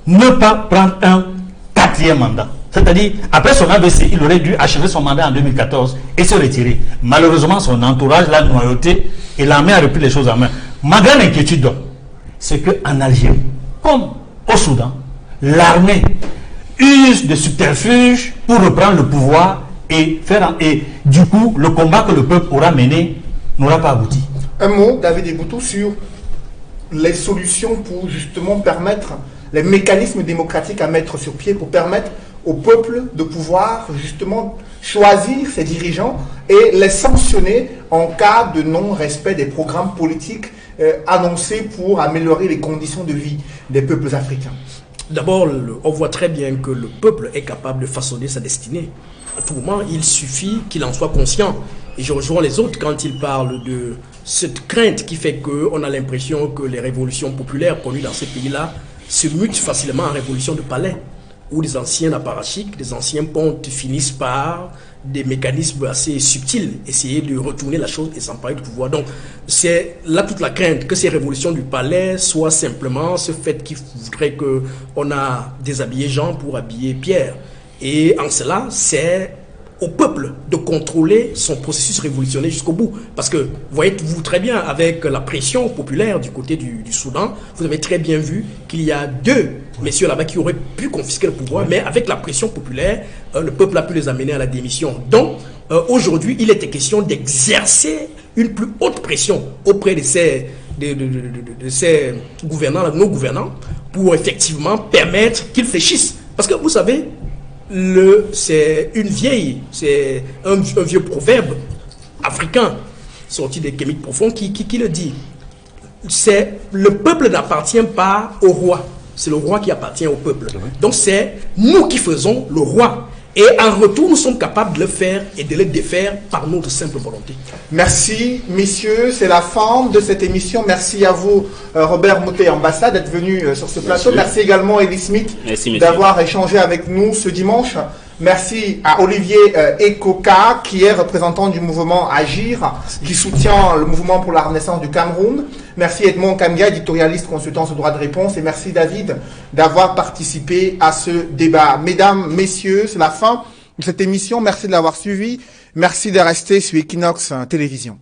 ne pas prendre un 4e mandat. C'est-à-dire, après son AVC, il aurait dû achever son mandat en 2014 et se retirer. Malheureusement, son entourage l'a noyauté et l'armée a repris les choses en main. Ma grande inquiétude, c'est qu'en Algérie, comme au Soudan, l'armée use de subterfuges pour reprendre le pouvoir et du coup, le combat que le peuple aura mené n'aura pas abouti. Un mot, David Eboutou, sur les solutions pour justement permettre les mécanismes démocratiques à mettre sur pied pour permettre au peuple de pouvoir justement choisir ses dirigeants et les sanctionner en cas de non-respect des programmes politiques annoncés pour améliorer les conditions de vie des peuples africains? D'abord, on voit très bien que le peuple est capable de façonner sa destinée. À tout moment, il suffit qu'il en soit conscient. Et je rejoins les autres quand ils parlent de cette crainte qui fait qu'on a l'impression que les révolutions populaires connues dans ces pays-là se mutent facilement en révolutions de palais, où les anciens apparatchiks, les anciens pontes finissent par des mécanismes assez subtils, essayer de retourner la chose et s'emparer du pouvoir. Donc, c'est là toute la crainte que ces révolutions du palais soient simplement ce fait qu'il voudrait qu'on a déshabillé Jean pour habiller Pierre. Et en cela, c'est au peuple de contrôler son processus révolutionnaire jusqu'au bout. Parce que, voyez-vous très bien, avec la pression populaire du côté du Soudan, vous avez très bien vu qu'il y a deux messieurs là-bas qui auraient pu confisquer le pouvoir, mais avec la pression populaire, le peuple a pu les amener à la démission. Donc, aujourd'hui, il était question d'exercer une plus haute pression auprès de ces gouvernants, nos gouvernants, pour effectivement permettre qu'ils fléchissent. Parce que, vous savez, c'est un vieux proverbe africain sorti des kémiques profonds qui le dit. C'est le peuple n'appartient pas au roi, c'est le roi qui appartient au peuple. Donc c'est nous qui faisons le roi. Et en retour, nous sommes capables de le faire et de le défaire par notre simple volonté. Merci, messieurs. C'est la fin de cette émission. Merci à vous, Robert Moutet, ambassade, d'être venu sur ce plateau. Merci également, Elie Smith, d'avoir échangé avec nous ce dimanche. Merci à Olivier Ekoka, qui est représentant du mouvement Agir, qui soutient le mouvement pour la renaissance du Cameroun. Merci Edmond Kanga, éditorialiste consultant sur droit de réponse. Et merci David d'avoir participé à ce débat. Mesdames, messieurs, c'est la fin de cette émission. Merci de l'avoir suivi. Merci de rester sur Equinox Télévision.